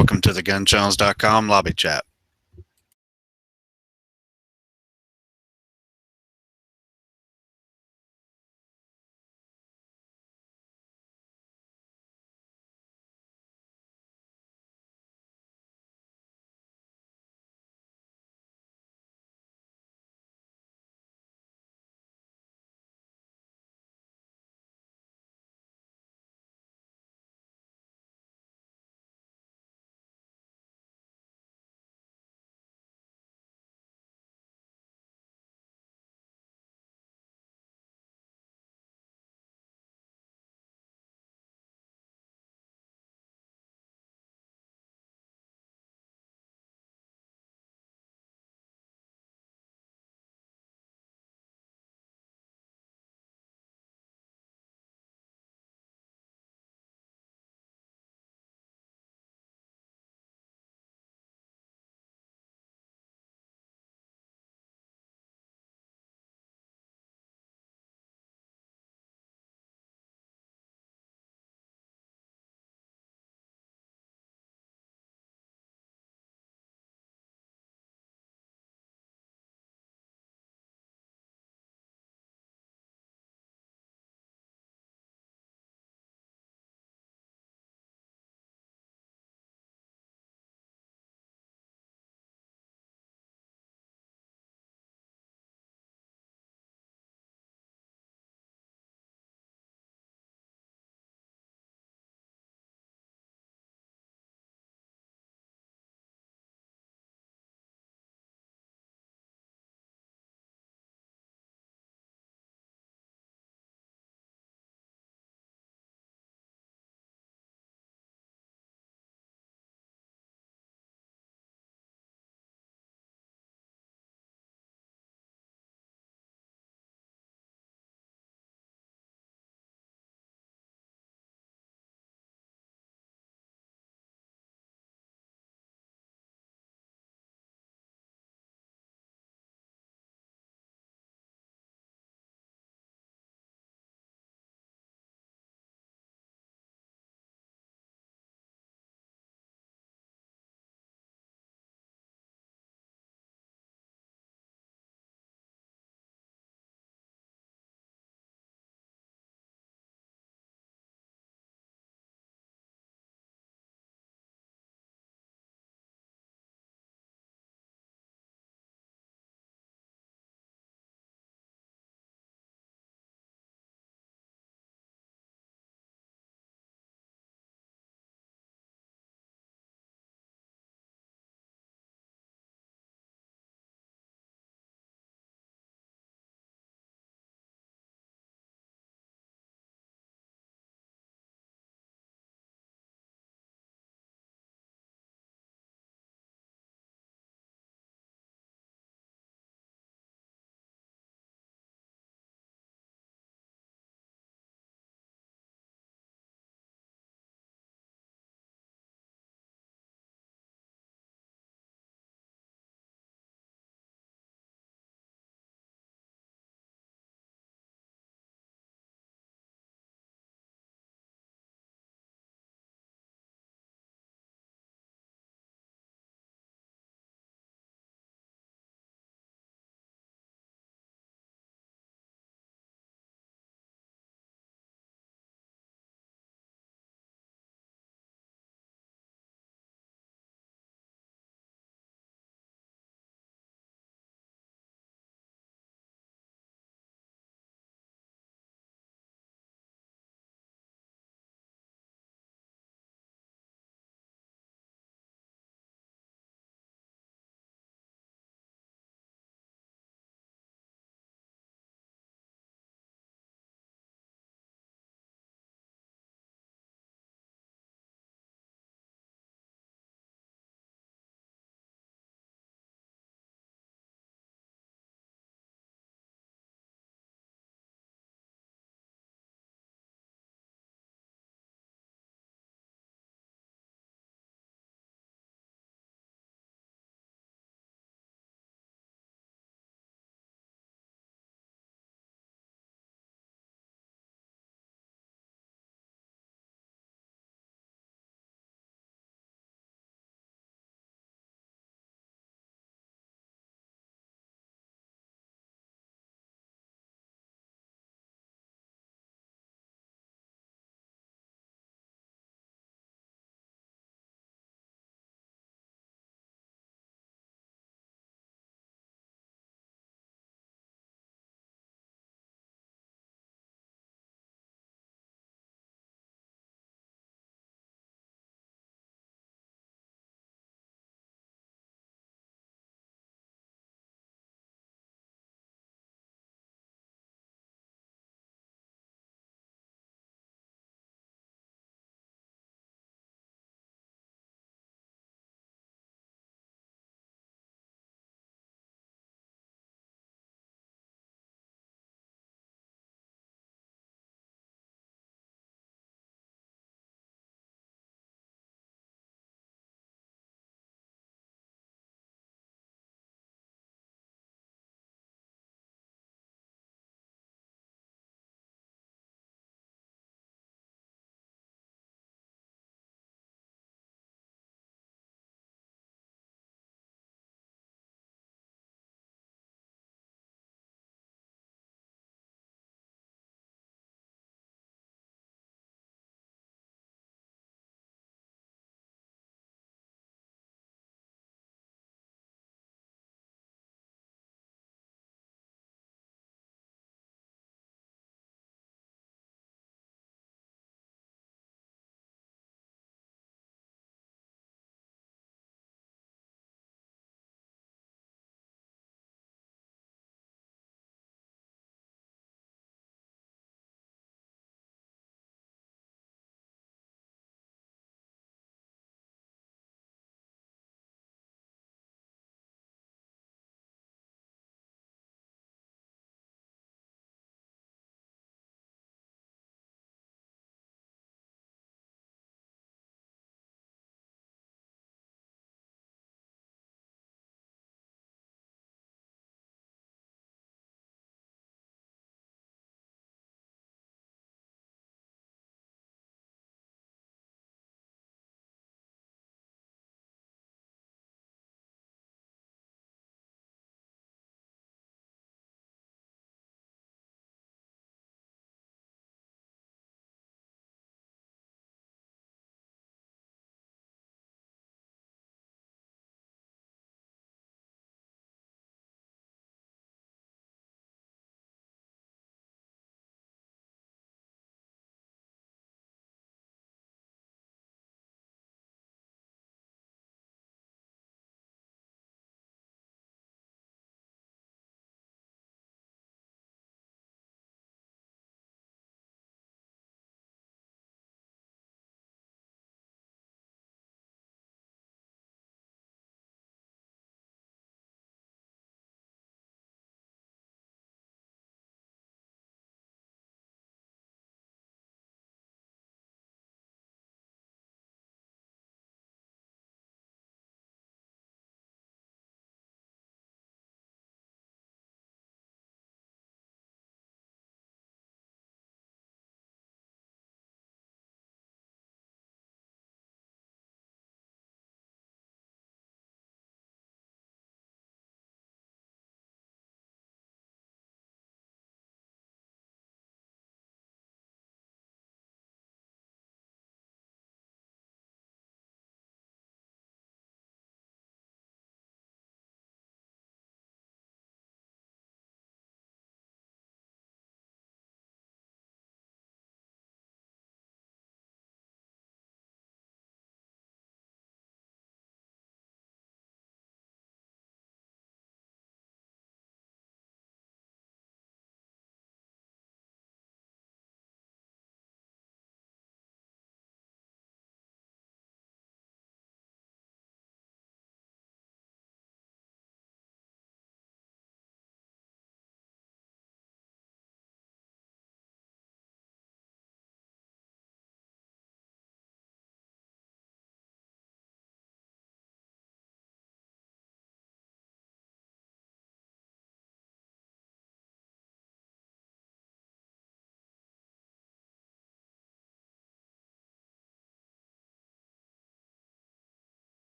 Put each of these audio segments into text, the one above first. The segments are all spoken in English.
Welcome to the GunChannels.com lobby chat.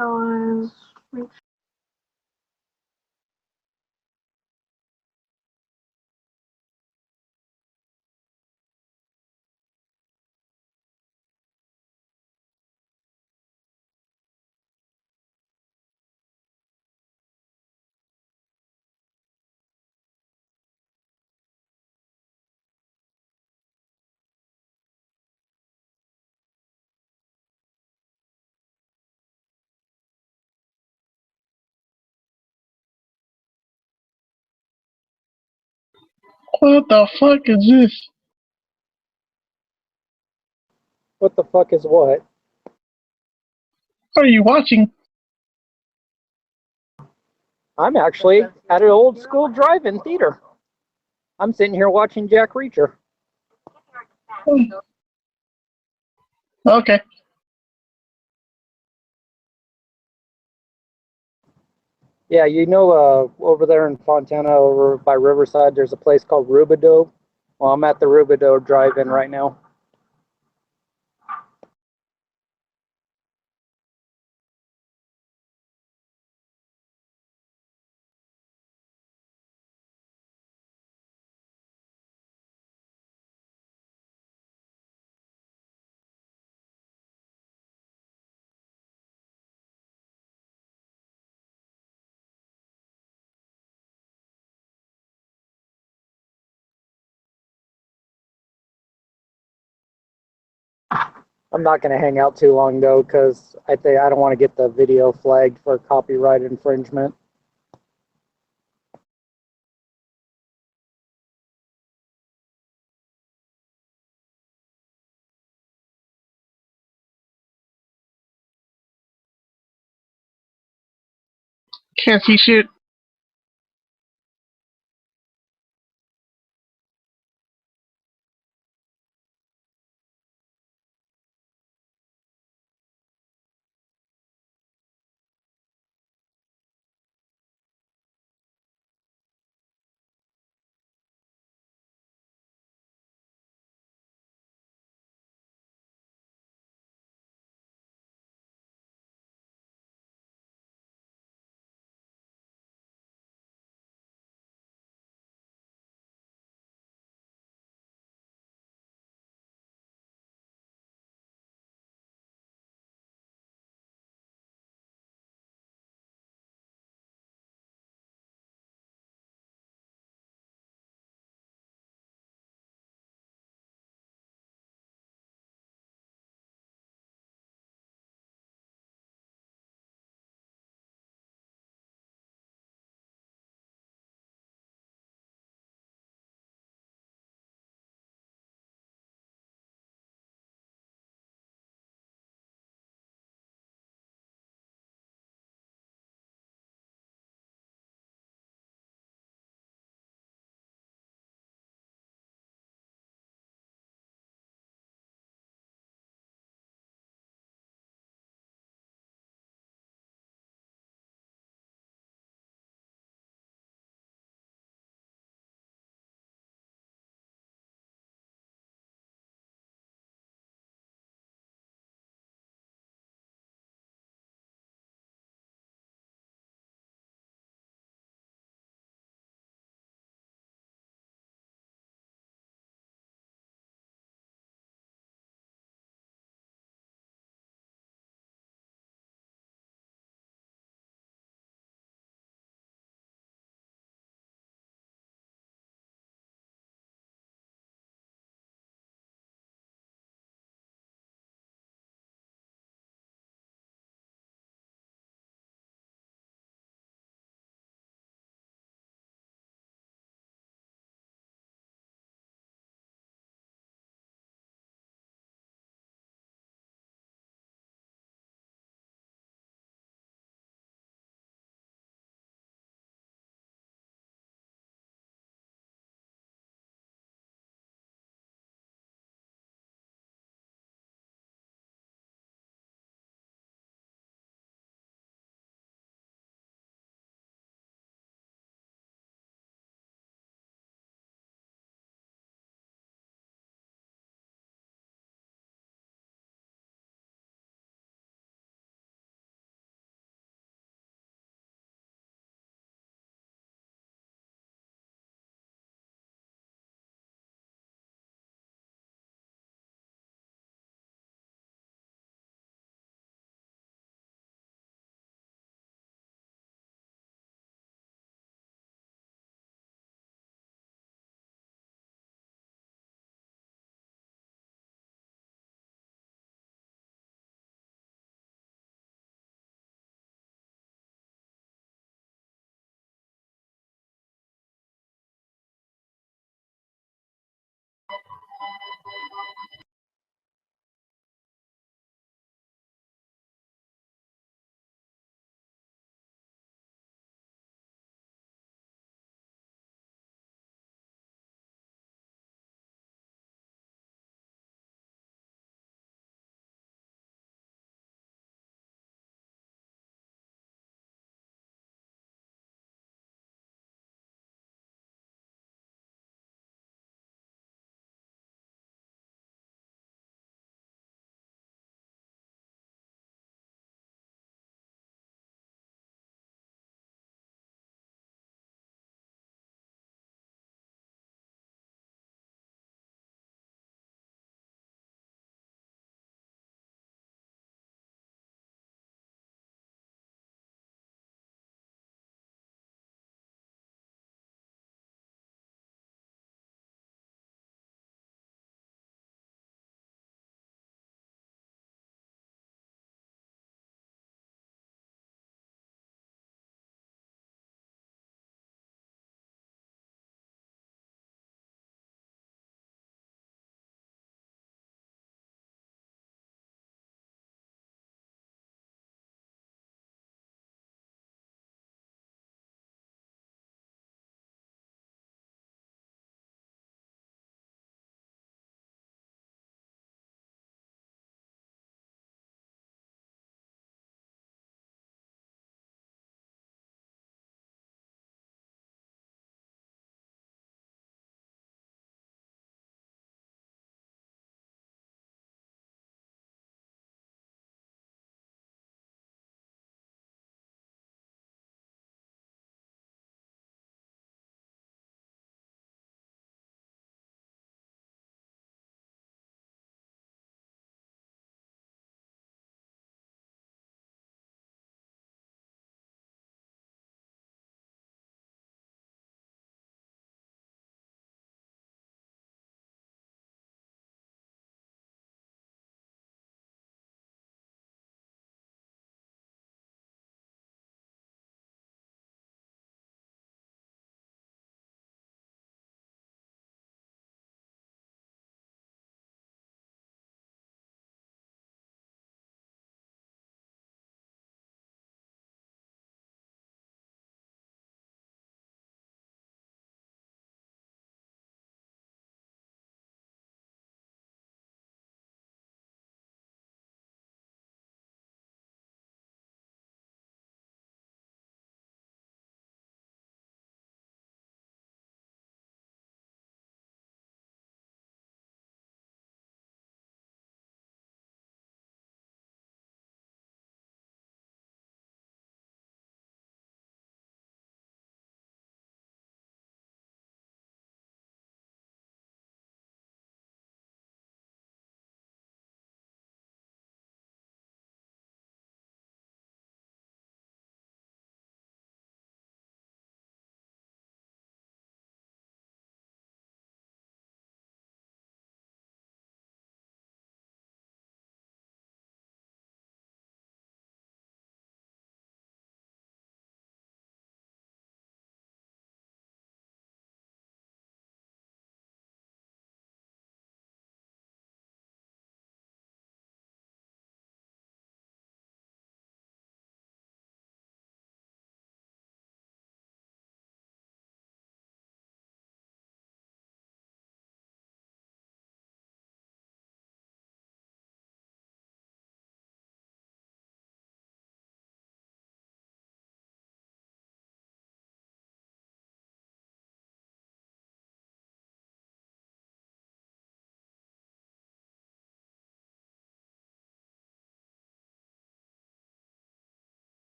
So I What the fuck is this? What the fuck is what? What are you watching? I'm actually at an old school drive-in theater. I'm sitting here watching Jack Reacher. Okay. Yeah, over there in Fontana, over by Riverside, there's a place called Rubidoux. Well, I'm at the Rubidoux drive-in right now. I'm not going to hang out too long though, because I don't want to get the video flagged for copyright infringement. Can't see shit.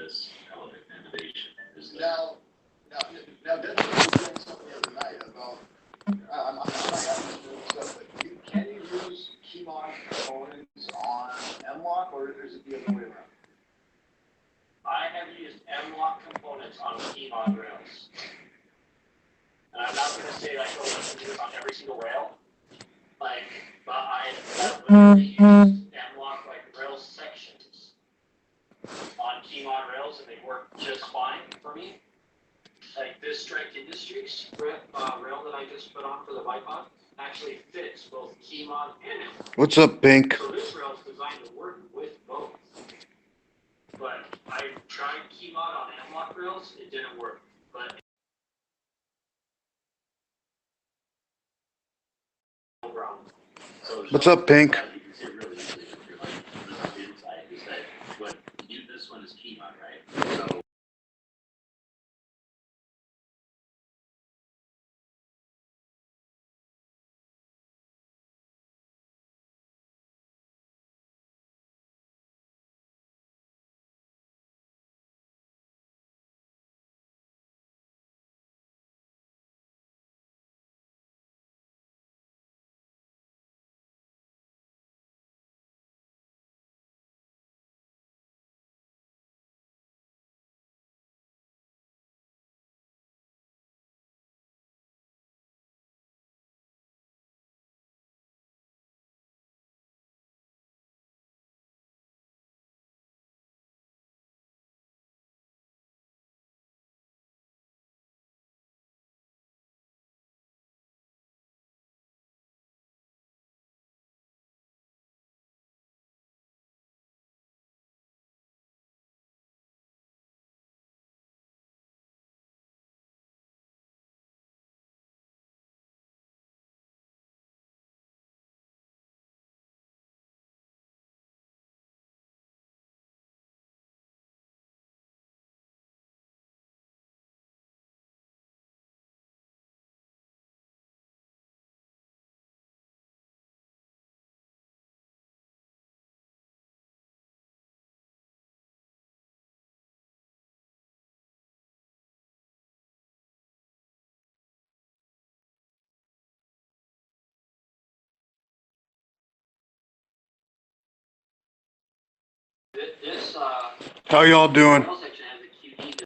this element innovation. Is that Now, Denver was saying something the other night about, I'm not asking you stuff, but can you use Keymon components on MLOC, or is it the other way around? I have used MLOC components on Keymon rails. And I'm not going to say like, oh, you can do this on every single rail. Like, but I have literally used MLOC like rail sections on Keymon rails, and they work just fine for me. Like this Strength Industries rail that I just put on for the bipod actually fits both Keymon and MLOC. What's up, Pink? So this rail is designed to work with both. But I tried Keymon on MLOC rails, it didn't work. But no problem. So What's up, Pink? you can see it really easily if you're like inside. Is that what you this one is Keymon, right? So this How y'all doing? rail section has a QD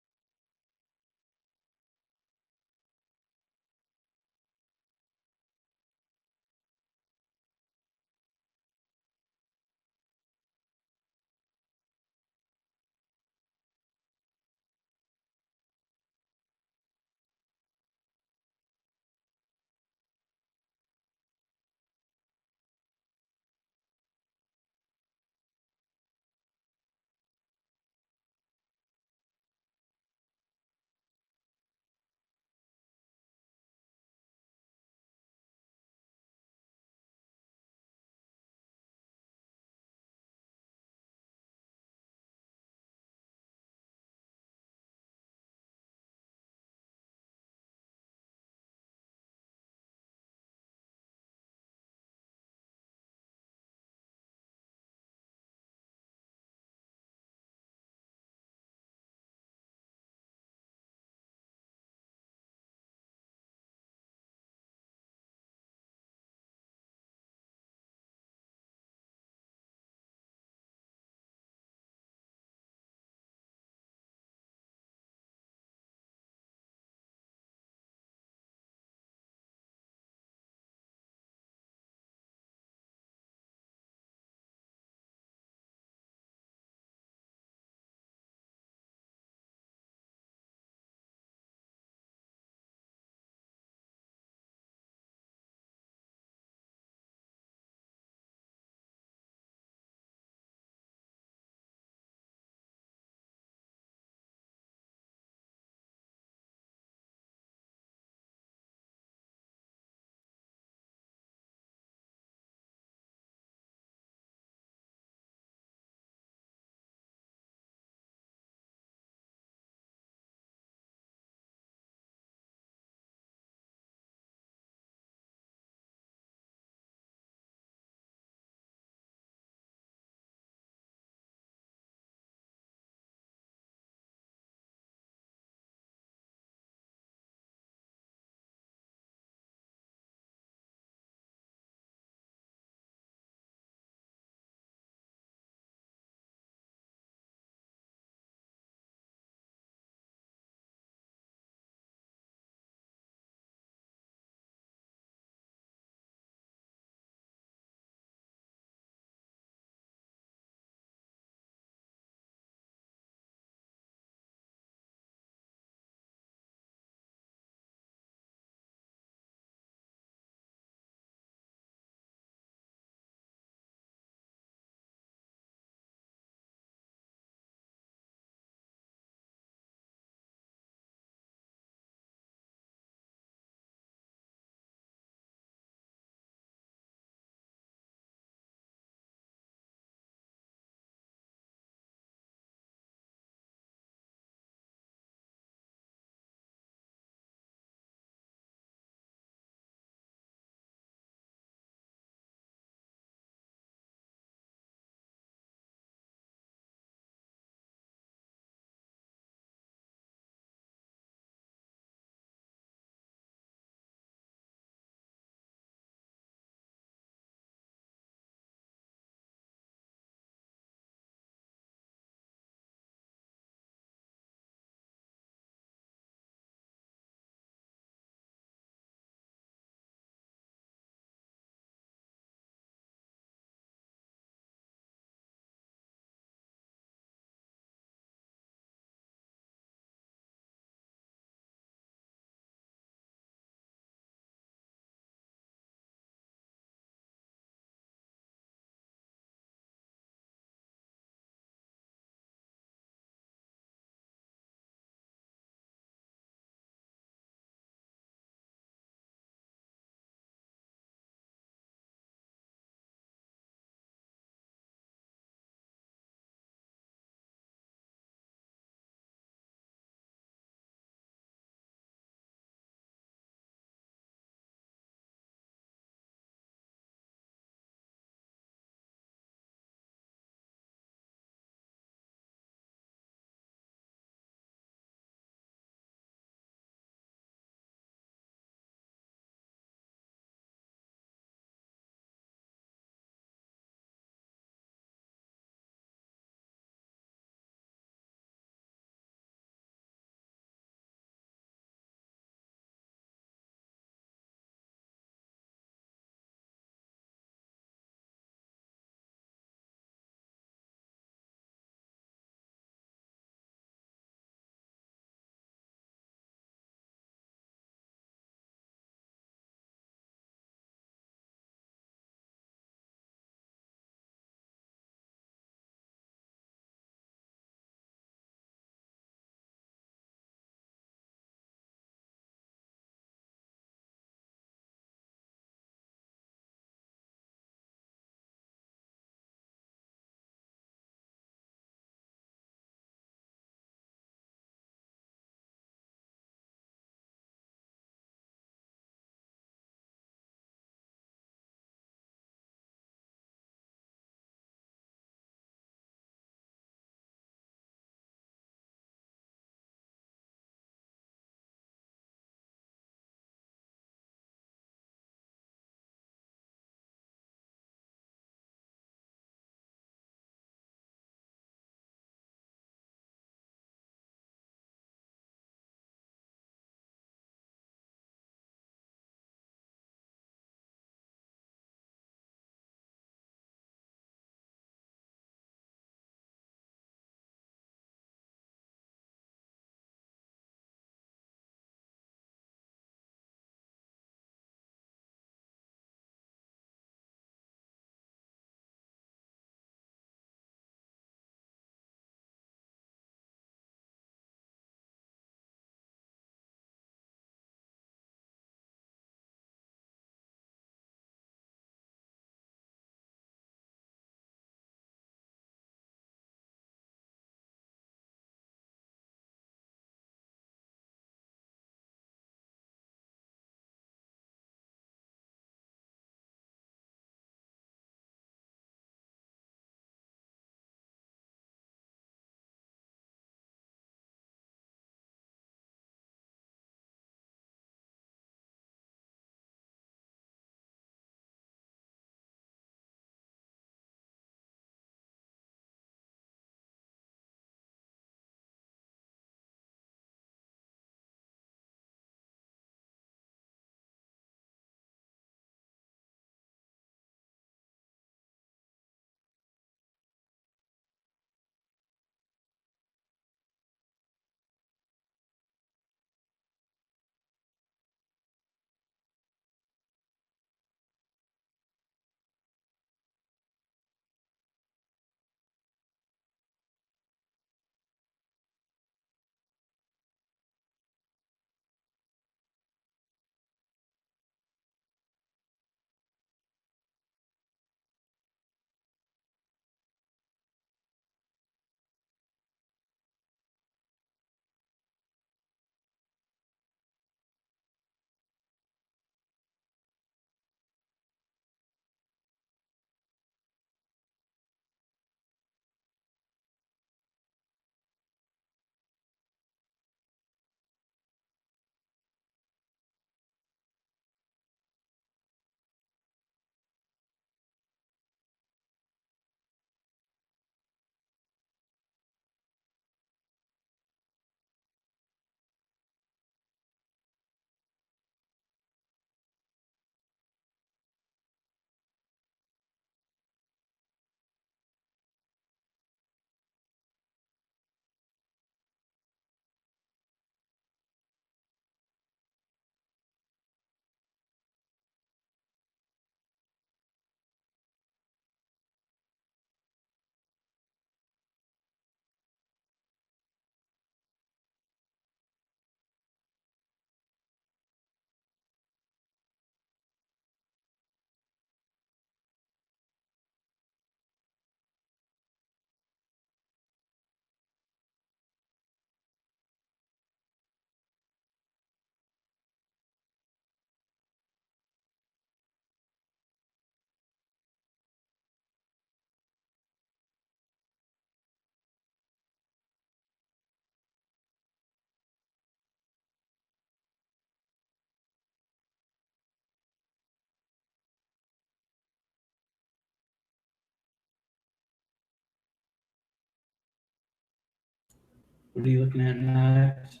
What are you looking at next?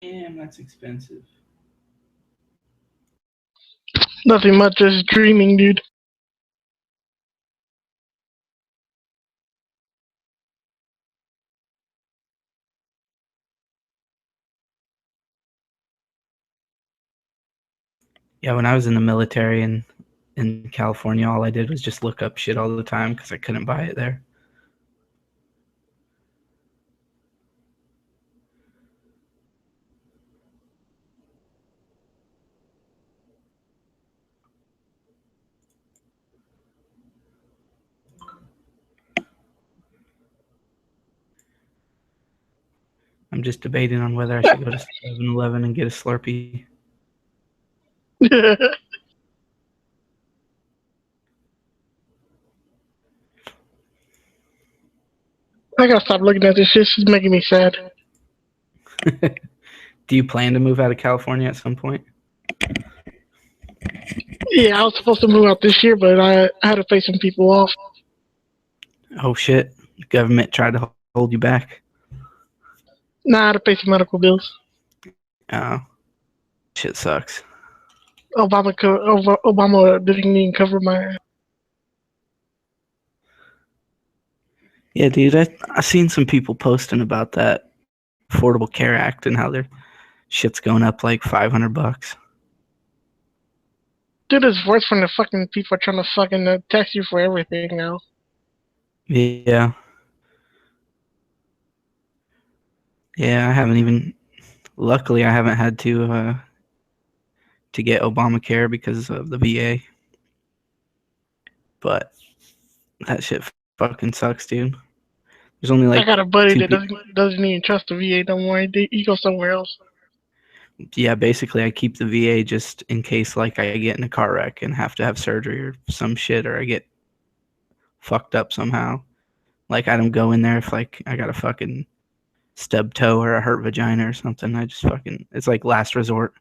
Damn, that's expensive. Nothing much, just dreaming, dude. Yeah, when I was in the military and in California, all I did was just look up shit all the time because I couldn't buy it there. I'm just debating on whether I should go to 7-Eleven and get a Slurpee. I gotta stop looking at this shit. It's making me sad. Do you plan to move out of California at some point? Yeah, I was supposed to move out this year, but I had to pay some people off. Oh shit! The government tried to hold you back. Nah, I had to pay some medical bills. Oh, shit sucks. Obama didn't even cover my. Yeah, dude, I seen some people posting about that Affordable Care Act and how their shit's going up like $500. Dude, it's worse when the fucking people are trying to fucking tax you for everything now. Yeah. Yeah, I haven't even. Luckily, I haven't had to get Obamacare because of the VA. But that shit fucking sucks, dude. There's only like I got a buddy 2 that people. doesn't even trust the VA no more. He goes somewhere else. Yeah, basically, I keep the VA just in case, like, I get in a car wreck and have to have surgery or some shit, or I get fucked up somehow. Like, I don't go in there if, like, I got a fucking stub toe or a hurt vagina or something. I just fucking, it's like last resort.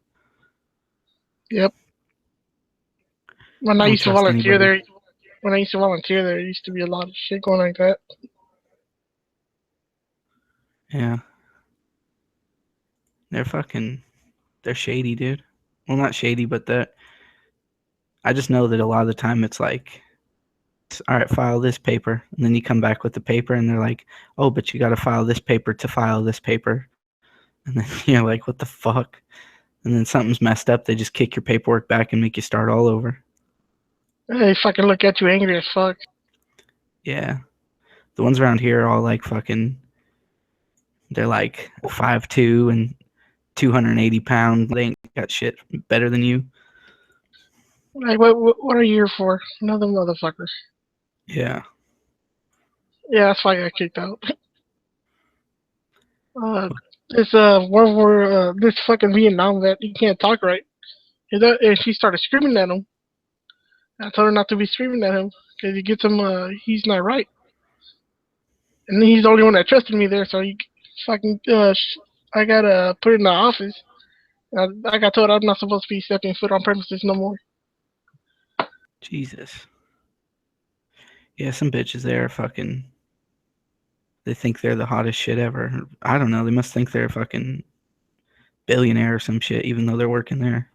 Yep. When I Don't used to trust volunteer anybody. there used to be a lot of shit going like that. Yeah. They're shady, dude. Well, not shady, but I just know that a lot of the time it's like, all right, file this paper. And then you come back with the paper and they're like, oh, but you got to file this paper to file this paper. And then you're like, what the fuck? And then something's messed up. They just kick your paperwork back and make you start all over. They fucking look at you angry as fuck. Yeah. The ones around here are all like fucking, they're like 5'2" and 280 pounds. They ain't got shit better than you. Like, what are you here for? Another motherfuckers. Yeah. Yeah, that's why I got kicked out. This World War, this fucking Vietnam vet, he can't talk right. And she started screaming at him. I told her not to be screaming at him because he gets him. He's not right. And then he's the only one that trusted me there, so he fucking. I got put in the office. I got told I'm not supposed to be stepping foot on premises no more. Jesus. Yeah, some bitches there are fucking. They think they're the hottest shit ever. I don't know. They must think they're a fucking billionaire or some shit, even though they're working there.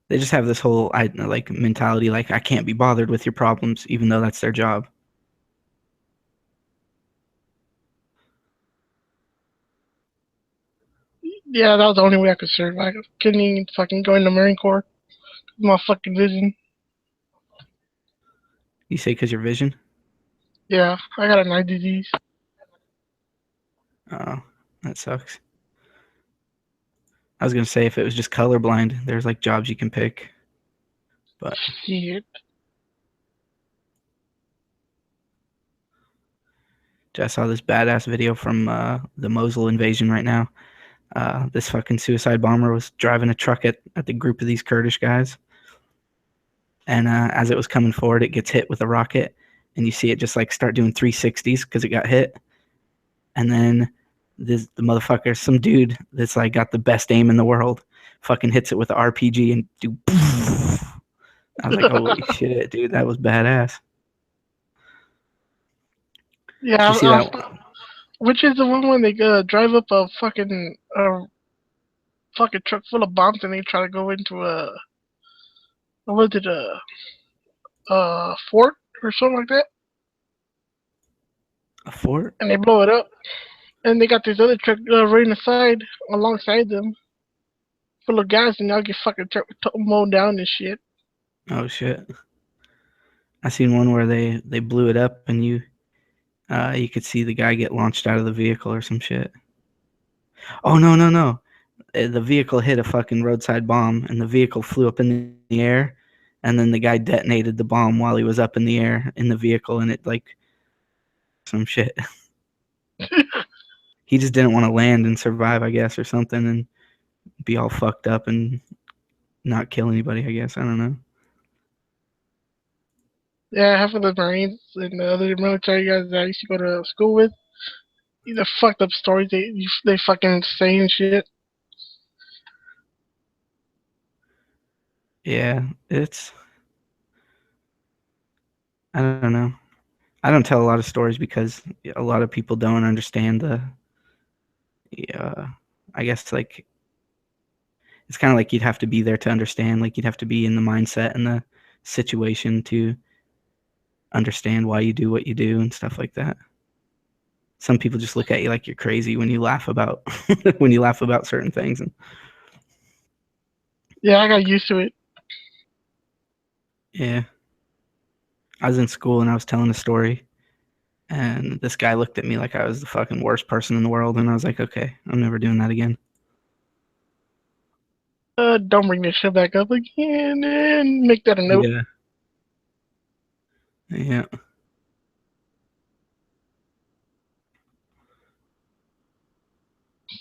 They just have this whole like mentality, like I can't be bothered with your problems, even though that's their job. Yeah, that was the only way I could survive. I couldn't even fucking go in the Marine Corps. My fucking vision. You say because your vision? Yeah, I got an eye disease. Oh, that sucks. I was gonna say if it was just colorblind, there's like jobs you can pick. But Shit. I saw this badass video from the Mosul invasion right now. This fucking suicide bomber was driving a truck at the group of these Kurdish guys. And as it was coming forward, it gets hit with a rocket. And you see it just like start doing 360s because it got hit. And then the motherfucker, some dude that's like got the best aim in the world, fucking hits it with an RPG and do. I was like, holy shit, dude, that was badass. Did Yeah, you see that? which is the one when they drive up a fucking truck full of bombs and they try to go into a what was it a fort or something like that, A fort? and they blow it up, and they got this other truck right aside alongside them, full of gas, and y'all get fucking mowed down and shit. Oh shit! I seen one where they blew it up and you could see the guy get launched out of the vehicle or some shit. Oh no! The vehicle hit a fucking roadside bomb and the vehicle flew up in the air, and then the guy detonated the bomb while he was up in the air in the vehicle, and it like some shit. He just didn't want to land and survive, I guess, or something, and be all fucked up and not kill anybody, I guess. I don't know. Yeah, half of the Marines and the other military guys that I used to go to school with, the fucked up stories they fucking say and shit. Yeah, I don't know. I don't tell a lot of stories because a lot of people don't understand I guess like it's kind of like you'd have to be there to understand. Like you'd have to be in the mindset and the situation to understand why you do what you do and stuff like that. Some people just look at you like you're crazy when you laugh about when you laugh about certain things. And Yeah, I got used to it. yeah, I was in school and I was telling a story, and this guy looked at me like I was the fucking worst person in the world, and I was like, okay, I'm never doing that again. Don't bring this shit back up again and make that a note. Yeah. Yeah.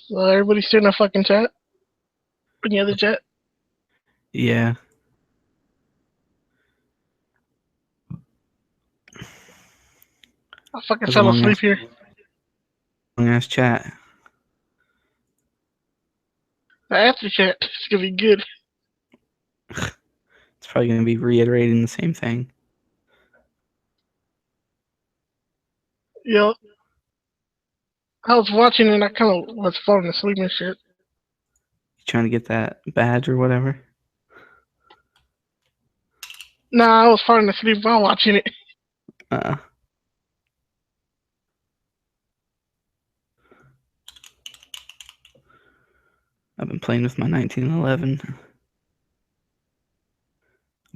So everybody's still in a fucking chat? In the other chat? Yeah. I fucking That's a fell asleep here. long ass chat. The after chat is gonna be good. It's probably gonna be reiterating the same thing. Yep. I was watching and I kind of was falling asleep and shit. You trying to get that badge or whatever? Nah, I was falling asleep while watching it. Uh. I've been playing with my 1911.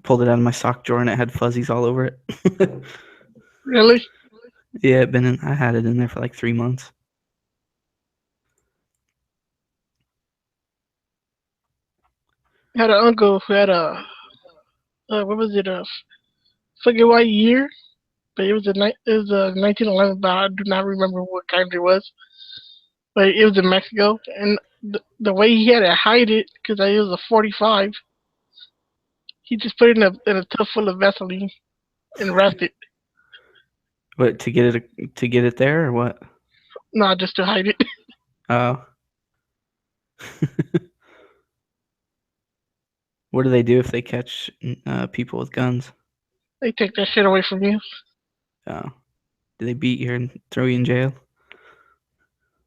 Pulled it out of my sock drawer and it had fuzzies all over it. Really? Yeah, I had it in there for like 3 months. I had an uncle who had what was it, forget what year, but it was a 1911, but I do not remember what kind it was. But it was in Mexico, and the way he had to hide it, because it was a 45, he just put it in a tub full of Vaseline and wrapped it. What, to get it there or what? Nah, just to hide it. Oh. What do they do if they catch people with guns? They take that shit away from you. Oh. Do they beat you and throw you in jail?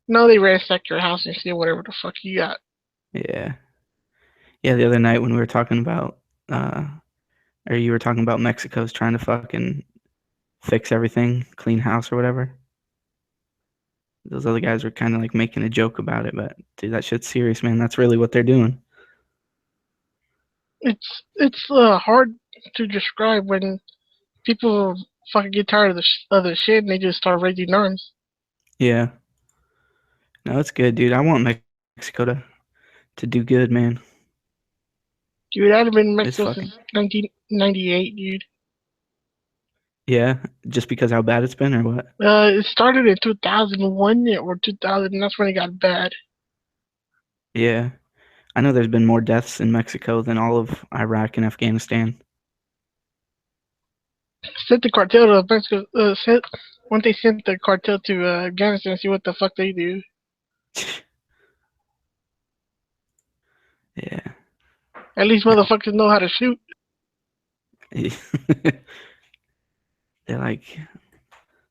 No, they ransack your house and steal whatever the fuck you got. Yeah. Yeah, the other night when we were talking about, or you were talking about Mexico's trying to fucking fix everything, clean house or whatever. Those other guys were kind of like making a joke about it, but dude, that shit's serious, man. That's really what they're doing. It's hard to describe when people fucking get tired of the shit and they just start raising arms. Yeah. No, it's good, dude. I want Mexico to do good, man. Dude, I've been in It's Mexico fucking since 1998, dude. yeah. Just because how bad it's been, or what? It started in 2001 or 2000, and that's when it got bad. Yeah, I know there's been more deaths in Mexico than all of Iraq and Afghanistan. Sent the cartel to Mexico. Once they sent the cartel to Afghanistan, see what the fuck they do. Yeah. At least motherfuckers know how to shoot. they're like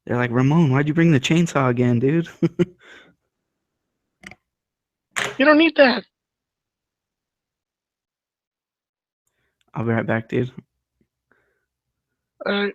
they're like, Ramon, why'd you bring the chainsaw again, dude? You don't need that. I'll be right back, dude. Alright.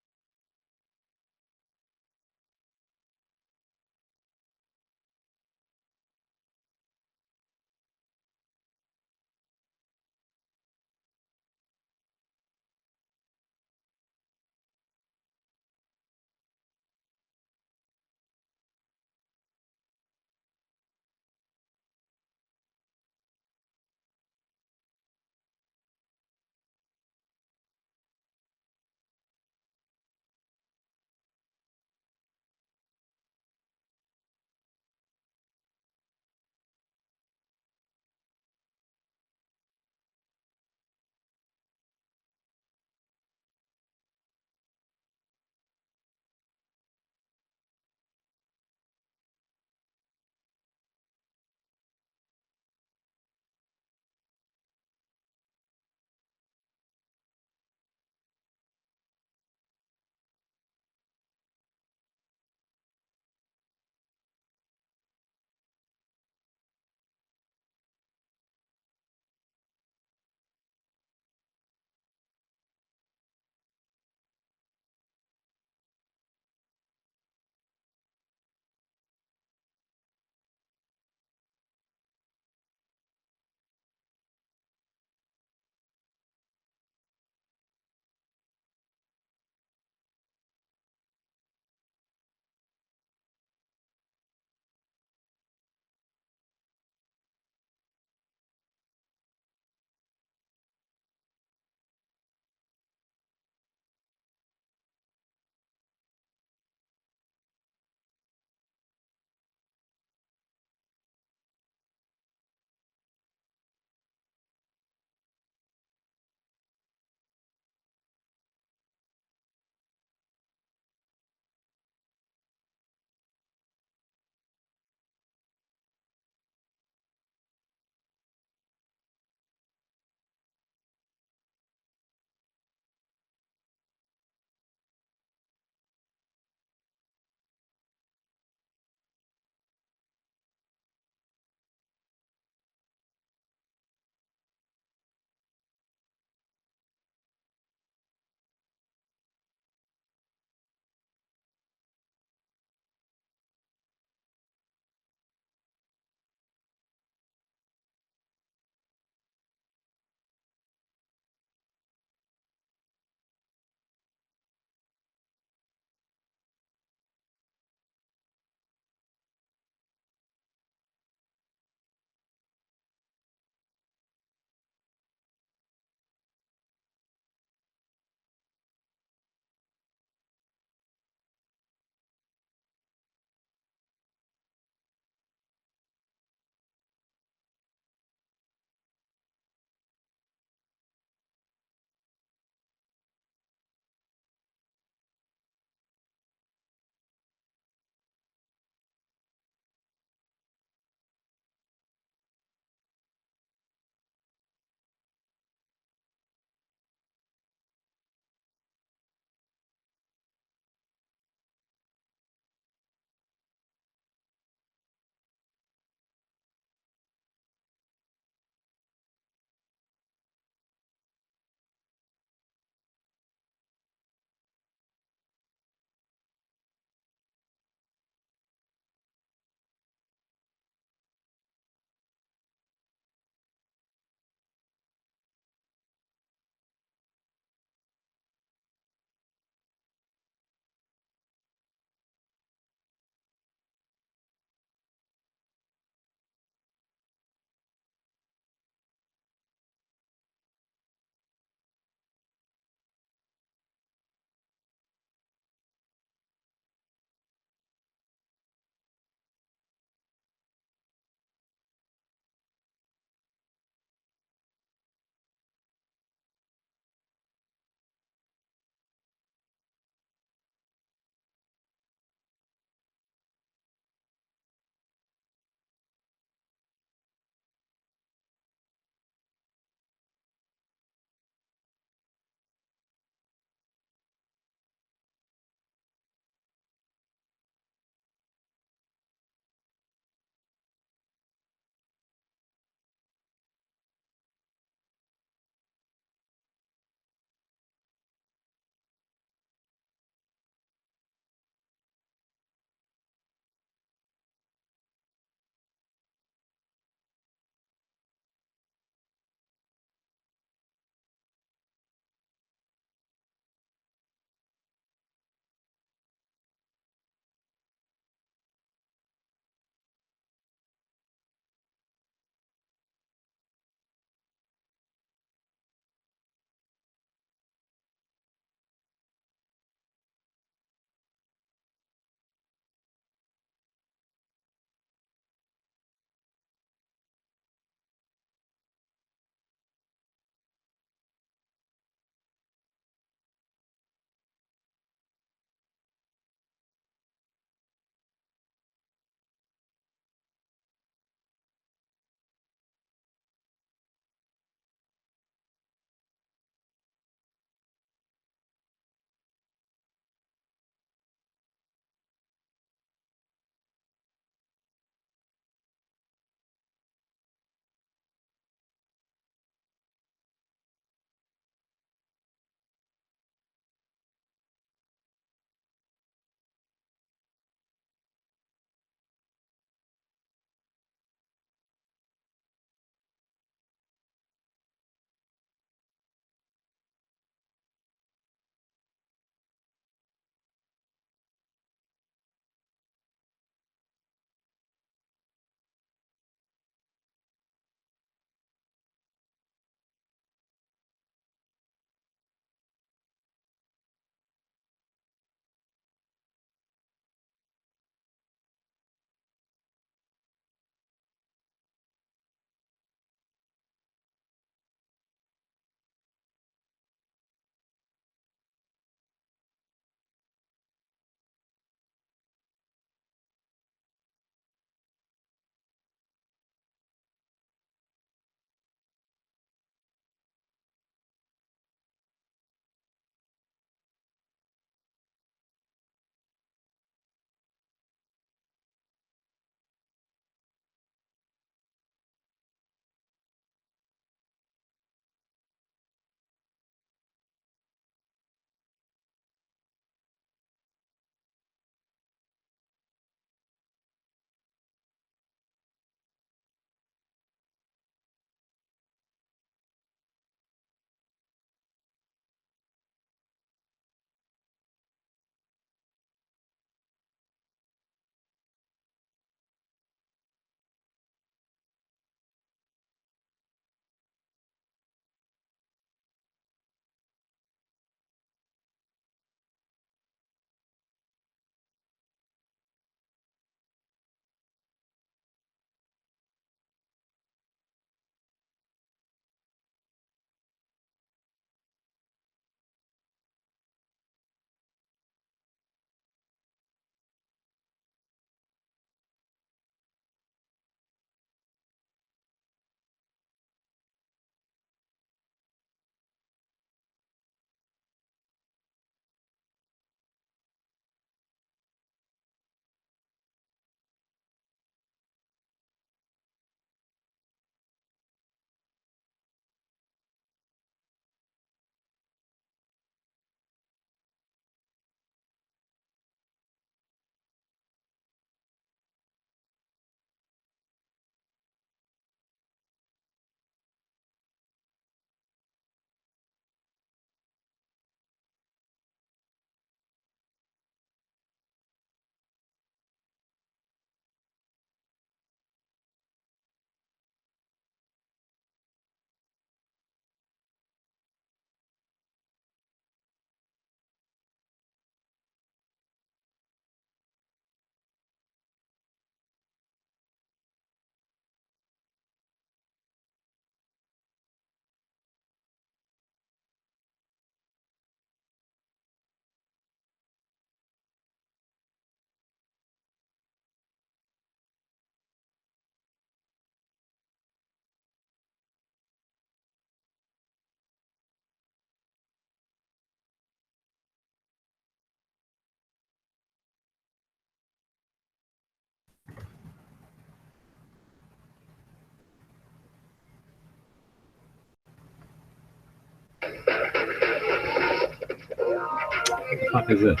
What the fuck is this?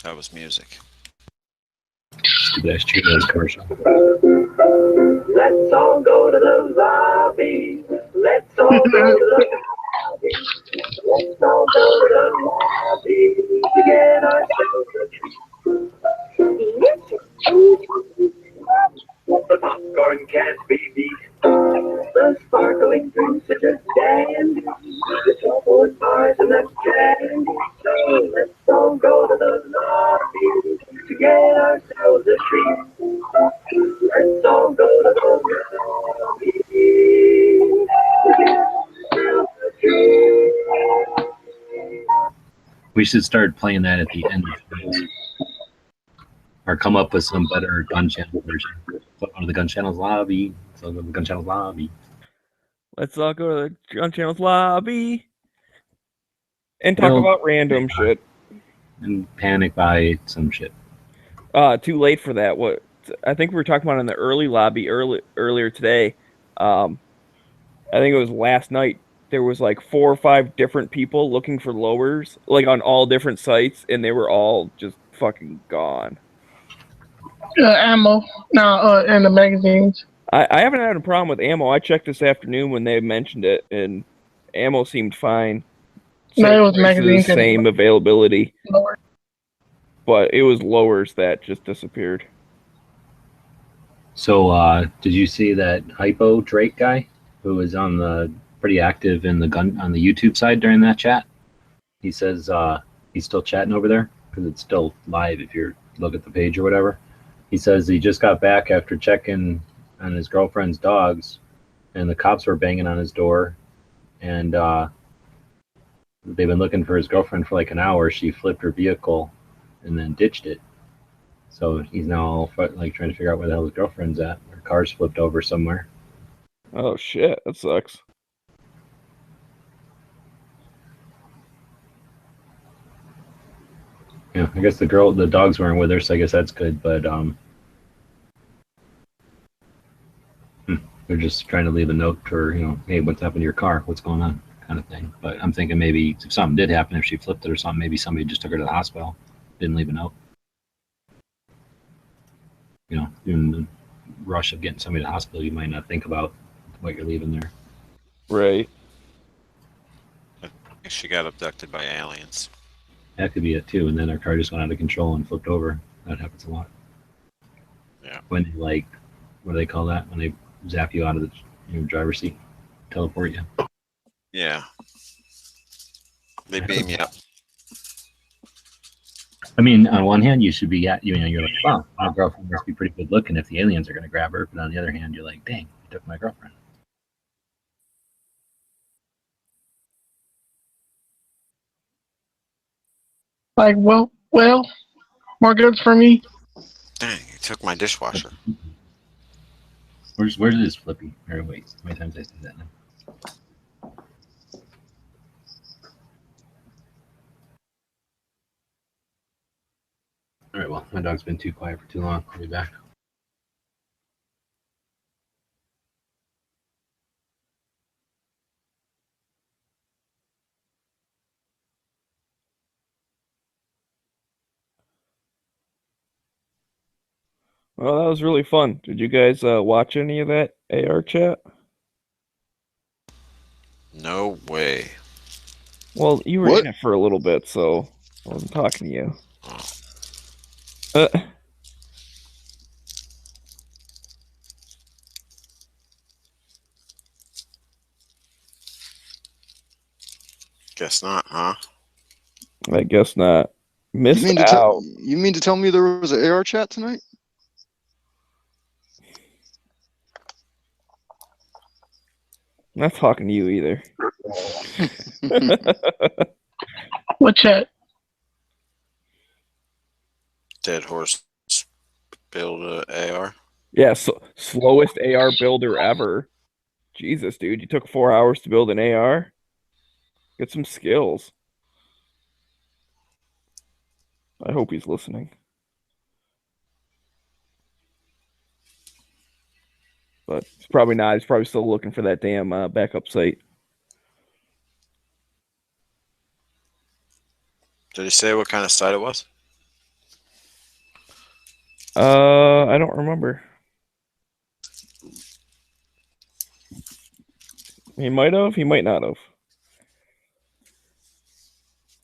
That was music. Stupid ass Cheetos commercial. Let's all go to the lobby. Let's all go to the lobby. Let's all go to the lobby to get ourselves a treat. The popcorn can't be beat. The sparkling drinks are just dandy. The chocolate bars and the candy. So let's all go to the lobby to get ourselves a treat. Let's all go to the lobby to get ourselves a treat. We should start playing that at the end of shows. Or come up with some better gun channel version. So go to the gun channel's lobby. So go to the gun channel's lobby. Let's all go to the Gun Channel's lobby and talk about random shit. And panic buy some shit. Too late for that. What I think we were talking about in the early lobby earlier today. I think it was last night. There was like 4 or 5 different people looking for lowers, like on all different sites, and they were all just fucking gone. Ammo, and the magazines. I haven't had a problem with ammo. I checked this afternoon when they mentioned it, and ammo seemed fine. No, it was prices, magazines. Same availability. Lower. But it was lowers that just disappeared. So did you see that Hypo Drake guy who was on the pretty active in the gun on the YouTube side during that chat? He says he's still chatting over there because it's still live if you look at the page or whatever. He says he just got back after checking on his girlfriend's dogs, and the cops were banging on his door, and they've been looking for his girlfriend for like an hour. She flipped her vehicle and then ditched it. So he's now like trying to figure out where the hell his girlfriend's at. Her car's flipped over somewhere. Oh shit, that sucks. Yeah, I guess the dogs weren't with her, so I guess that's good. But they're just trying to leave a note for, hey, what's happened to your car? What's going on? Kind of thing. But I'm thinking maybe if something did happen, if she flipped it or something, maybe somebody just took her to the hospital, didn't leave a note. In the rush of getting somebody to the hospital, you might not think about what you're leaving there. Right. She got abducted by aliens. That could be it too. And then her car just went out of control and flipped over. That happens a lot. Yeah. When they what do they call that? When they zap you out of the driver's seat, teleport you. Yeah. They beam you up. I mean, on one hand, you should be you're like, wow, my girlfriend must be pretty good looking if the aliens are going to grab her. But on the other hand, you're like, dang, you took my girlfriend. Like, well, more goods for me. Dang, you took my dishwasher. Where's this Flippy? Or wait, how many times did I say that now? All right, well, my dog's been too quiet for too long. I'll be back. Well, that was really fun. Did you guys watch any of that AR chat? No way. Well, you were What? in it for a little bit, so I wasn't talking to you. Oh. Guess not, huh? I guess not. Missed You out. mean to tell me there was an AR chat tonight? I'm not talking to you either. What chat? Dead horse build a AR. Yeah, slowest AR builder ever. Jesus, dude, you took 4 hours to build an AR? Get some skills. I hope he's listening. but it's probably not. He's probably still looking for that damn backup site. Did he say what kind of site it was? I don't remember. He might have. He might not have.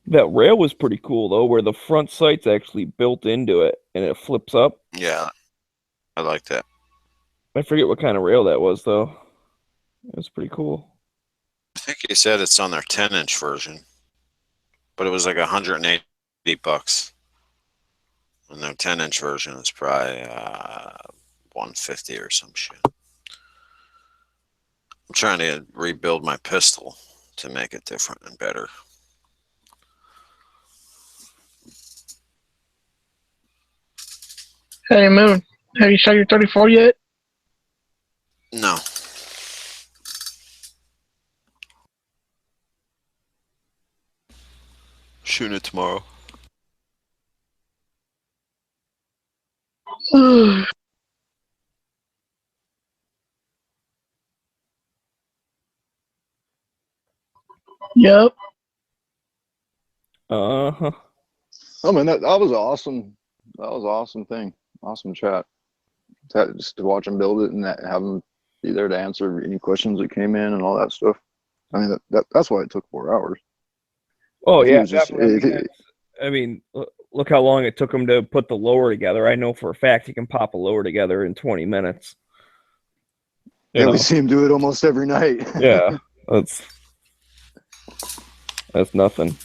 That rail was pretty cool though, where the front sight's actually built into it and it flips up. Yeah, I like that. I forget what kind of rail that was though. It was pretty cool. I think he said it's on their 10-inch version, but it was like $180, and their 10-inch version is probably 150 or some shit. I'm trying to rebuild my pistol to make it different and better. Hey, Moon, have you shot your 34 yet? No. Shooting it tomorrow. Yep. Uh-huh. I mean, that was awesome. That was an awesome thing. Awesome chat. Just to watch him build it and have him be there to answer any questions that came in and all that stuff. I mean, that's why it took 4 hours. Oh He yeah, was just- definitely. I mean, look how long it took him to put the lower together. I know for a fact he can pop a lower together in 20 minutes. You Yeah, know? we see him do it almost every night. Yeah, that's nothing.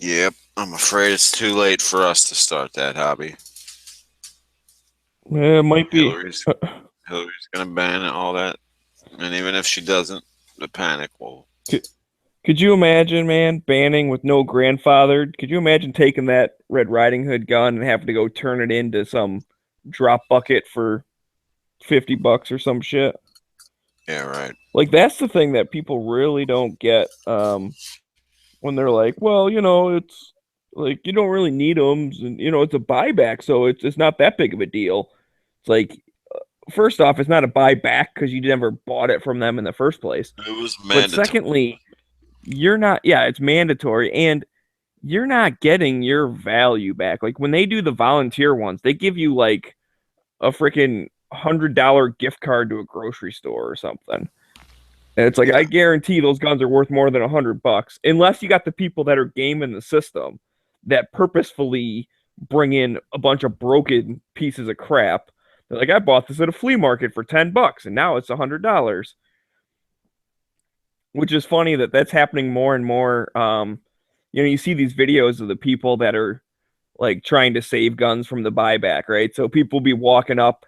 Yep, I'm afraid it's too late for us to start that hobby. Yeah, it might be. Hillary's gonna ban all that, and even if she doesn't, the panic will. Could you imagine, man, banning with no grandfathered? Could you imagine taking that Red Riding Hood gun and having to go turn it into some drop bucket for $50 or some shit? Yeah, right. Like, that's the thing that people really don't get when they're like, well, you know, it's like you don't really need them, and you know, it's a buyback, so it's not that big of a deal. It's like, first off, it's not a buyback because you never bought it from them in the first place. It was But mandatory. secondly, you're not, yeah, it's mandatory, and you're not getting your value back. Like when they do the volunteer ones, they give you like a freaking $100 gift card to a grocery store or something. And it's like, I guarantee those guns are worth more than $100, unless you got the people that are gaming the system that purposefully bring in a bunch of broken pieces of crap. They're like, I bought this at a flea market for $10, and now it's $100. Which is funny that that's happening more and more. You know, you see these videos of the people that are like trying to save guns from the buyback, right? So people will be walking up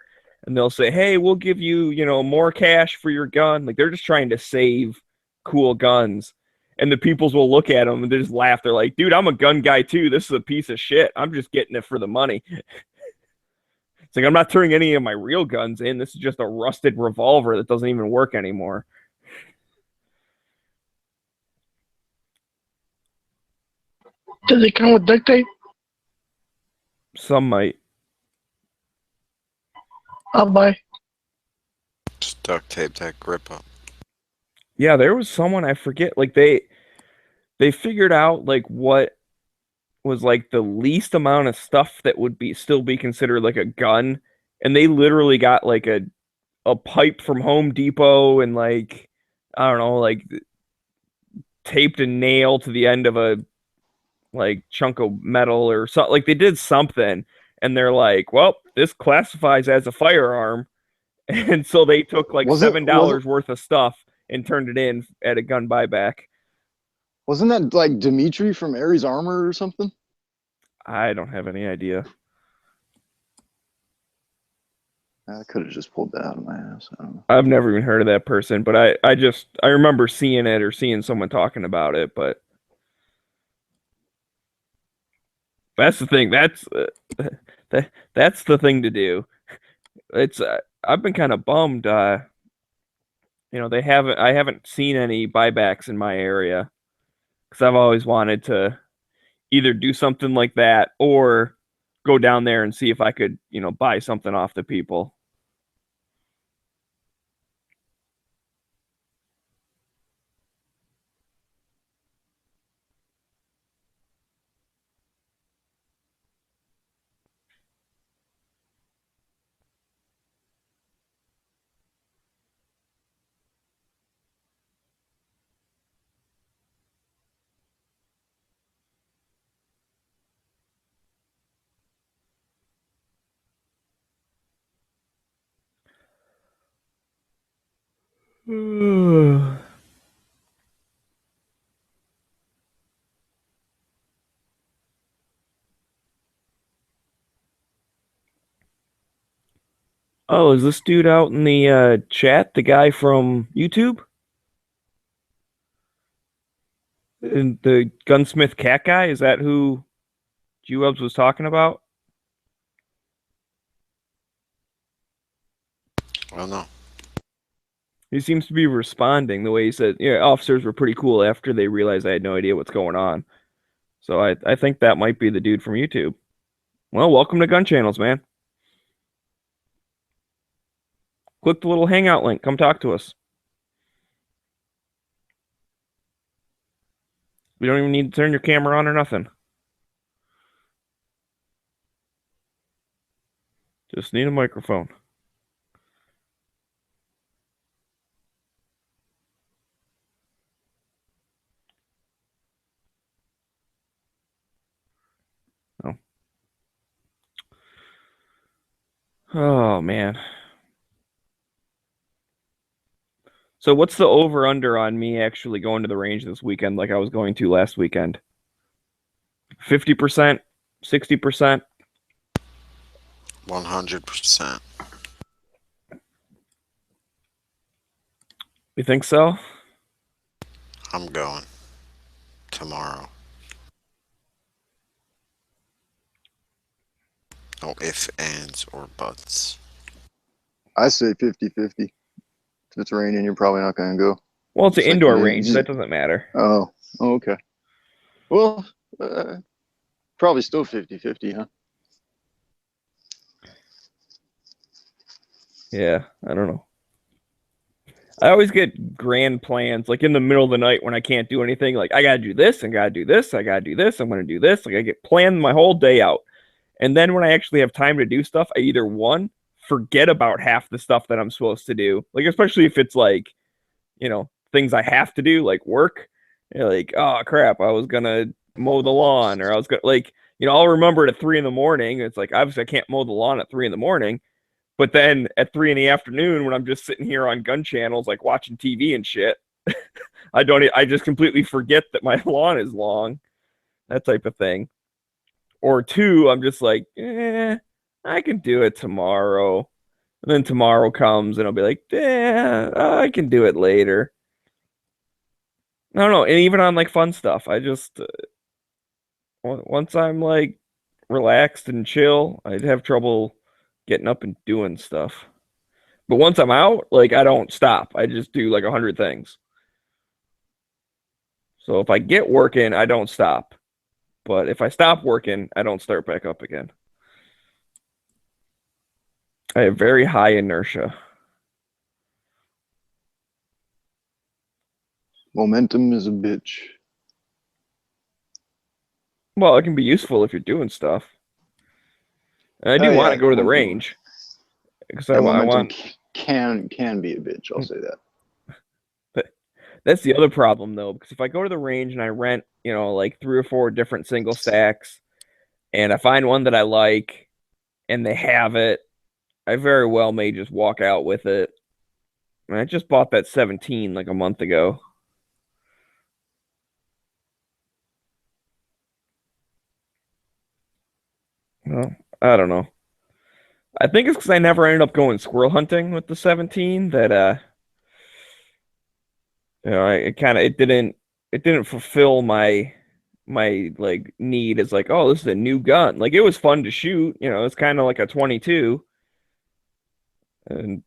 and they'll say, hey, we'll give you, you know, more cash for your gun. Like they're just trying to save cool guns. And the peoples will look at them and they just laugh. They're like, dude, I'm a gun guy too. This is a piece of shit. I'm just getting it for the money. It's like, I'm not turning any of my real guns in. This is just a rusted revolver that doesn't even work anymore. Does it come with duct tape? Some might. I'll buy. Just duct tape that grip up. Yeah, there was someone, I forget, like they figured out like what was like the least amount of stuff that would be still be considered like a gun, and they literally got like a pipe from Home Depot and like, I don't know, like taped a nail to the end of a like chunk of metal or something. Like they did something and they're like, well, this classifies as a firearm. And so they took like $7 worth of stuff and turned it in at a gun buyback. Wasn't that like Dimitri from Ares Armor or something? I don't have any idea. I could have just pulled that out of my ass. I don't know. I've never even heard of that person, but I remember seeing it or seeing someone talking about it, but that's the thing. That's the thing to do. It's I've been kind of bummed. You know, I haven't seen any buybacks in my area. because I've always wanted to either do something like that or go down there and see if I could, buy something off the people. Oh, is this dude out in the chat the guy from YouTube? And the gunsmith cat guy? Is that who G-Webs was talking about? Well, no. He seems to be responding the way he said, yeah, officers were pretty cool after they realized I had no idea what's going on. So I think that might be the dude from YouTube. Well, welcome to Gun Channels, man. Click the little hangout link. Come talk to us. You don't even need to turn your camera on or nothing. Just need a microphone. Oh. Oh, man. So what's the over-under on me actually going to the range this weekend like I was going to last weekend? 50%? 60%? 100%. You think so? I'm going tomorrow. No ifs, ands, or buts. I say 50-50. If it's raining, you're probably not going to go. Well, it's an Like, indoor you range. just- That doesn't matter. Oh, okay. Well, probably still 50-50, huh? Yeah, I don't know. I always get grand plans, like in the middle of the night when I can't do anything. Like, I got to do this, and got to do this, I got to do this, I'm going to do this. Like, I get planned my whole day out. And then when I actually have time to do stuff, I either, one, forget about half the stuff that I'm supposed to do. Like, especially if it's like, things I have to do, like work. You're like, oh, crap, I was going to mow the lawn, or I was going to, like, I'll remember it at 3 a.m. It's like, obviously, I can't mow the lawn at 3 a.m. But then at 3 p.m, when I'm just sitting here on gun channels, like watching TV and shit, I just completely forget that my lawn is long, that type of thing. Or two, I'm just like, I can do it tomorrow. And then tomorrow comes and I'll be like, I can do it later. I don't know. And even on like fun stuff, I just, once I'm like relaxed and chill, I'd have trouble getting up and doing stuff. But once I'm out, like, I don't stop. I just do like 100 things. So if I get working, I don't stop. But if I stop working, I don't start back up again. I have very high inertia. Momentum is a bitch. Well, it can be useful if you're doing stuff. And I do want to go to the range. Because I want can be a bitch, I'll say that. But that's the other problem, though, because if I go to the range and I rent, like 3 or 4 different single stacks, and I find one that I like, and they have it, I very well may just walk out with it. And I just bought that 17 like a month ago. Well, I don't know. I think it's because I never ended up going squirrel hunting with the 17 that it didn't fulfill my like need as like, oh, this is a new gun. Like, it was fun to shoot, it's kind of like a 22.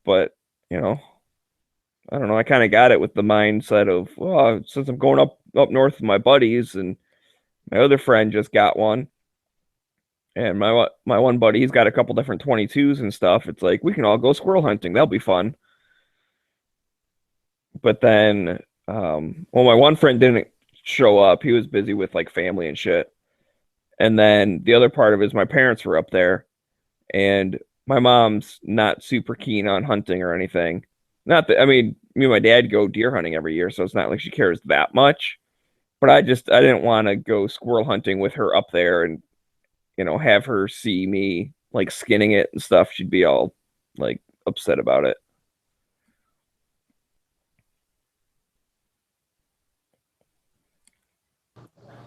But I don't know. I kind of got it with the mindset of, well, since I'm going up north with my buddies, and my other friend just got one, and my one buddy, he's got a couple different 22s and stuff. It's like we can all go squirrel hunting. That'll be fun. But then, well, my one friend didn't show up. He was busy with like family and shit. And then the other part of it is my parents were up there, and my mom's not super keen on hunting or anything. Not that, I mean, me and my dad go deer hunting every year, so it's not like she cares that much. But I didn't want to go squirrel hunting with her up there and, have her see me like skinning it and stuff. She'd be all like upset about it.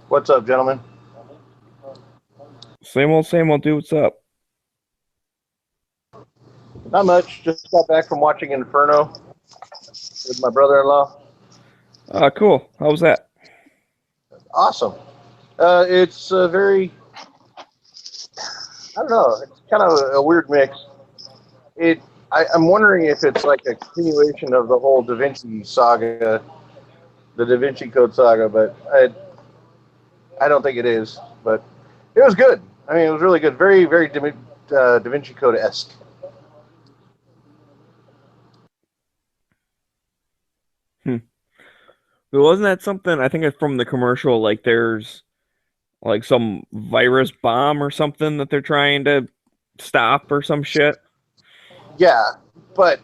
What's up, gentlemen? Same old dude. What's up? Not much. Just got back from watching Inferno with my brother-in-law. Cool. How was that? Awesome. It's very, I don't know, it's kind of a weird mix. I'm wondering if it's like a continuation of the whole Da Vinci saga, the Da Vinci Code saga, but I don't think it is. But it was good. I mean, it was really good. Very, very Da Vinci Code-esque. But wasn't that something, I think it's from the commercial, like there's like some virus bomb or something that they're trying to stop or some shit? Yeah, but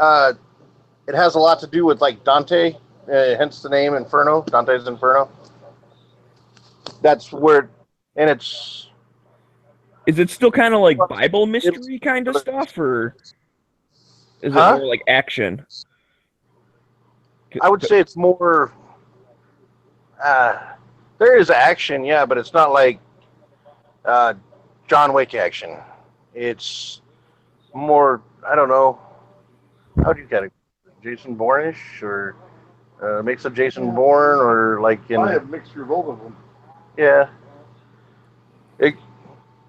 it has a lot to do with like Dante, hence the name Inferno, Dante's Inferno. That's where, and it's... Is it still kind of like Bible mystery kind of stuff, or is it more like action? I would say it's more... there is action, yeah, but it's not like John Wick action. It's more, I don't know, how do you get it? Jason Bourne-ish, or a mix of Jason Bourne, or like in... I have mixture of both of them. Yeah. I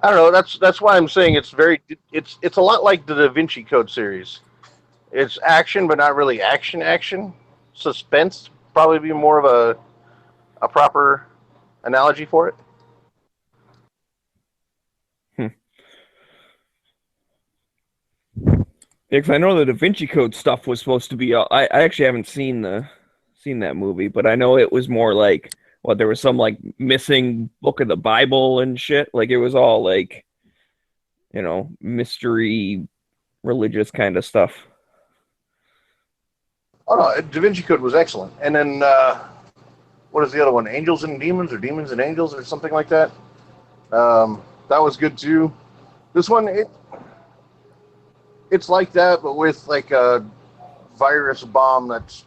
don't know. That's why I'm saying it's it's a lot like the Da Vinci Code series. It's action, but not really action. Suspense probably be more of a proper analogy for it. Yeah, because I know the Da Vinci Code stuff was supposed to be. I actually haven't seen that movie, but I know it was more like there was some like missing book of the Bible and shit. Like it was all like, mystery, religious kind of stuff. Oh no, Da Vinci Code was excellent. And then what is the other one? Angels and Demons, or Demons and Angels, or something like that. That was good too. This one, it's like that, but with like a virus bomb that's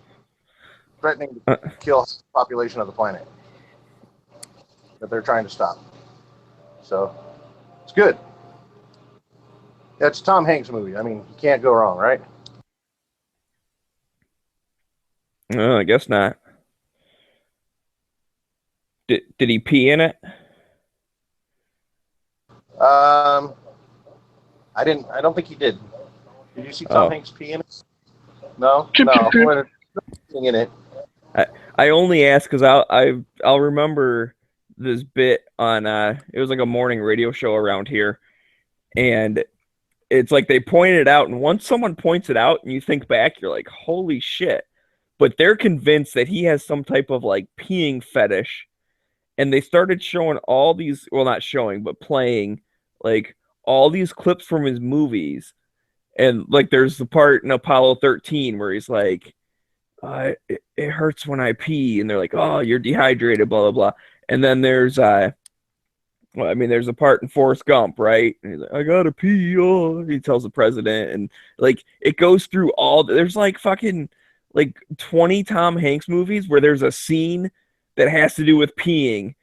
threatening to kill the population of the planet that they're trying to stop. So it's good. That's a Tom Hanks movie. I mean, you can't go wrong, right? No, I guess not. Did he pee in it? I don't think he did. Did you see Tom Hanks pee in it? No. In it. I only ask because I'll remember this bit on it was like a morning radio show around here, and it's like they pointed it out, and once someone points it out and you think back, you're like, holy shit. But they're convinced that he has some type of like peeing fetish, and they started showing all these, well, not showing, but playing like all these clips from his movies. And like there's the part in Apollo 13 where he's like, it hurts when I pee, and they're like, oh, you're dehydrated, blah blah blah. And then there's there's a part in Forrest Gump, right? And he's like, I gotta pee, oh, he tells the president, and like it goes through all. There's like fucking like 20 Tom Hanks movies where there's a scene that has to do with peeing,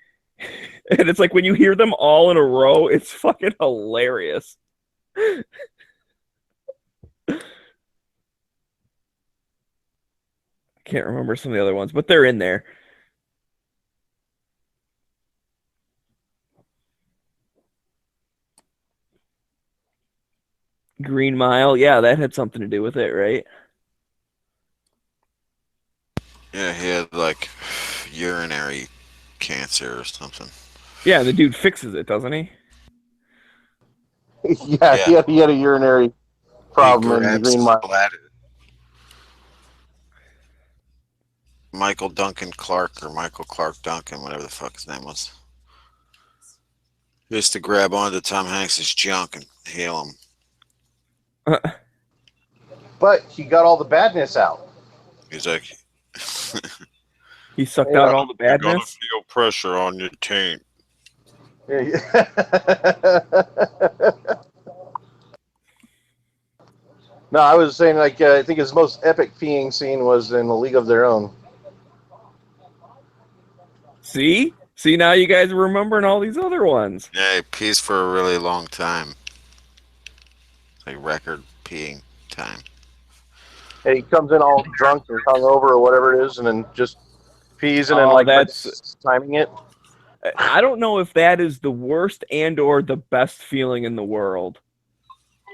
and it's like when you hear them all in a row, it's fucking hilarious. Can't remember some of the other ones, but they're in there. Green Mile, yeah, that had something to do with it, right? Yeah, he had like urinary cancer or something. Yeah, the dude fixes it, doesn't he? Yeah, Yeah. he had a urinary He problem in the grabs Green his Mile. bladder. Michael Duncan Clark or Michael Clark Duncan, whatever the fuck his name was. He used to grab onto Tom Hanks's junk and heal him. But he got all the badness out. He's like, He sucked Yeah. out all the you're gonna badness. feel pressure on your taint. No, I was saying like I think his most epic peeing scene was in A League of Their Own. See, now you guys are remembering all these other ones. Yeah, he pees for a really long time. Like record peeing time. And he comes in all drunk or hungover or whatever it is, and then just pees and then Oh, like that's- timing it. I don't know if that is the worst and/or the best feeling in the world.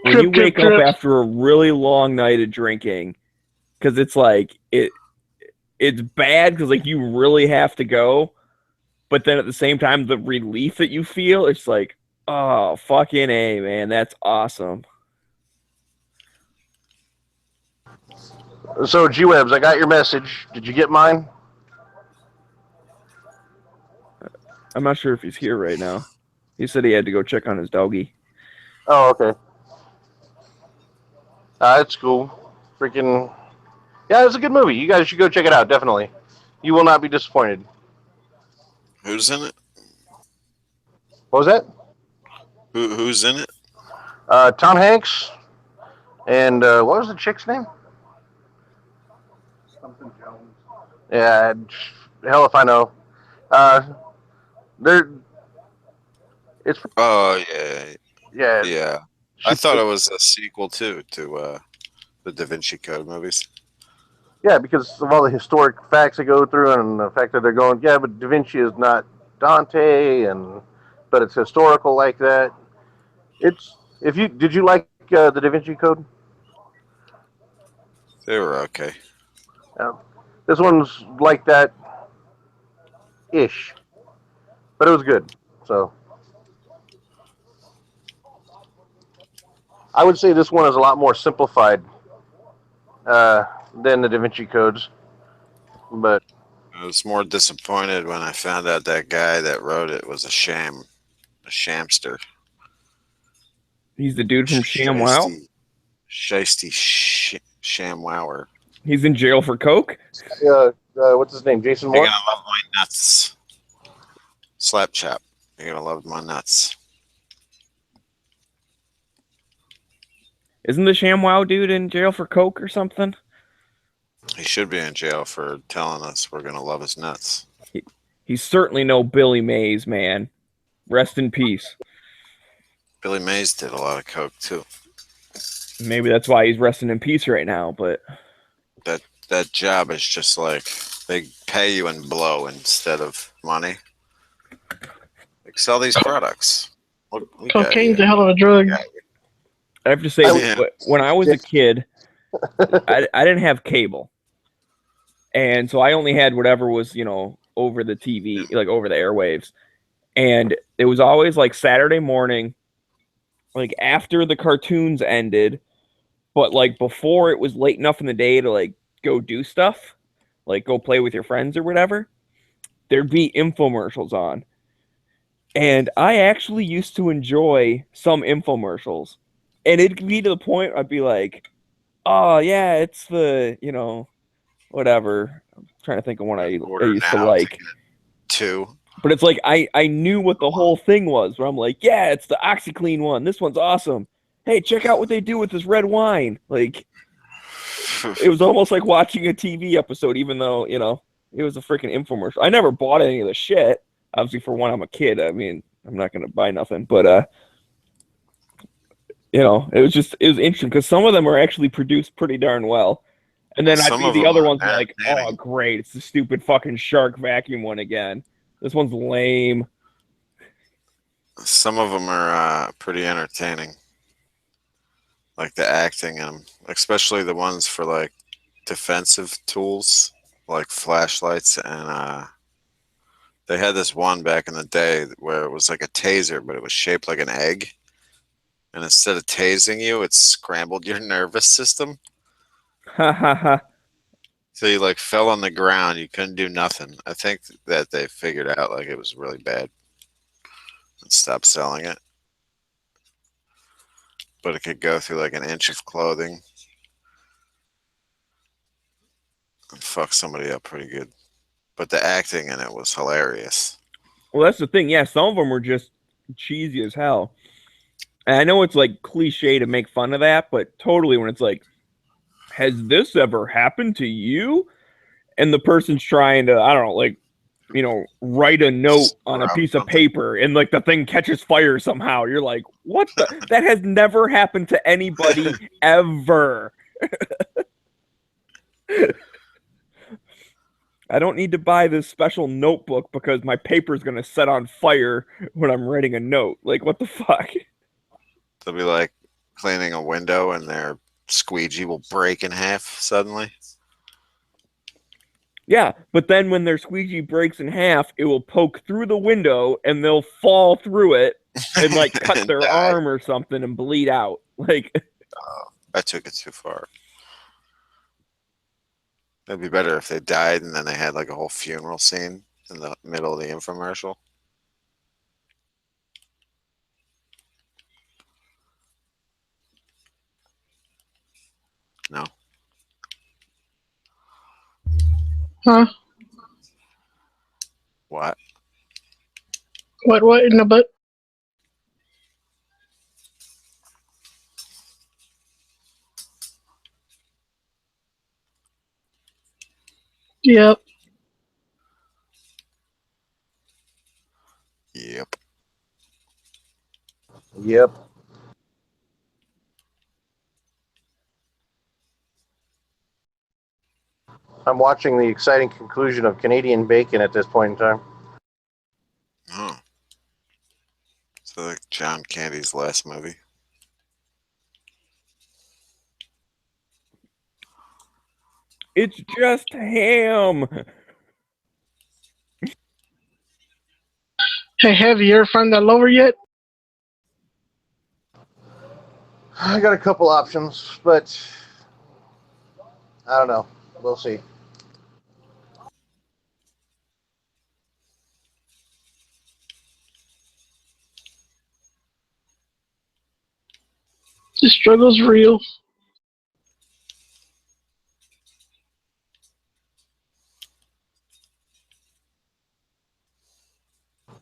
When you wake up after a really long night of drinking, because it's like it's bad because like you really have to go, but then at the same time the relief that you feel, it's like, oh fucking A, man, that's awesome. So G-Webs, I got your message. Did you get mine? I'm not sure if he's here right now. He said he had to go check on his doggy. Oh, okay. It's cool. Freaking yeah, it's a good movie. You guys should go check it out. Definitely, you will not be disappointed. Who's in it? What was that? Who's in it? Tom Hanks and what was the chick's name? Something Jones. Yeah, hell if I know. They're it's Oh yeah, yeah. yeah. I thought it was a sequel too to the Da Vinci Code movies. Yeah, because of all the historic facts they go through and the fact that they're going, yeah, but Da Vinci is not Dante, but it's historical like that. Did you like the Da Vinci Code? They were okay. This one's like that ish, but it was good. So I would say this one is a lot more simplified than the Da Vinci Codes, but I was more disappointed when I found out that guy that wrote it was a shamster. He's the dude from ShamWow. Shiesty ShamWower. He's in jail for coke. What's his name? Jason You're Moore. gonna love my nuts. Slapchop. You're gonna love my nuts. Isn't the ShamWow dude in jail for coke or something? He should be in jail for telling us we're gonna love his nuts. He's certainly no Billy Mays, man. Rest in peace. Billy Mays did a lot of coke too. Maybe that's why he's resting in peace right now, but that job is just like they pay you in blow instead of money. Like sell these products. Cocaine's a hell of a drug. I have to say, when I was a kid, I didn't have cable. And so I only had whatever was, over the TV, like over the airwaves. And it was always like Saturday morning, like after the cartoons ended, but like before it was late enough in the day to like go do stuff, like go play with your friends or whatever, there'd be infomercials on. And I actually used to enjoy some infomercials. And it'd be to the point I'd be like, oh, yeah, it's the, whatever. I'm trying to think of one I used to like. Two. But it's like I knew what the whole thing was. Where I'm like, yeah, it's the OxyClean one. This one's awesome. Hey, check out what they do with this red wine. Like, it was almost like watching a TV episode, even though, it was a freaking infomercial. I never bought any of the shit. Obviously, for one, I'm a kid. I mean, I'm not going to buy nothing. But, it was interesting because some of them are actually produced pretty darn well. And then I see the other ones like, oh, great. It's the stupid fucking shark vacuum one again. This one's lame. Some of them are pretty entertaining. Like the acting in them. Especially the ones for like defensive tools. like flashlights, and they had this one back in the day where it was like a taser, but it was shaped like an egg. And instead of tasing you, it scrambled your nervous system. Ha ha ha. So you like fell on the ground. You couldn't do nothing. I think that they figured out like it was really bad and stopped selling it. But it could go through like an inch of clothing and fuck somebody up pretty good. But the acting in it was hilarious. Well, that's the thing. Yeah, some of them were just cheesy as hell. And I know it's like cliche to make fun of that, but totally when it's like, has this ever happened to you? And the person's trying to, I don't know, like, you know, write a note on a piece of paper and like the thing catches fire somehow. You're like, what the? That has never happened to anybody ever. I don't need to buy this special notebook because my paper's going to set on fire when I'm writing a note. Like, what the fuck? They'll be like cleaning a window and their squeegee will break in half suddenly. Yeah, but then when their squeegee breaks in half, it will poke through the window and they'll fall through it and like cut And their die. arm or something and bleed out. Like, I took it too far. It'd be better if they died and then they had like a whole funeral scene in the middle of the infomercial. No. Huh? What? What in the butt? Yep. Yep. Yep. I'm watching the exciting conclusion of Canadian Bacon at this point in time. Oh. So like John Candy's last movie. it's just ham. Hey, have you ever found that lover yet? I got a couple options, but I don't know. We'll see. The struggle's real.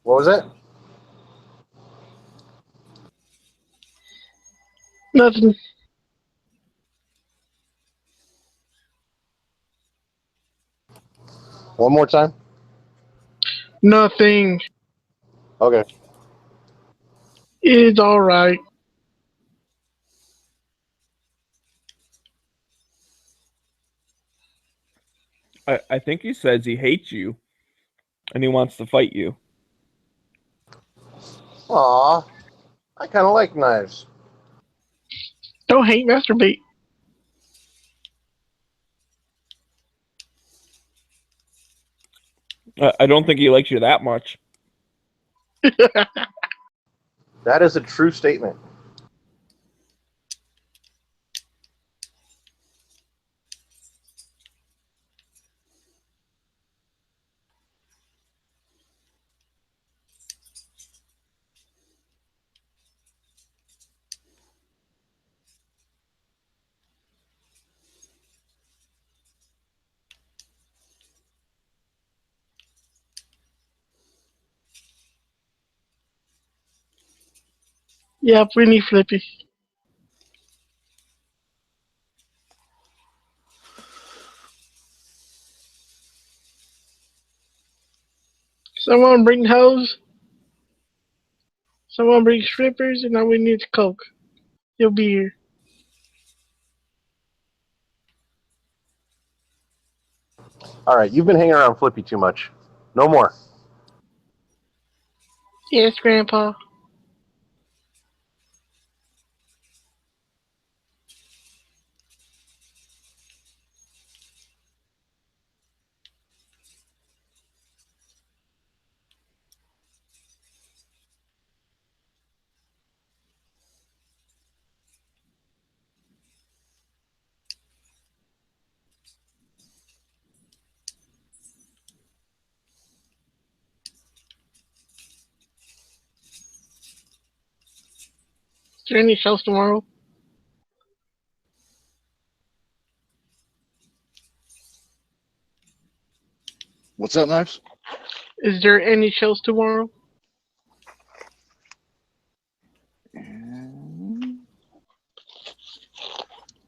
What was that? Nothing. One more time? Nothing. Okay. It's all right. I think he says he hates you and he wants to fight you. Aw, I kind of like knives. Don't hate, masturbate. I don't think he likes you that much. That is a true statement. Yep, we need Flippy. Someone bring hose. Someone bring strippers, and now we need Coke. He'll be here. All right, you've been hanging around Flippy too much. No more. Yes, Grandpa. there any shows tomorrow? What's that, Knives? Is there any shows tomorrow?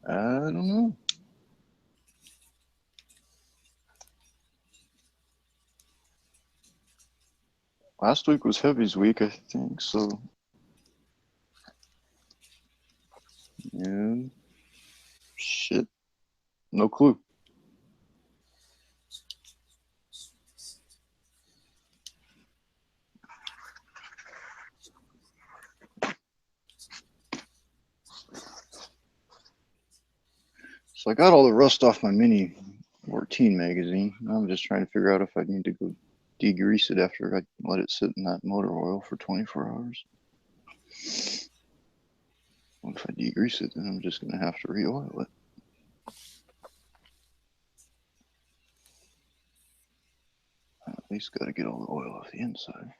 I don't know. Last week was Heavy's week, I think, so. And shit. No clue. So I got all the rust off my Mini 14 magazine. I'm just trying to figure out if I need to go degrease it after I let it sit in that motor oil for 24 hours. Well, if I degrease it, then I'm just going to have to re-oil it. I at least got to get all the oil off the inside.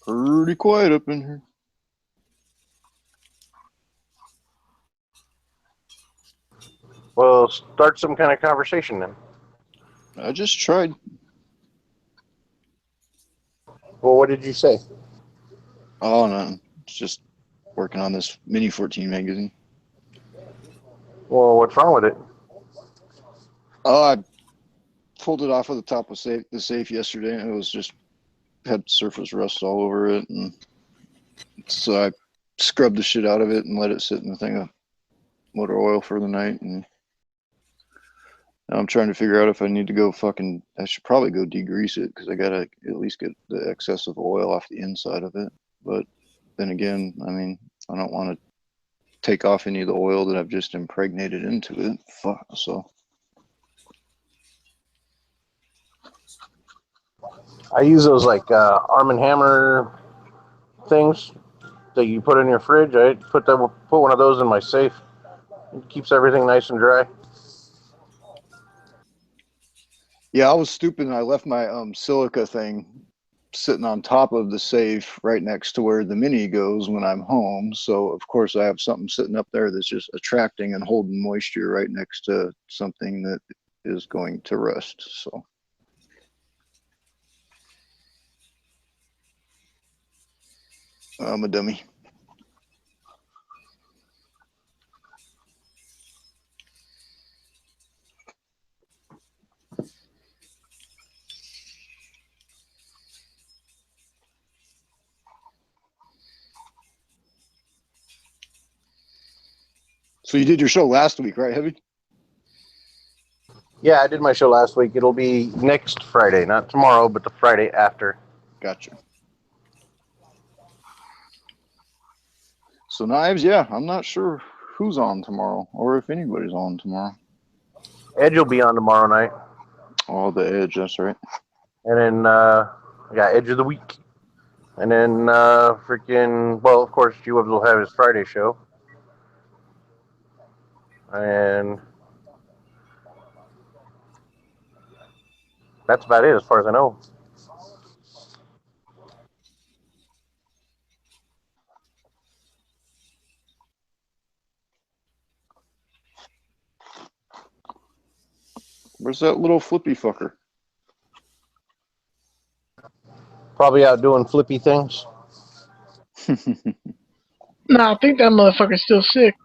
Pretty quiet up in here. Well, start some kind of conversation then. I just tried. Well, what did you say? Oh, no. It's just working on this Mini 14 magazine. Well, what's wrong with it? Oh, I pulled it off of the top of the safe yesterday, and it was just had surface rust all over it, and so I scrubbed the shit out of it and let it sit in the thing of motor oil for the night. And now I'm trying to figure out if I need to go I should probably go degrease it because I gotta at least get the excess of oil off the inside of it. But then again, I mean, I don't want to take off any of the oil that I've just impregnated into it. Fuck, so. I use those like Arm & Hammer things that you put in your fridge. I put one of those in my safe. It keeps everything nice and dry. Yeah, I was stupid and I left my silica thing sitting on top of the safe right next to where the Mini goes when I'm home. So of course I have something sitting up there that's just attracting and holding moisture right next to something that is going to rust. So I'm a dummy. So you did your show last week, right, Heavy? Yeah, I did my show last week. It'll be next Friday, not tomorrow, but the Friday after. Gotcha. So Knives, yeah, I'm not sure who's on tomorrow or if anybody's on tomorrow. Edge will be on tomorrow night. Oh, the Edge, that's right. And then I got Edge of the Week. And then of course, G-Webs will have his Friday show. And that's about it as far as I know. Where's that little flippy fucker? Probably out doing flippy things. Nah, I think that motherfucker's still sick.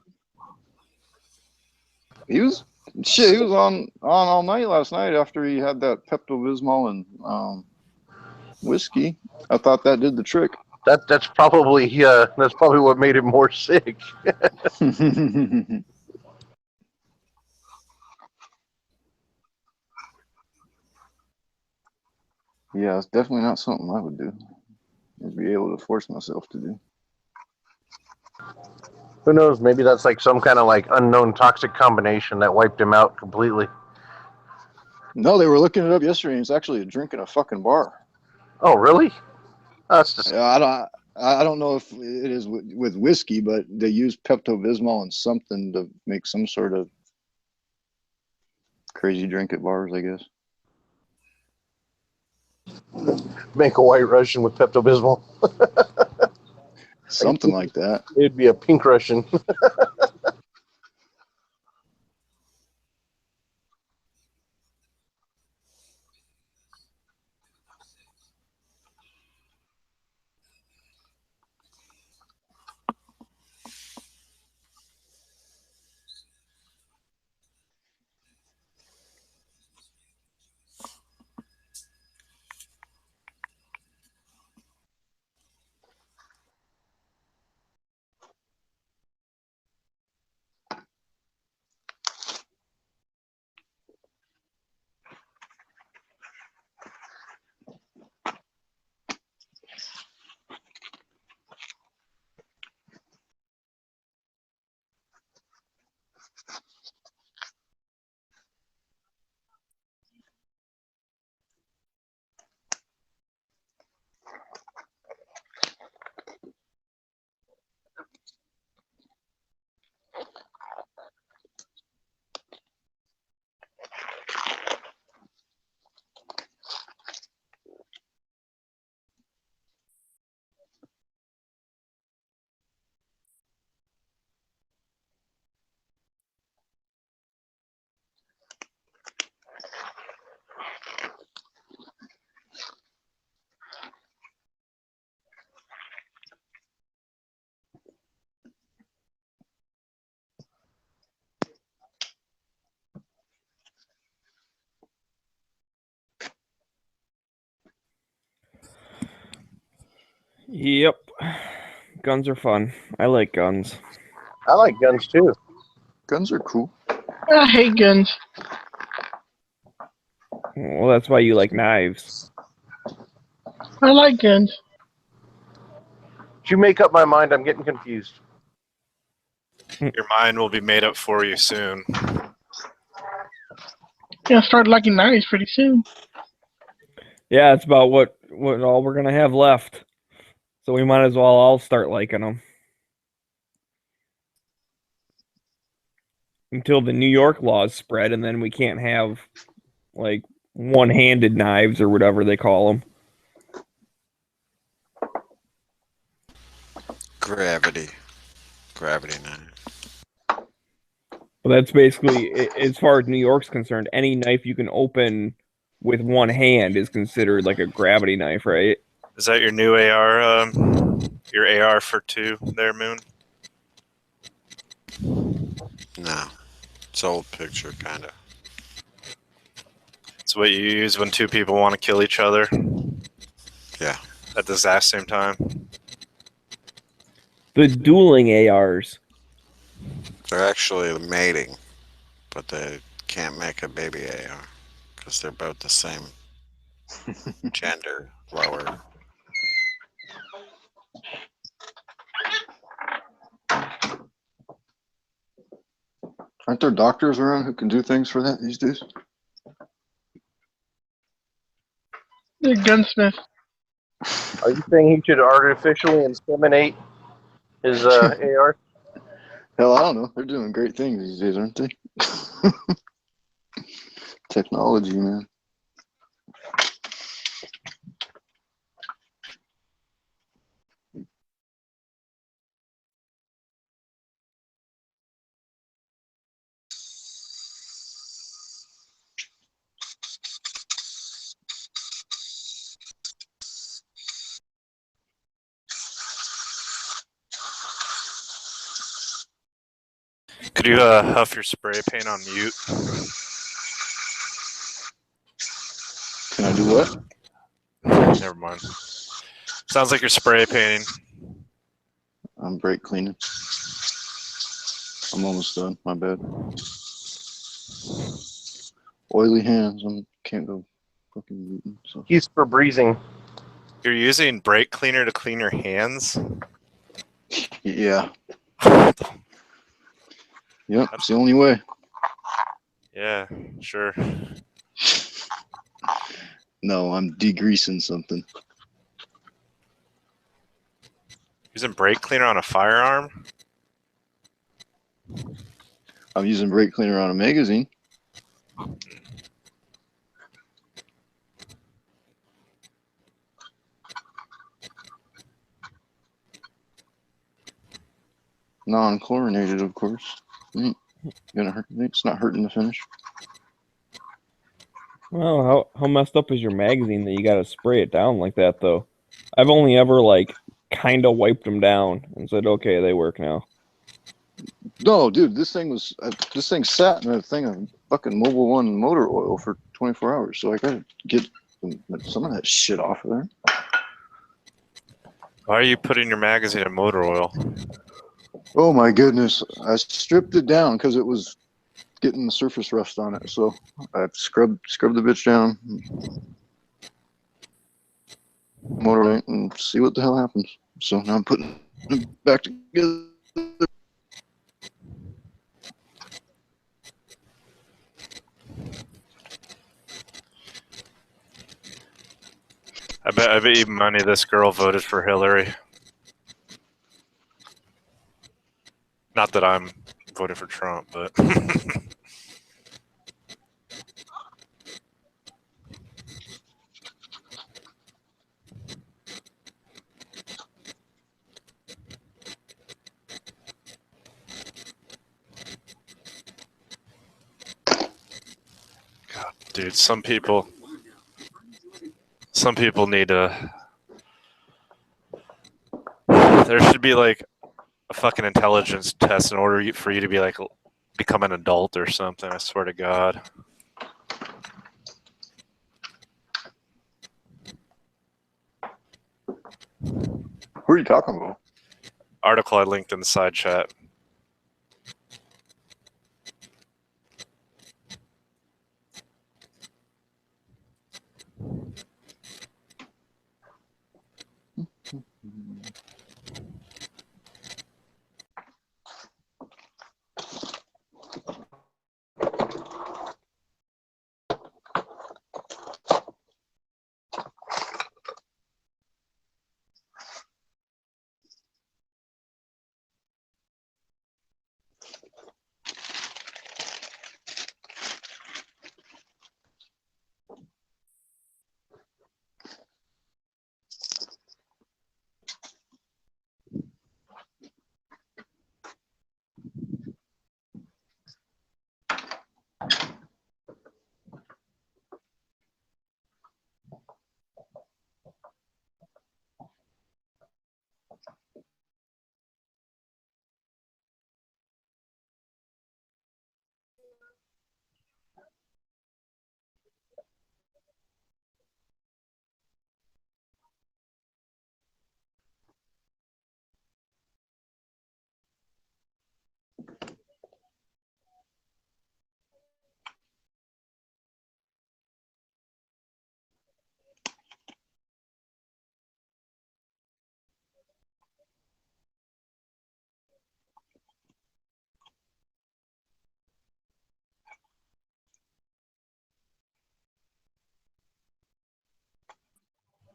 He was on all night last night after he had that Pepto-Bismol and whiskey. I thought that did the trick. That's probably what made him more sick. Yeah, it's definitely not something I would do. I'd be able to force myself to do. Who knows? Maybe that's like some kind of like unknown toxic combination that wiped him out completely. No, they were looking it up yesterday, and it's actually a drink in a fucking bar. Oh, really? That's just. Yeah, I don't know if it is with whiskey, but they use Pepto-Bismol and something to make some sort of crazy drink at bars, I guess. Make a White Russian with Pepto-Bismol. Something like that. It'd be a pink Russian. Yep. Guns are fun. I like guns. I like guns too. Guns are cool. I hate guns. Well, that's why you like knives. I like guns. Did you make up my mind? I'm getting confused. Your mind will be made up for you soon. Yeah, start liking knives pretty soon. Yeah, it's about what all we're gonna have left. So we might as well all start liking them. Until the New York laws spread, and then we can't have like one-handed knives or whatever they call them. Gravity knife. Well, that's basically, as far as New York's concerned, any knife you can open with one hand is considered like a gravity knife, right? Is that your new AR? Your AR for 2 there, Moon? No, it's old picture, kind of. It's what you use when 2 people want to kill each other. Yeah. At the exact same time. The dueling ARs. They're actually mating, but they can't make a baby AR because they're both the same gender, lower. Aren't there doctors around who can do things for that these days? The gunsmith. Are you saying he should artificially inseminate his AR? Hell, I don't know. They're doing great things these days, aren't they? Technology, man. Could you huff your spray paint on mute? Can I do what? Never mind. Sounds like you're spray painting. I'm brake cleaning. I'm almost done. My bad. Oily hands. I can't go fucking rooting. So. He's for breezing. You're using brake cleaner to clean your hands? Yeah. Yep, it's the only way. Yeah, sure. No, I'm degreasing something. Using brake cleaner on a firearm? I'm using brake cleaner on a magazine. Non-chlorinated, of course. Gonna hurt. It's not hurting the finish. Well, how messed up is your magazine that you got to spray it down like that, though? I've only ever, like, kind of wiped them down and said, okay, they work now. No, dude, this thing sat in a thing of fucking Mobil 1 motor oil for 24 hours, so I gotta get some of that shit off of there. Why are you putting your magazine in motor oil? Oh my goodness, I stripped it down because it was getting the surface rust on it, so I scrubbed the bitch down, motor oil, and see what the hell happens. So now I'm putting it back together. I bet you money this girl voted for Hillary. Not that I'm voting for Trump, but God, dude, some people need to. There should be like a fucking intelligence test in order for you to be like become an adult or something. I swear to God. Who are you talking about? Article I linked in the side chat.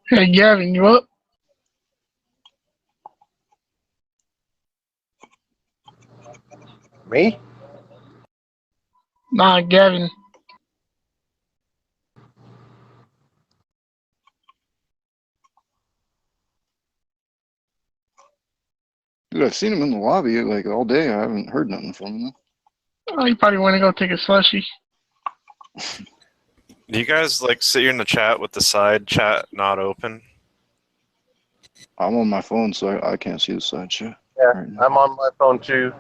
Hey, Gavin, you up? Me? Nah, Gavin. Dude, I've seen him in the lobby like all day. I haven't heard nothing from him. Oh, you probably want to go take a slushy. Do you guys like sit here in the chat with the side chat not open? I'm on my phone, so I can't see the side chat. Yeah, right now. I'm on my phone too.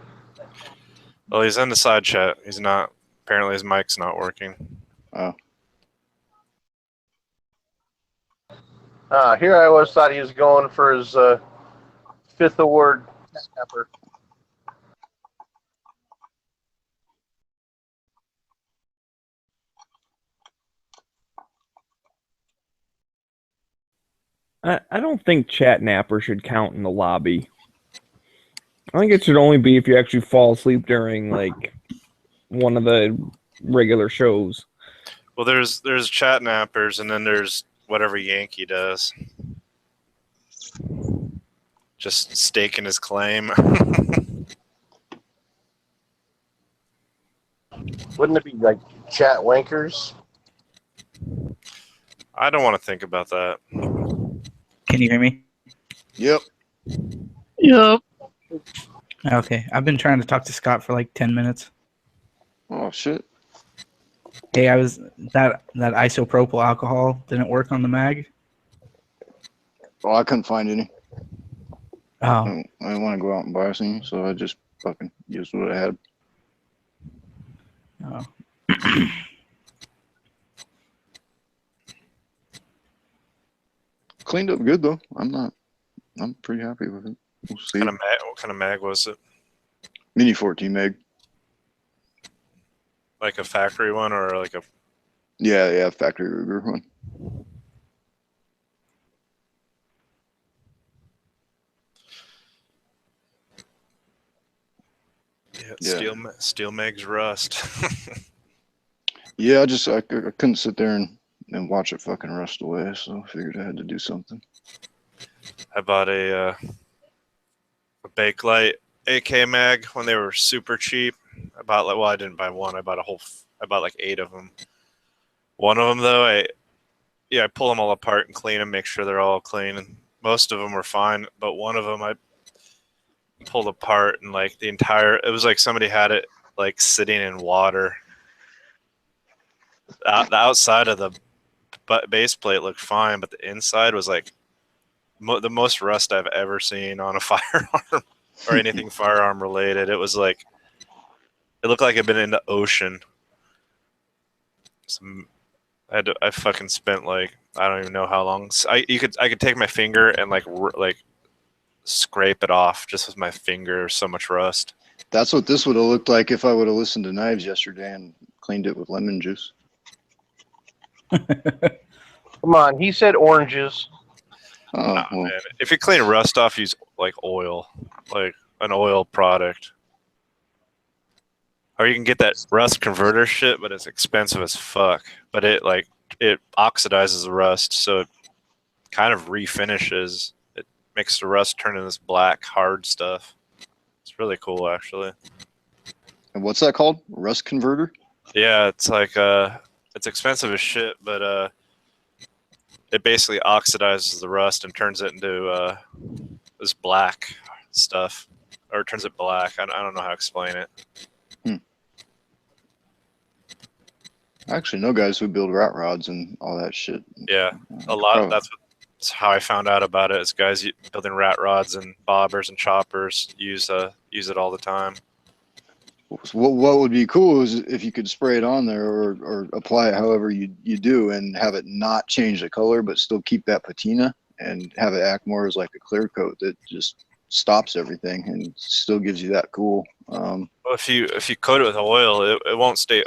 Well, he's in the side chat. He's not. Apparently, his mic's not working. Oh. Here I was thought he was going for his 5th award snapper. I don't think chat napper should count in the lobby. I think it should only be if you actually fall asleep during like one of the regular shows. Well, there's chat nappers, and then there's whatever Yankee does. Just staking his claim. Wouldn't it be like chat wankers? I don't want to think about that. Can you hear me? Yep. Yep. Okay. I've been trying to talk to Scott for like 10 minutes. Oh shit. Hey, I was that isopropyl alcohol didn't work on the mag. Oh, I couldn't find any. Oh. I didn't want to go out and buy some, so I just fucking used what I had. Oh. Cleaned up good though. I'm pretty happy with it. We'll see. What kind of mag was it? Mini 14 meg. Like a factory one or like a? Yeah, factory Ruger one. Yeah, steel mags rust. Yeah, I couldn't sit there and watch it fucking rust away, so I figured I had to do something. I bought a Bakelite AK mag when they were super cheap. I didn't buy one. I bought like 8 of them. One of them though, I pull them all apart and clean them, make sure they're all clean. And most of them were fine, but one of them I pulled apart and like it was like somebody had it like sitting in water. The outside of the base plate looked fine, but the inside was like the most rust I've ever seen on a firearm or anything firearm related. It was like, it looked like it'd been in the ocean. I fucking spent like, I don't even know how long. I could take my finger and like scrape it off just with my finger. So much rust. That's what this would have looked like if I would have listened to Knives yesterday and cleaned it with lemon juice. Come on, he said oranges. Oh, well. Man. If you clean rust off, use like oil, like an oil product. Or you can get that rust converter shit, but it's expensive as fuck. But it oxidizes the rust, so it kind of refinishes. It makes the rust turn into this black, hard stuff. It's really cool, actually. And what's that called? Rust converter? Yeah, it's like it's expensive as shit, but it basically oxidizes the rust and turns it into this black stuff, or turns it black. I don't know how to explain it. I actually know guys who build rat rods and all that shit. Yeah, a lot. That's how I found out about it. Is guys building rat rods and bobbers and choppers use it all the time. What would be cool is if you could spray it on there or apply it however you do and have it not change the color but still keep that patina and have it act more as like a clear coat that just stops everything and still gives you that cool. Well, if you coat it with oil, it won't stay.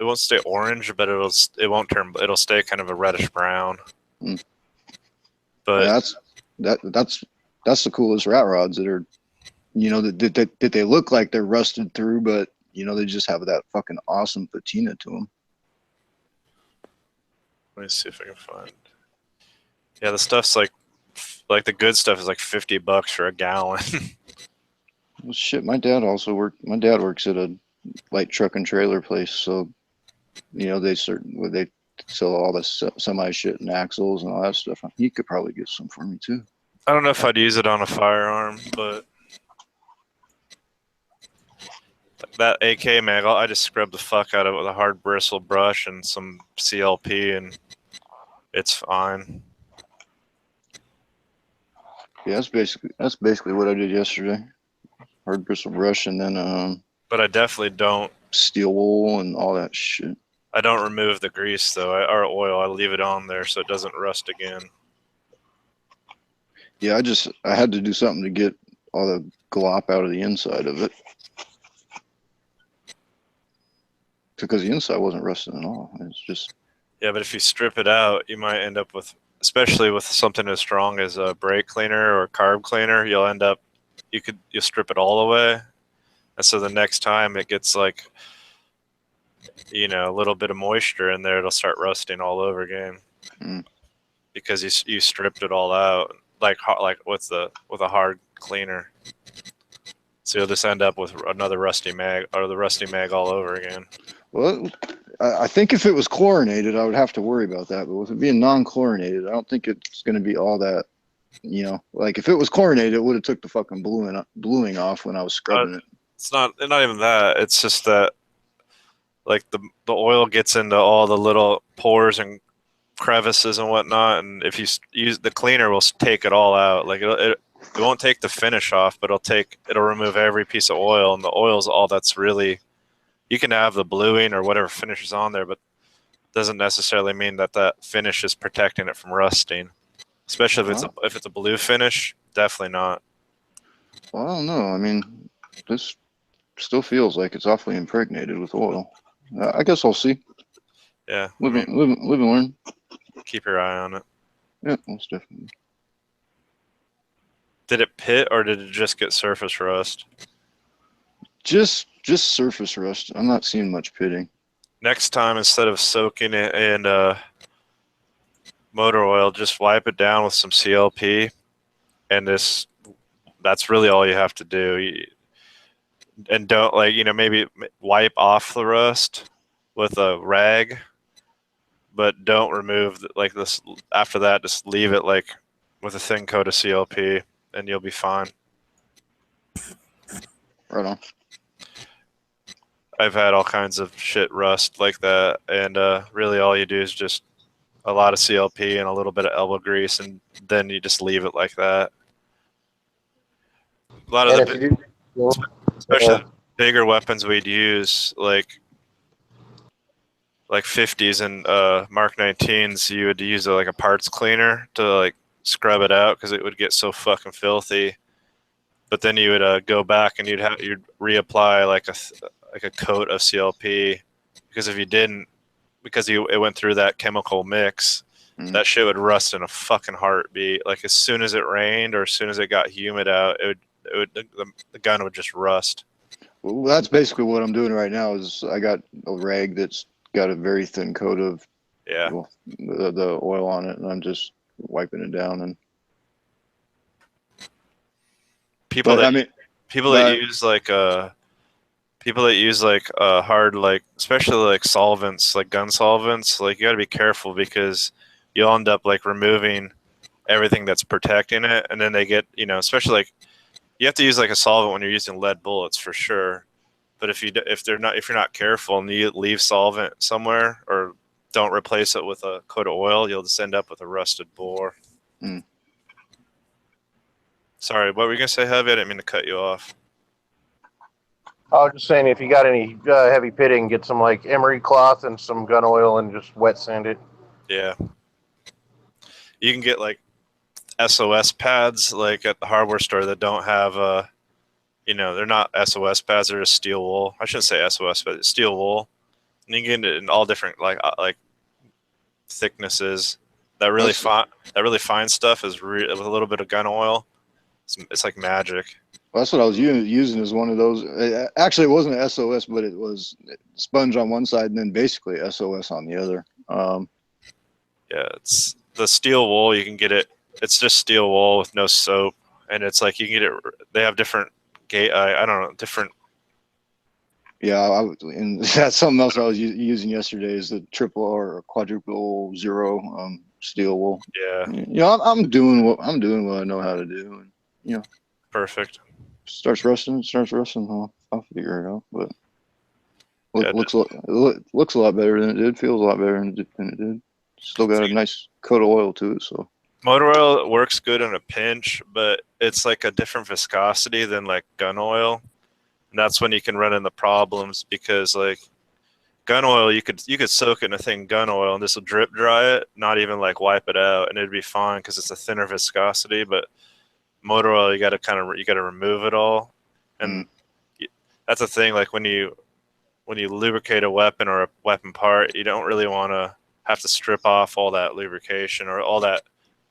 It won't stay orange, but it won't turn. It'll stay kind of a reddish brown. But yeah, that's the coolest rat rods that are, that they look like they're rusted through, but they just have that fucking awesome patina to them. Let me see if I can find. Yeah, the stuff's like the good stuff is like $50 for a gallon. Well, shit, my dad works at a light truck and trailer place, so they sell all this semi shit and axles and all that stuff. He could probably get some for me too. I don't know if I'd use it on a firearm, but that AK mag, I just scrubbed the fuck out of it with a hard bristle brush and some CLP, and it's fine. Yeah, that's basically what I did yesterday. Hard bristle brush, and then But But I definitely don't. Steel wool and all that shit. I don't remove the grease though, or oil. I leave it on there so it doesn't rust again. Yeah, I had to do something to get all the glop out of the inside of it. Because the inside wasn't rusting at all. It's just. Yeah, but if you strip it out, you might end up with, especially with something as strong as a brake cleaner or carb cleaner, you'll strip it all away. And so the next time it gets like, a little bit of moisture in there, it'll start rusting all over again. Because you stripped it all out, like with a hard cleaner. So you'll just end up with another rusty mag, or the rusty mag all over again. Well, I think if it was chlorinated, I would have to worry about that. But with it being non-chlorinated, I don't think it's going to be all that. Like if it was chlorinated, it would have took the fucking bluing off when I was scrubbing it. It's not even that. It's just that, like the oil gets into all the little pores and crevices and whatnot, and if you use the cleaner, will take it all out. Like it won't take the finish off, but it'll remove every piece of oil, and the oil's all that's really. You can have the bluing or whatever finish is on there, but it doesn't necessarily mean that finish is protecting it from rusting. Especially if it's a blue finish, definitely not. Well, I don't know. I mean, this still feels like it's awfully impregnated with oil. I guess I'll see. Yeah. Live and learn. Keep your eye on it. Yeah, most definitely. Did it pit or did it just get surface rust? Just surface rust. I'm not seeing much pitting. Next time, instead of soaking it in motor oil, just wipe it down with some CLP, and that's really all you have to do. And don't maybe wipe off the rust with a rag, but don't remove this. After that, just leave it with a thin coat of CLP, and you'll be fine. Right on. I've had all kinds of shit rust like that, and really all you do is just a lot of CLP and a little bit of elbow grease, and then you just leave it like that. A lot of especially the bigger weapons we'd use, like 50s and Mark 19s, you would use a parts cleaner to scrub it out because it would get so fucking filthy. But then you would go back and you'd reapply a coat of CLP, because if you didn't, because it went through that chemical mix, that shit would rust in a fucking heartbeat. Like as soon as it rained or as soon as it got humid out, the gun would just rust. Well, that's basically what I'm doing right now. Is I got a rag that's got a very thin coat of the oil on it, and I'm just wiping it down. And people that use hard, especially solvents, like gun solvents, you got to be careful because you'll end up removing everything that's protecting it, and then they get especially you have to use a solvent when you're using lead bullets for sure. But if you're not careful and you leave solvent somewhere or don't replace it with a coat of oil, you'll just end up with a rusted bore. Sorry, what were you gonna say, Heavy? I didn't mean to cut you off. I was just saying, if you got any heavy pitting, get some emery cloth and some gun oil and just wet sand it. Yeah. You can get SOS pads at the hardware store that don't have they're not SOS pads, they're just steel wool. I shouldn't say SOS, but it's steel wool. And you can get it in all different thicknesses. That really fine stuff is with a little bit of gun oil. It's like magic. Well, that's what I was using as one of those. Actually, it wasn't a SOS, but it was sponge on one side and then basically SOS on the other. Yeah, it's the steel wool. You can get it. It's just steel wool with no soap, and it's you can get it. They have different different. Yeah, and that's something else I was using yesterday is the triple or quadruple zero steel wool. Yeah. I'm doing what I know how to do, and Perfect. Starts rusting. I'll figure it out. But looks a lot better than it did. Feels a lot better than it did. Still got a nice coat of oil to it. So motor oil works good in a pinch, but it's a different viscosity than gun oil. And that's when you can run into problems because like gun oil, you could soak it in a thing gun oil and this will drip dry it, not even like wipe it out, and it'd be fine because it's a thinner viscosity. But motor oil, you got to remove it all, and that's the thing. Like when you lubricate a weapon or a weapon part, you don't really want to have to strip off all that lubrication or all that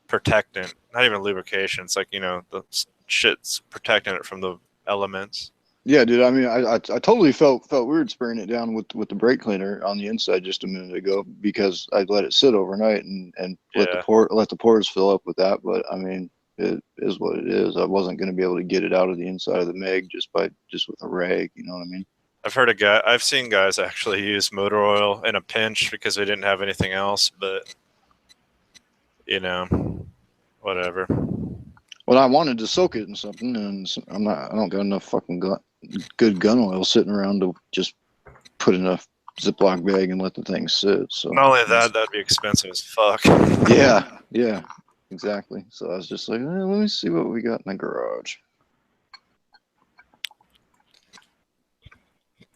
protectant. Not even lubrication. It's like, you know, the shit's protecting it from the elements. Yeah, dude. I mean, I totally felt weird spraying it down with the brake cleaner on the inside just a minute ago because I let it sit overnight and let the pores fill up with that. But I mean, it is what it is. I wasn't going to be able to get it out of the inside of the mag just with a rag. You know what I mean? I've seen guys actually use motor oil in a pinch because they didn't have anything else, but you know, whatever. Well, I wanted to soak it in something, and I don't got enough fucking good gun oil sitting around to just put in a Ziploc bag and let the thing sit. So not only that'd be expensive as fuck. Yeah, exactly. So I was just like, let me see what we got in the garage.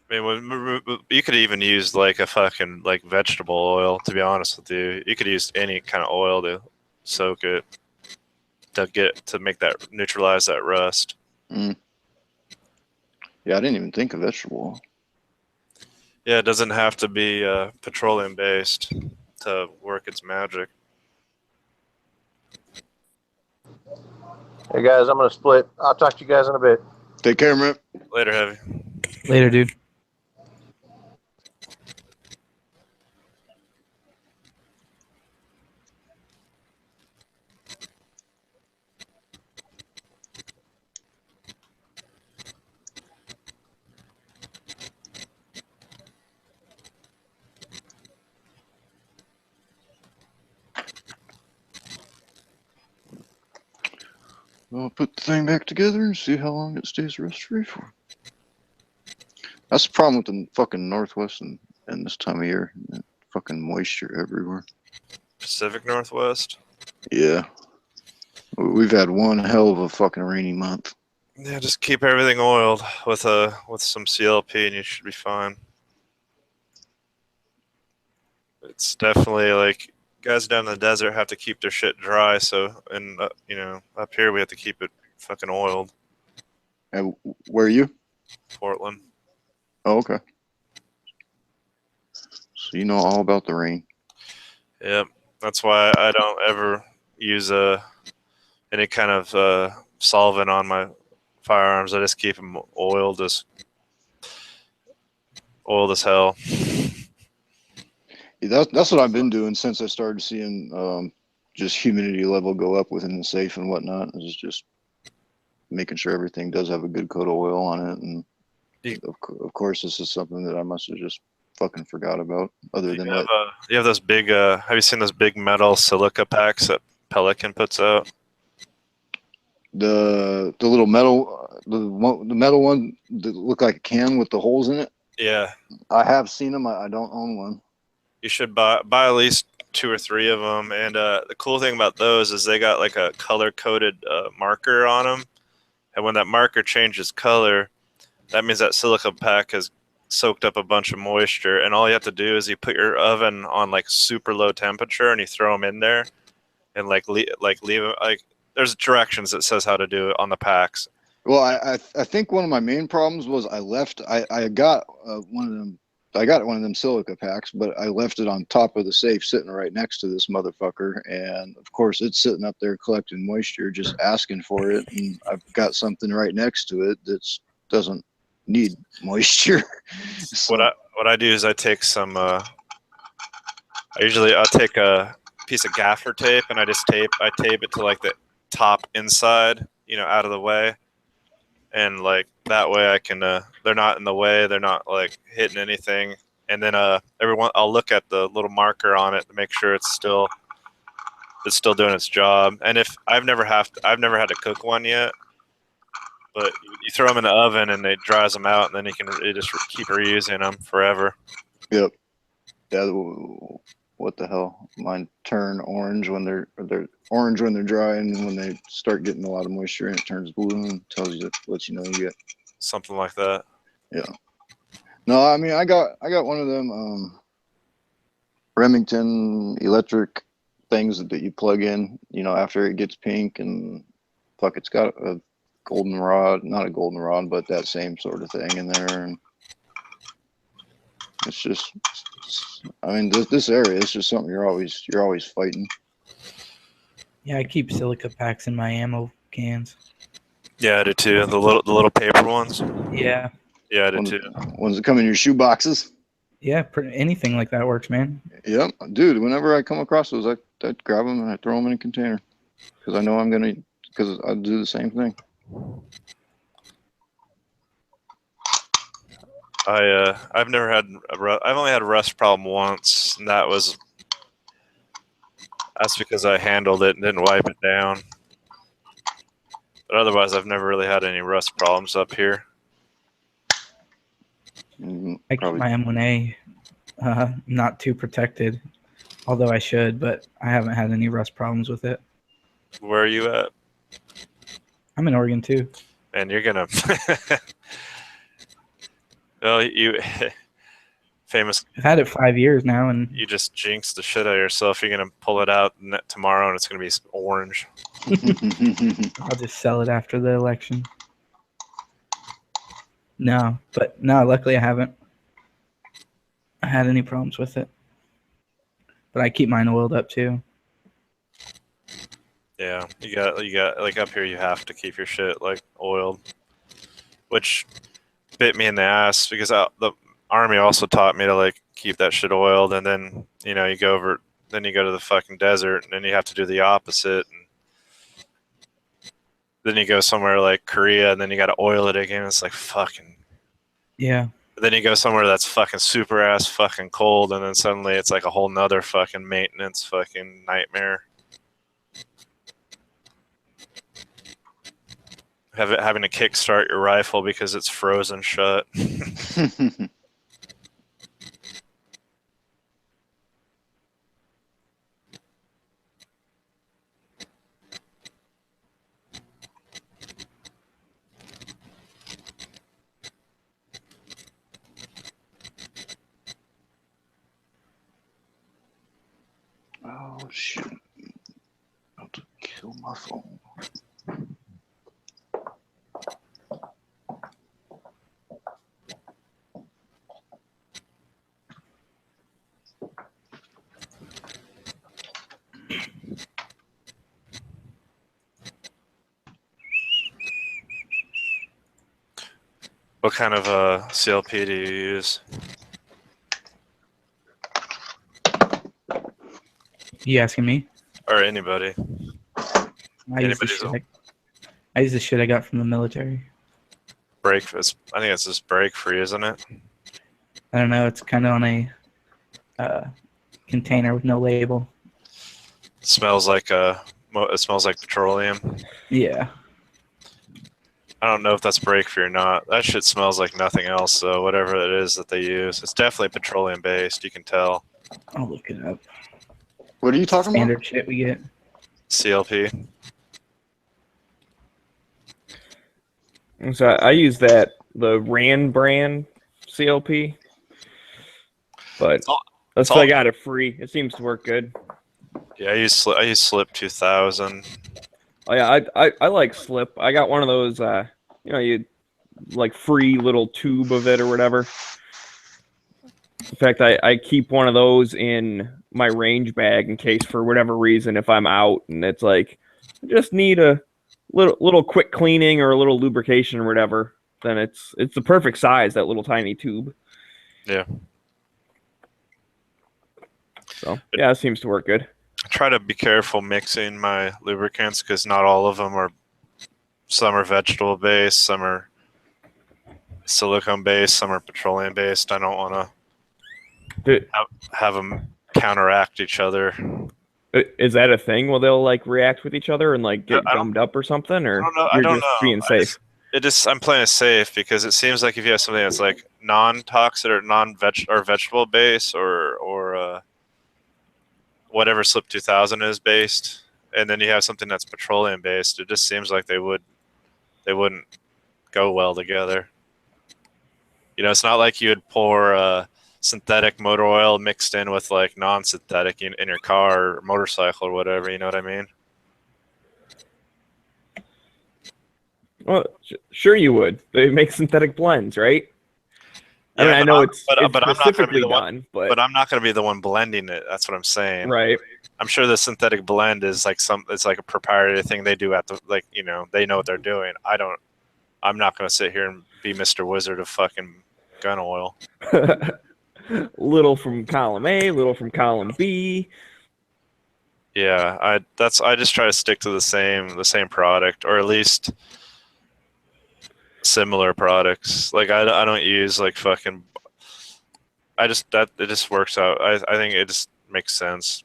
I mean, you could even use like a fucking like vegetable oil. To be honest with you, you could use any kind of oil to soak it to neutralize that rust. Yeah, I didn't even think of vegetable oil. Yeah, it doesn't have to be petroleum based to work its magic. Hey guys, I'm gonna split. I'll talk to you guys in a bit. Take care, man. Later, Heavy. Later, dude. I'll put the thing back together and see how long it stays rust-free for. That's the problem with the fucking Northwest and this time of year. Fucking moisture everywhere. Pacific Northwest? Yeah. We've had one hell of a fucking rainy month. Yeah, just keep everything oiled with some CLP and you should be fine. It's definitely like guys down in the desert have to keep their shit dry, so you know, up here we have to keep it fucking oiled. And where are you? Portland. Oh, okay. So you know all about the rain. Yep. That's why I don't ever use any kind of solvent on my firearms. I just keep them oiled as hell. Yeah, that's what I've been doing since I started seeing just humidity level go up within the safe and whatnot. Is just making sure everything does have a good coat of oil on it. And of course, this is something that I must have just fucking forgot about. Other than that, you have those big. Have you seen those big metal silica packs that Pelican puts out? The little metal the metal one that look like a can with the holes in it. Yeah, I have seen them. I don't own one. You should buy at least 2 or 3 of them. And the cool thing about those is they got like a color-coded marker on them. And when that marker changes color, that means that silicone pack has soaked up a bunch of moisture. And all you have to do is you put your oven on like super low temperature and you throw them in there, and leave it. Like there's directions that says how to do it on the packs. Well, I think one of my main problems was I got one of them. I got one of them silica packs, but I left it on top of the safe sitting right next to this motherfucker. And of course it's sitting up there collecting moisture, just asking for it. And I've got something right next to it that doesn't need moisture. So, what I do is I take some, I'll take a piece of gaffer tape and I tape it to like the top inside, you know, out of the way. And like that way I can they're not in the way, they're not like hitting anything. And then I'll look at the little marker on it to make sure it's still doing its job. And if I've never had to cook one yet, but you throw them in the oven and it dries them out, and then you just keep reusing them forever. Yep. Yeah. What the hell? Mine turn orange when they're orange when they're dry, and when they start getting a lot of moisture, and it turns blue and lets you know you get something like that. Yeah. No, I mean I got one of them Remington electric things that you plug in, after it gets pink, and fuck, it's got a goldenrod, not a goldenrod, but that same sort of thing in there, and it's just, I mean, this area is just something you're always fighting. Yeah, I keep silica packs in my ammo cans. Yeah, I do too. The little paper ones. Yeah. Yeah, I do too. Ones that come in your shoe boxes. Yeah, anything like that works, man. Yep, dude. Whenever I come across those, I grab them and I throw them in a container because I know because I do the same thing. I've never had I've only had a rust problem once, and that's because I handled it and didn't wipe it down. But otherwise, I've never really had any rust problems up here. I keep my M1A not too protected, although I should, but I haven't had any rust problems with it. Where are you at? I'm in Oregon too. And you're gonna well, you famous. I've had it 5 years now, and you just jinxed the shit out of yourself. You're gonna pull it out tomorrow, and it's gonna be orange. I'll just sell it after the election. No, luckily I haven't had any problems with it. But I keep mine oiled up too. Yeah, you got like up here you have to keep your shit like oiled, which bit me in the ass because the Army also taught me to like keep that shit oiled, and then you go to the fucking desert, and then you have to do the opposite, and then you go somewhere like Korea, and then you got to oil it again. It's like fucking. Yeah. Then you go somewhere that's fucking super ass fucking cold, and then suddenly it's like a whole nother fucking maintenance fucking nightmare. Having to kickstart your rifle because it's frozen shut. Oh shit! I'm about to kill my phone. What kind of CLP do you use? You asking me? Or anybody? I use the shit I got from the military. I think it's just brake free, isn't it? I don't know. It's kind of on a container with no label. It smells like petroleum. Yeah. I don't know if that's brake free or not. That shit smells like nothing else. So whatever it is that they use, it's definitely petroleum based. You can tell. I'll look it up. What are you talking Standard about? shit we get. CLP. So I use the Rand brand CLP, but that's why I got it free. It seems to work good. Yeah, I use Slip 2000. Oh yeah, I like Slip. I got one of those. You like free little tube of it or whatever. In fact, I keep one of those in my range bag in case for whatever reason if I'm out and it's like I just need a little quick cleaning or a little lubrication or whatever. Then it's the perfect size, that little tiny tube. Yeah. So yeah, it seems to work good. I try to be careful mixing my lubricants because not all of them are. Some are vegetable based, some are silicone based, some are petroleum based. I don't want to have them counteract each other. Is that a thing? Will they'll like react with each other and like get gummed up or something, or I don't know. Being safe? I'm playing it safe because it seems like if you have something that's like non-toxic or vegetable based or whatever Slip 2000 is based, and then you have something that's petroleum based, it just seems like they wouldn't go well together. You know, it's not like you would pour synthetic motor oil mixed in with like non-synthetic in your car or motorcycle or whatever. You know what I mean? Well, sure you would. They make synthetic blends, right? I mean, I know it's but I'm not going to be specifically the one. done, but But I'm not going to be the one blending it. That's what I'm saying. right. I'm sure the synthetic blend is like it's like a proprietary thing they do at the, like, you know, they know what they're doing. I'm not going to sit here and be Mr. Wizard of fucking gun oil. Little from column A, little from column B. Yeah, I just try to stick to the same product, or at least similar products. Like I don't use like fucking. It just works out. I think it just makes sense.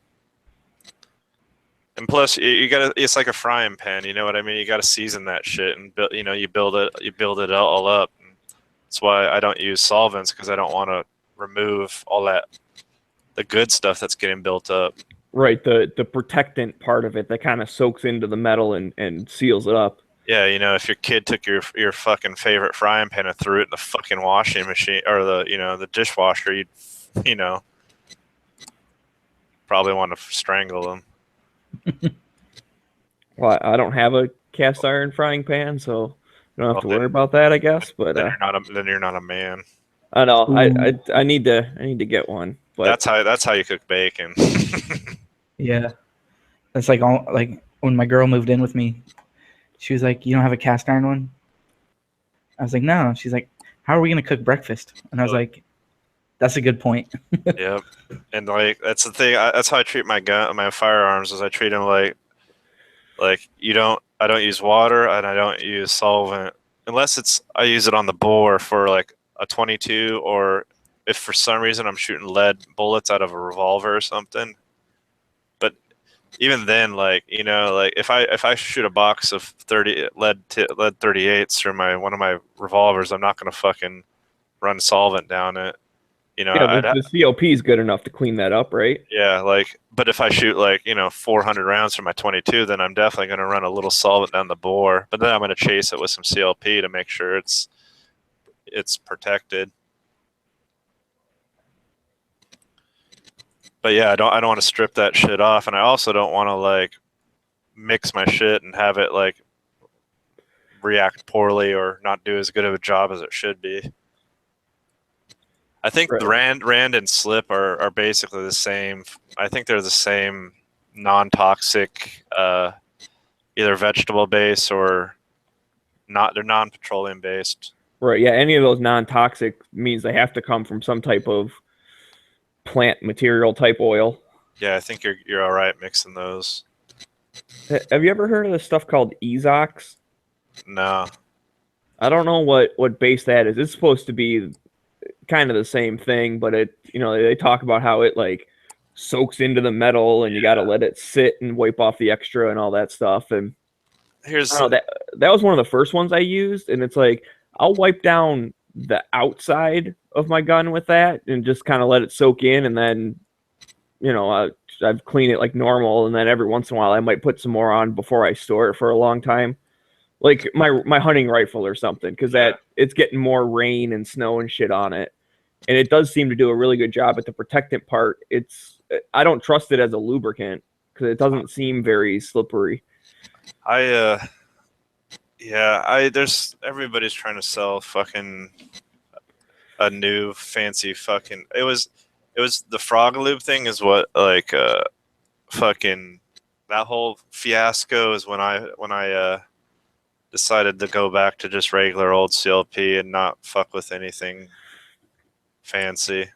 And plus, you gotta. It's like a frying pan. You know what I mean? You gotta season that shit and build. You know, you build it all up. That's why I don't use solvents, because I don't want to remove all the good stuff that's getting built up. Right, the protectant part of it that kind of soaks into the metal and seals it up. Yeah, you know, if your kid took your fucking favorite frying pan and threw it in the fucking washing machine or the dishwasher, you'd probably want to strangle them. Well, I don't have a cast iron frying pan, so you don't have to worry about that, I guess. But then you're not a man. I know. I need to get one. But that's how you cook bacon. Yeah, that's like when my girl moved in with me, she was like, "You don't have a cast iron one?" I was like, "No." She's like, "How are we gonna cook breakfast?" And I was like, "That's a good point." Yep, and like that's the thing. That's how I treat my firearms. Is I treat them like I don't use water and I don't use solvent unless I use it on the bore for like a 22, or if for some reason I'm shooting lead bullets out of a revolver or something. But even then, like, you know, like if I shoot a box of 30 lead 38s through one of my revolvers, I'm not gonna fucking run solvent down it. You know, yeah, the COP is good enough to clean that up, right? Yeah, like, but if I shoot 400 rounds from my 22, then I'm definitely going to run a little solvent down the bore. But then I'm going to chase it with some CLP to make sure it's protected. But yeah, I don't want to strip that shit off, and I also don't want to mix my shit and have it react poorly or not do as good of a job as it should be. I think the Rand and Slip are basically the same. I think they're the same non-toxic, either vegetable base or not. They're non-petroleum based. Right. Yeah. Any of those non-toxic means they have to come from some type of plant material type oil. Yeah, I think you're all right mixing those. Have you ever heard of this stuff called Ezox? No. I don't know what base that is. It's supposed to be kind of the same thing, but they talk about how it soaks into the metal and you got to let it sit and wipe off the extra and all that stuff. And that was one of the first ones I used, and it's like I'll wipe down the outside of my gun with that and just kind of let it soak in, and then I've cleaned it like normal, and then every once in a while I might put some more on before I store it for a long time, like my hunting rifle or something, because it's getting more rain and snow and shit on it, and it does seem to do a really good job at the protectant part. I don't trust it as a lubricant because it doesn't seem very slippery. There's everybody's trying to sell fucking a new fancy fucking. It was the Frog Lube thing is what fucking that whole fiasco is when I decided to go back to just regular old CLP and not fuck with anything fancy.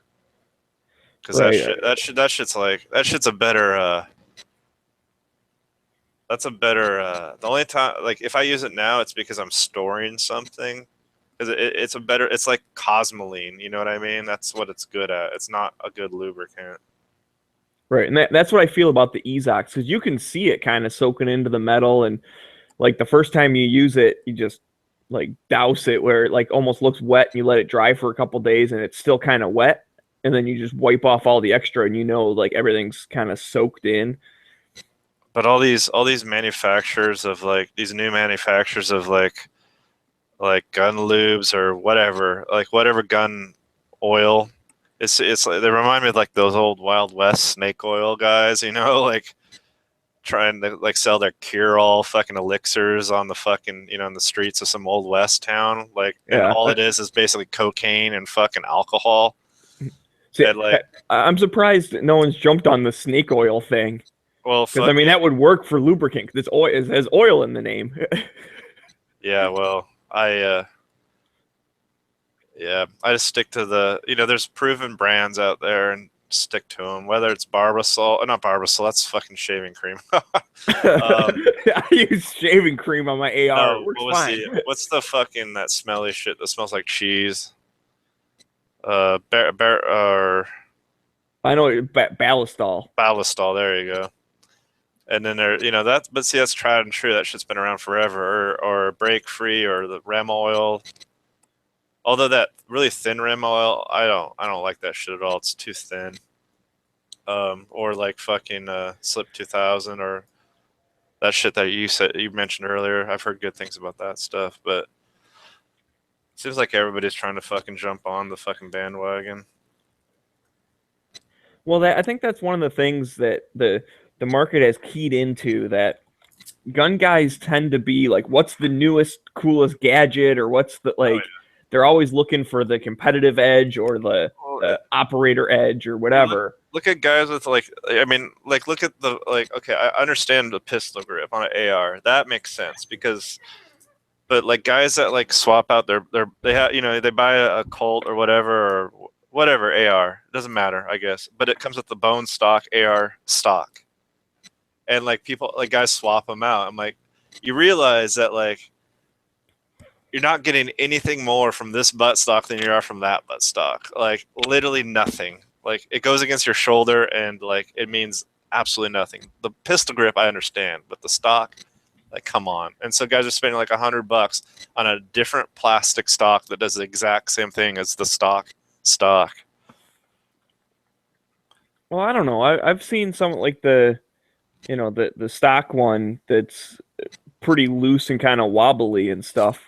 Because that shit's a better. That's a better. The only time, if I use it now, it's because I'm storing something. Because it's like Cosmoline. You know what I mean? That's what it's good at. It's not a good lubricant. Right, and that's what I feel about the Ezox, because you can see it kind of soaking into the metal, and the first time you use it, you just douse it where it almost looks wet, and you let it dry for a couple days, and it's still kind of wet, and then you just wipe off all the extra, and everything's kind of soaked in. But all these manufacturers of these new manufacturers of like gun lubes or whatever, like whatever gun oil. It's like they remind me of like those old Wild West snake oil guys, you know, like trying to like sell their cure-all fucking elixirs on the fucking, you know, in the streets of some old West town. Like, and Yeah. all it is basically cocaine and fucking alcohol. See, And like, I'm surprised that no one's jumped on the snake oil thing. well, Because I mean, that would work for lubricant. Because oil it has oil in the name. yeah, well, yeah, I just stick to the, you know, there's proven brands out there and stick to them. Whether it's Barbasol, not Barbasol, that's fucking shaving cream. I use shaving cream on my AR. No, It works what was fine. what's the fucking that smelly shit that smells like cheese? Or I know Ballistol. Ballistol. There you go. And then there, you know, that. But see, that's tried and true. That shit's been around forever. Or Break Free or the Rem oil. Although that really thin Rem oil, I don't like that shit at all. It's too thin. Or like fucking Slip 2000 or that shit that you mentioned earlier. I've heard good things about that stuff, but it seems like everybody's trying to fucking jump on the fucking bandwagon. Well, I think that's one of the things that the market has keyed into, that gun guys tend to be like, what's the newest, coolest gadget, or what's the like. They're always looking for the competitive edge or the operator edge or whatever. Look at guys with like, I mean, like look at the like. Okay, I understand the pistol grip on an AR. That makes sense because, but like guys that like swap out they have, you know, they buy a Colt or whatever AR, it doesn't matter, I guess, but it comes with the bone stock AR stock, and like people like guys swap them out. I'm like, you realize that like you're not getting anything more from this butt stock than you are from that butt stock. Like literally nothing. Like it goes against your shoulder and like it means absolutely nothing. The pistol grip I understand, but the stock, like come on. And so guys are spending like $100 on a different plastic stock that does the exact same thing as the stock. Well, I don't know. I've seen some like the stock one that's pretty loose and kind of wobbly and stuff.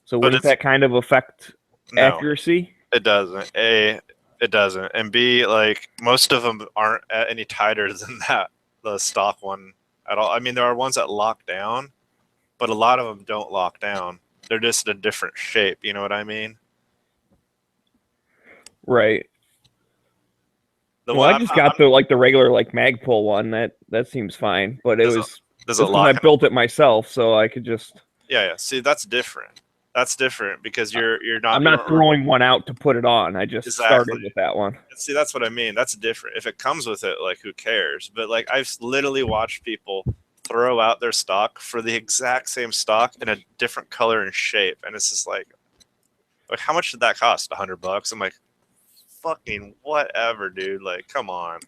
So wouldn't that kind of affect accuracy? It doesn't. A, it doesn't. And B, like most of them aren't any tighter than that, the stock one at all. I mean, there are ones that lock down, but a lot of them don't lock down. They're just a different shape. You know what I mean? Right. I just got the regular like Magpul one. That seems fine, but this one I built it myself, so I could just. Yeah. See, that's different. That's different because you're not. I'm not throwing one out to put it on. I just started with that one. See, that's what I mean. That's different. If it comes with it, like who cares? But like I've literally watched people throw out their stock for the exact same stock in a different color and shape, and it's just like how much did that cost? $100. I'm like, fucking whatever, dude. Like, come on.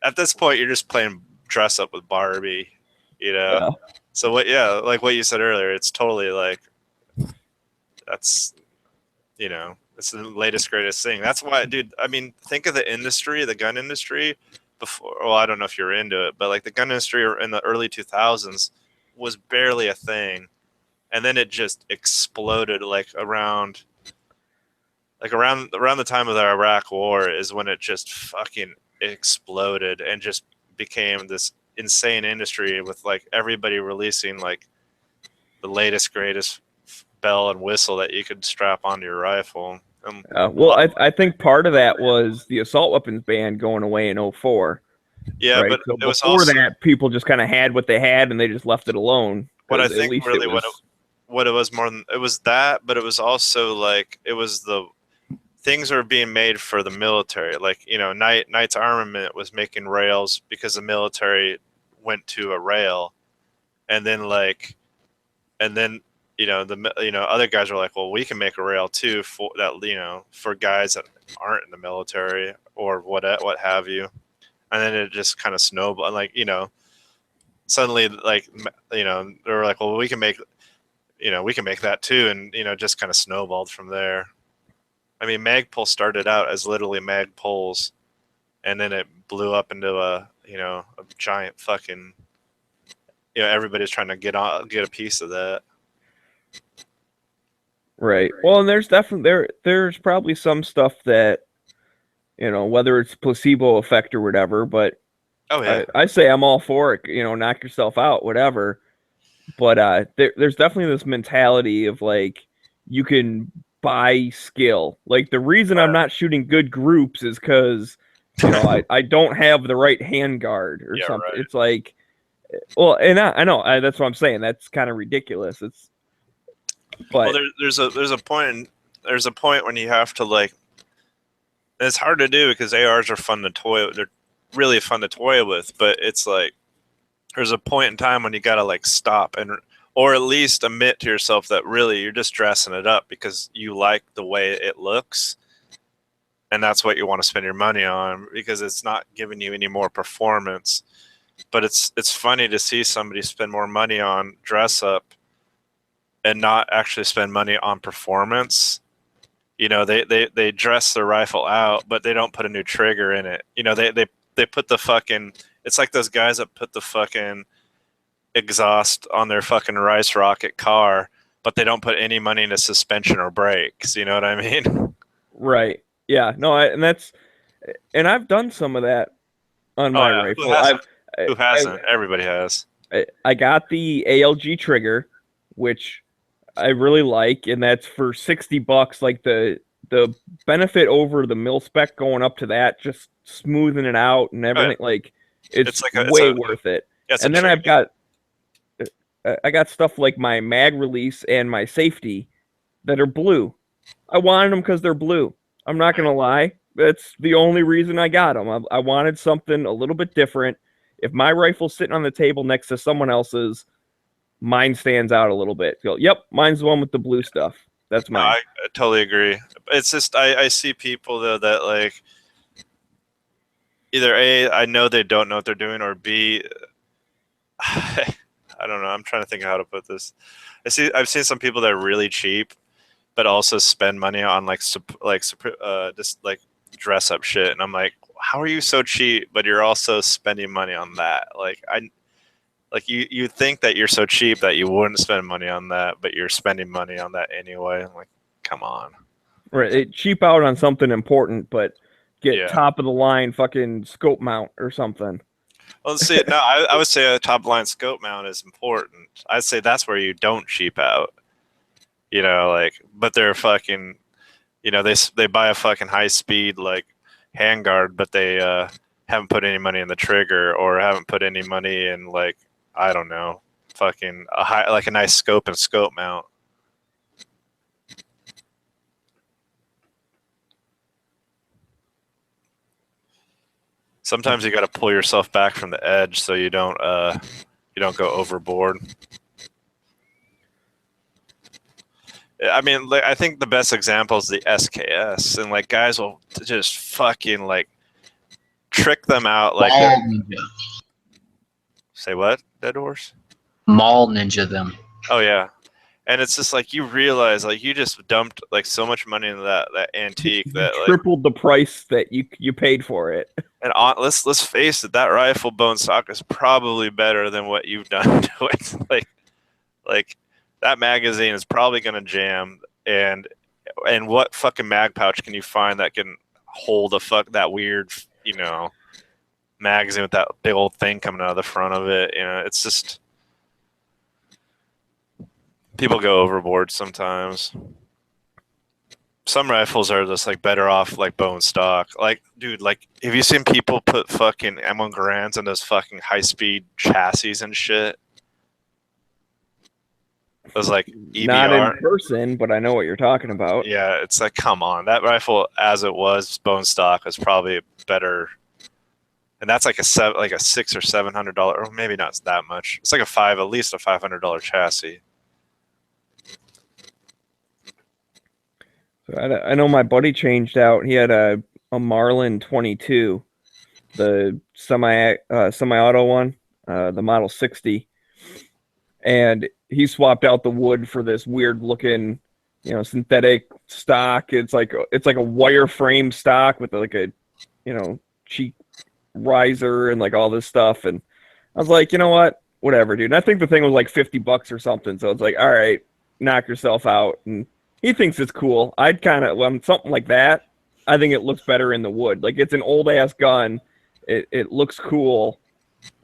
At this point, you're just playing dress up with Barbie, you know. Yeah. So what? Yeah, like what you said earlier. It's totally like. That's, you know, it's the latest, greatest thing. That's why, dude, I mean, think of the industry, the gun industry before, well, I don't know if you're into it, but like the gun industry in the early 2000s was barely a thing. And then it just exploded around the time of the Iraq war is when it just fucking exploded and just became this insane industry with like everybody releasing like the latest, greatest bell and whistle that you could strap onto your rifle. Well, I think part of that was the assault weapons ban going away in 2004. Yeah, right? but so it was before also, that, people just kind of had what they had and they just left it alone. What I think really what it was more than it was that, but it was also like it was the things were being made for the military. Like, you know, Knight's Armament was making rails because the military went to a rail, and then other guys were like, well, we can make a rail too for that, you know, for guys that aren't in the military or what have you. And then it just kind of snowballed. Like, you know, suddenly, like, you know, they were like, well, we can make that too. And, you know, just kind of snowballed from there. I mean, Magpul started out as literally Magpuls, and then it blew up into a giant fucking, you know, everybody's trying to get a piece of that. Right. Well, and there's definitely there's probably some stuff that, you know, whether it's placebo effect or whatever, but Oh yeah. I say I'm all for it, you know, knock yourself out, whatever. But there's definitely this mentality of like you can buy skill. Like the reason I'm not shooting good groups is because, you know, I don't have the right hand guard or Yeah, something. right. It's like, well, and I know that's what I'm saying. That's kind of ridiculous. But Well, there's a point when you have to like. And it's hard to do because ARs are fun to toy. They're really fun to toy with, but it's like there's a point in time when you gotta like stop or at least admit to yourself that really you're just dressing it up because you like the way it looks, and that's what you want to spend your money on because it's not giving you any more performance. But it's funny to see somebody spend more money on dress up and not actually spend money on performance. You know, they dress their rifle out, but they don't put a new trigger in it. You know, they put the fucking, it's like those guys that put the fucking exhaust on their fucking Rice Rocket car, but they don't put any money into suspension or brakes. You know what I mean? right. Yeah. No, and I've done some of that on my rifle. Who hasn't? Everybody has. I got the ALG trigger, which I really like, and that's for $60. Like the benefit over the mil spec going up to that, just smoothing it out and everything. Like it's way worth it. And then I got stuff like my mag release and my safety that are blue. I wanted them because they're blue. I'm not gonna lie. That's the only reason I got them. I wanted something a little bit different. If my rifle's sitting on the table next to someone else's, mine stands out a little bit. Go, yep, mine's the one with the blue stuff. That's mine. I totally agree. It's just I see people though that like either A, I know they don't know what they're doing, or B, I don't know. I'm trying to think of how to put this. I've seen some people that are really cheap, but also spend money on just like dress up shit, and I'm like, how are you so cheap, but you're also spending money on that? Like you think that you're so cheap that you wouldn't spend money on that, but you're spending money on that anyway. I'm like, come on. Right, cheap out on something important, but get top of the line fucking scope mount or something. Well, see, no, I would say a top line scope mount is important. I'd say that's where you don't cheap out. You know, like, but they're fucking, you know, they buy a fucking high speed like handguard, but they haven't put any money in the trigger or haven't put any money in like, I don't know, fucking a nice scope and scope mount. Sometimes you got to pull yourself back from the edge so you don't go overboard. I mean, I think the best example is the SKS, and like guys will just fucking like trick them out. Like, say what? Dead horse? Mall ninja them. Oh yeah, and it's just like you realize like you just dumped like so much money into that antique that like, tripled the price that you paid for it. And let's face it, that rifle bone stock is probably better than what you've done to it. Like that magazine is probably gonna jam, and what fucking mag pouch can you find that can hold that weird, you know, magazine with that big old thing coming out of the front of it? You know, it's just people go overboard sometimes. Some rifles are just like better off like bone stock. Like, dude, like have you seen people put fucking M1 Garands in those fucking high speed chassis and shit? Those like EBR. Not in person, but I know what you're talking about. Yeah, it's like, come on, that rifle as it was bone stock was probably better, and that's like a $600 or $700, or maybe not that much. It's like at least a $500 chassis. I know my buddy changed out. He had a Marlin 22, the semi-auto one, the Model 60, and he swapped out the wood for this weird looking, you know, synthetic stock. It's like a wireframe stock with like a, you know, cheek riser and like all this stuff. And I was like, you know what, whatever, dude. And I think the thing was like $50 or something. So it's like, all right, knock yourself out. And He thinks it's cool. I'd kind of something like that. I think it looks better in the wood. Like it's an old ass gun. It looks cool.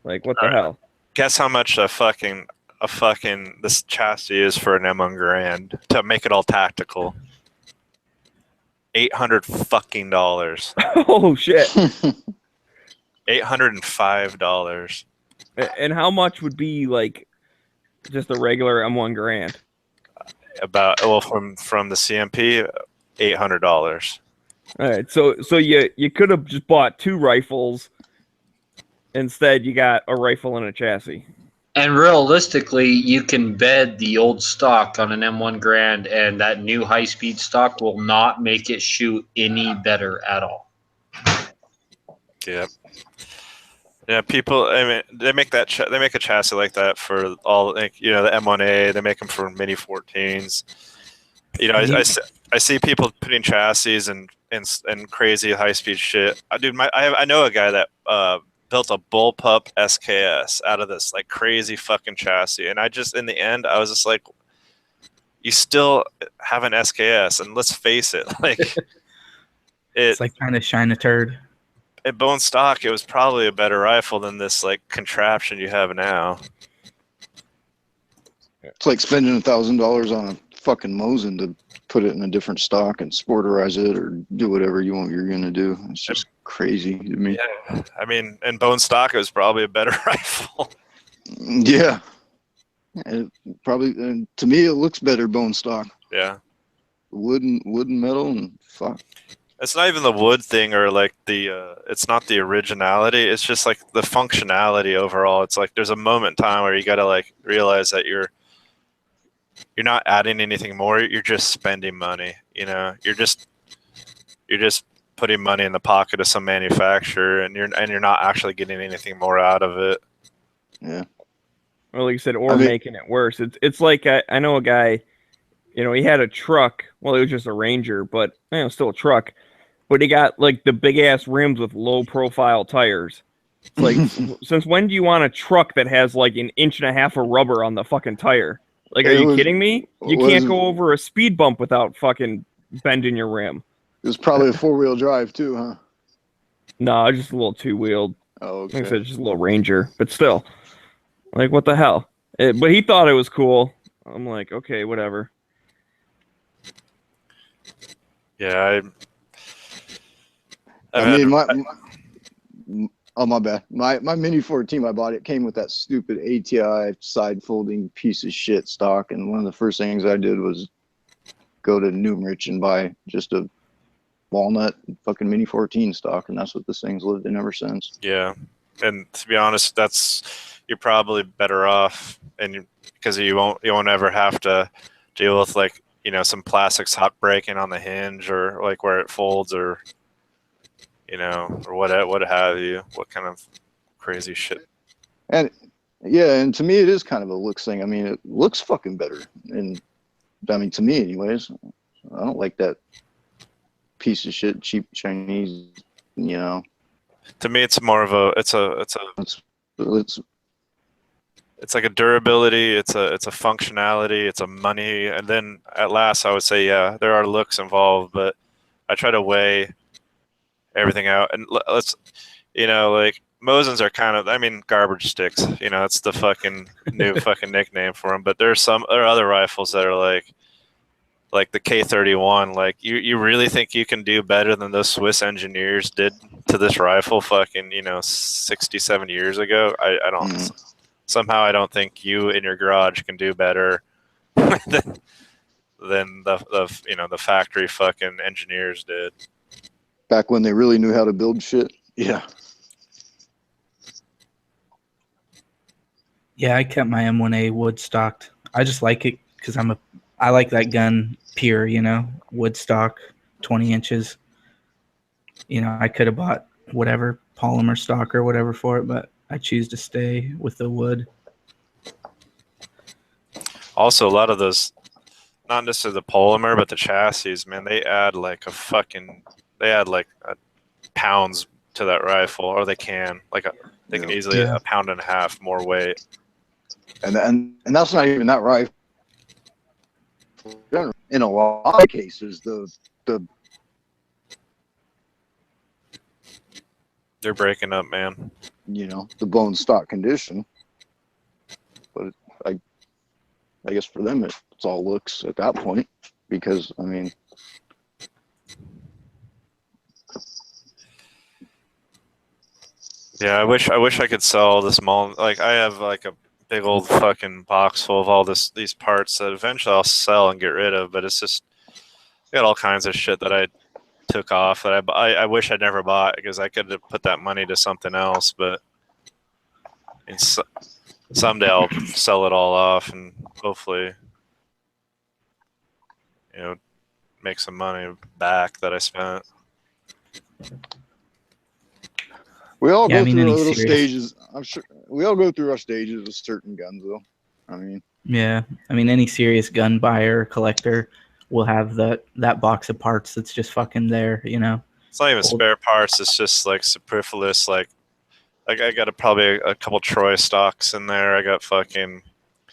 Like what the hell? Guess how much a fucking this chassis is for an M1 Garand to make it all tactical. $800 fucking dollars. Oh shit! $805. And how much would be like just a regular M1 Garand? From the CMP, $800. All right, so you could have just bought 2 rifles. Instead, you got a rifle and a chassis. And realistically, you can bed the old stock on an M1 Garand, and that new high-speed stock will not make it shoot any better at all. Yep. Yeah, people. I mean, they make a chassis like that for all. Like, the M1A. They make them for Mini 14s. I see people putting chassis and crazy high-speed shit. Dude, I know a guy that built a bullpup SKS out of this like crazy fucking chassis, and in the end I was just like, you still have an SKS, and let's face it, like it's like trying to shine a turd. At bone stock, it was probably a better rifle than this like contraption you have now. It's like spending $1,000 on a fucking Mosin to put it in a different stock and sporterize it or do whatever you're gonna do. It's just crazy to me. Yeah, I mean, in bone stock, it was probably a better rifle. Yeah, it probably. To me, it looks better bone stock. Yeah, wood and metal and fuck. It's not even the wood thing or like it's not the originality. It's just like the functionality overall. It's like there's a moment in time where you gotta like realize that you're not adding anything more. You're just spending money. You're just putting money in the pocket of some manufacturer, and you're not actually getting anything more out of it. Yeah. Well, like you said, making it worse. It's like I know a guy. He had a truck. Well, it was just a Ranger, but still a truck. But he got like the big ass rims with low profile tires. It's like, since when do you want a truck that has like 1.5 inches of rubber on the fucking tire? Like, are you kidding me? You can't go over a speed bump without fucking bending your rim. It was probably a 4-wheel drive too, huh? No, just a little 2-wheeled. Oh, okay. Like I said, just a little Ranger, but still, like, what the hell? But he thought it was cool. I'm like, okay, whatever. Yeah, I mean, my bad. My Mini 14 I bought, it came with that stupid ATI side folding piece of shit stock, and one of the first things I did was go to Newmarch and buy just a walnut fucking Mini 14 stock, and that's what this thing's lived in ever since. Yeah, and to be honest, you're probably better off, and because you won't ever have to deal with like some plastics hot breaking on the hinge or like where it folds or or what have you, what kind of crazy shit. And yeah, and to me it is kind of a looks thing. I mean, it looks fucking better, and I mean, to me anyways. I don't like that piece of shit cheap Chinese, To me, it's more of it's like a durability, it's a functionality, it's a money, and then at last I would say, yeah, there are looks involved, but I try to weigh everything out. And let's, like Mosins are kind of, I mean, garbage sticks. It's the fucking new fucking nickname for them. But there are other rifles that are like the K31. Like you really think you can do better than those Swiss engineers did to this rifle fucking 67 years ago? I don't. Somehow I don't think you in your garage can do better than the factory fucking engineers did. Back when they really knew how to build shit. Yeah. Yeah, I kept my M1A wood stocked. I just like it because I like that gun pure, wood stock, 20 inches. I could have bought whatever polymer stock or whatever for it, but I choose to stay with the wood. Also, a lot of those, not necessarily the polymer, but the chassis, man, they add like pounds to that rifle, or they can easily a pound and a half more weight. And that's not even that rifle. in a lot of cases, They're breaking up, man. The bone stock condition. But I guess for them it's all looks at that point, because I mean, Yeah, I wish I could sell this small. Like I have like a big old fucking box full of all these parts that eventually I'll sell and get rid of. But it's just I got all kinds of shit that I took off that I wish I'd never bought, because I could have put that money to something else. But someday I'll sell it all off and hopefully, make some money back that I spent. we all Yeah, I go mean, through any our little serious- stages. I'm sure we all go through our stages with certain guns, though. I mean, Yeah, I mean, any serious gun buyer or collector will have that box of parts that's just fucking there, It's not even spare parts. It's just like superfluous. Like I got probably a couple Troy stocks in there. I got fucking a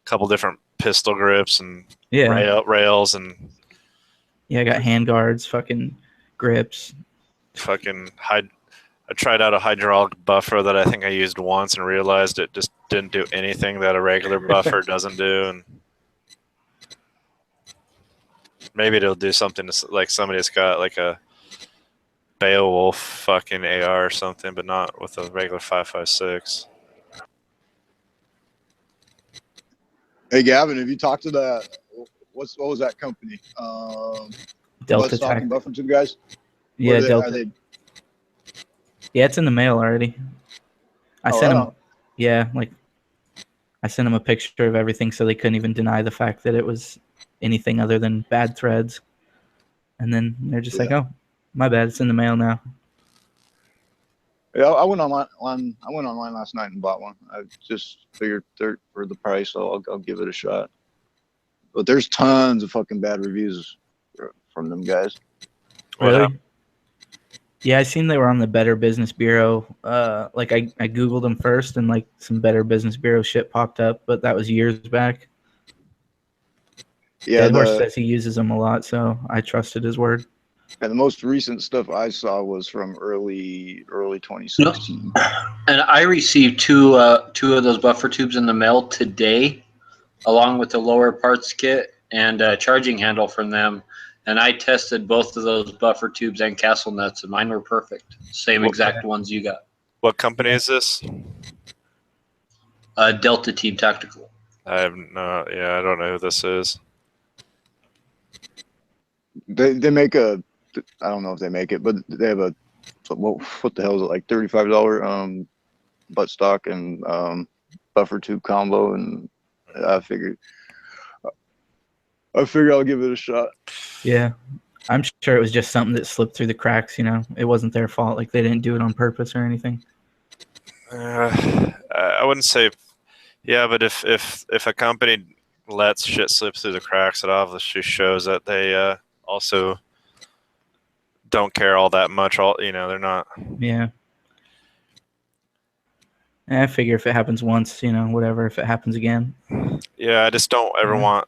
couple different pistol grips and Yeah. rails and Yeah, I got hand guards, fucking grips. fucking I tried out a hydraulic buffer that I think I used once and realized it just didn't do anything that a regular buffer doesn't do, and maybe it'll do something like somebody's got like a Beowulf fucking AR or something, but not with a regular 5.56. hey Gavin, have you talked to that? What was that company? Delta Buzzstock Tech. and Buffer Tube guys. Yeah, Are they- Delta. are they- Yeah, it's in the mail already. I Oh, sent right them. on. Yeah, like I sent them a picture of everything, so they couldn't even deny the fact that it was anything other than bad threads. And then they're just like, "Oh, my bad. It's in the mail now." Yeah, I went online. I went online last night and bought one. I just figured for the price, so I'll give it a shot. But there's tons of fucking bad reviews from them guys. Really? Yeah, I seen they were on the Better Business Bureau. Like I googled them first, and like some Better Business Bureau shit popped up, but that was years back. Yeah, Deadhorse says he uses them a lot, so I trusted his word. And the most recent stuff I saw was from early 2016. And I received two of those buffer tubes in the mail today, along with the lower parts kit and a charging handle from them. And I tested both of those buffer tubes and castle nuts, and mine were perfect. Same exact ones you got. What company is this? Delta Team Tactical. I have no. Yeah, I don't know who this is. They make a, I don't know if they make it, but they have a, what the hell is it, like $35 buttstock and buffer tube combo, and I figured I'll give it a shot. Yeah, I'm sure it was just something that slipped through the cracks. It wasn't their fault. Like they didn't do it on purpose or anything. I wouldn't say. Yeah, but if a company lets shit slip through the cracks, it obviously shows that they also don't care all that much. They're not. Yeah. I figure if it happens once, whatever. If it happens again. Yeah, I just don't ever want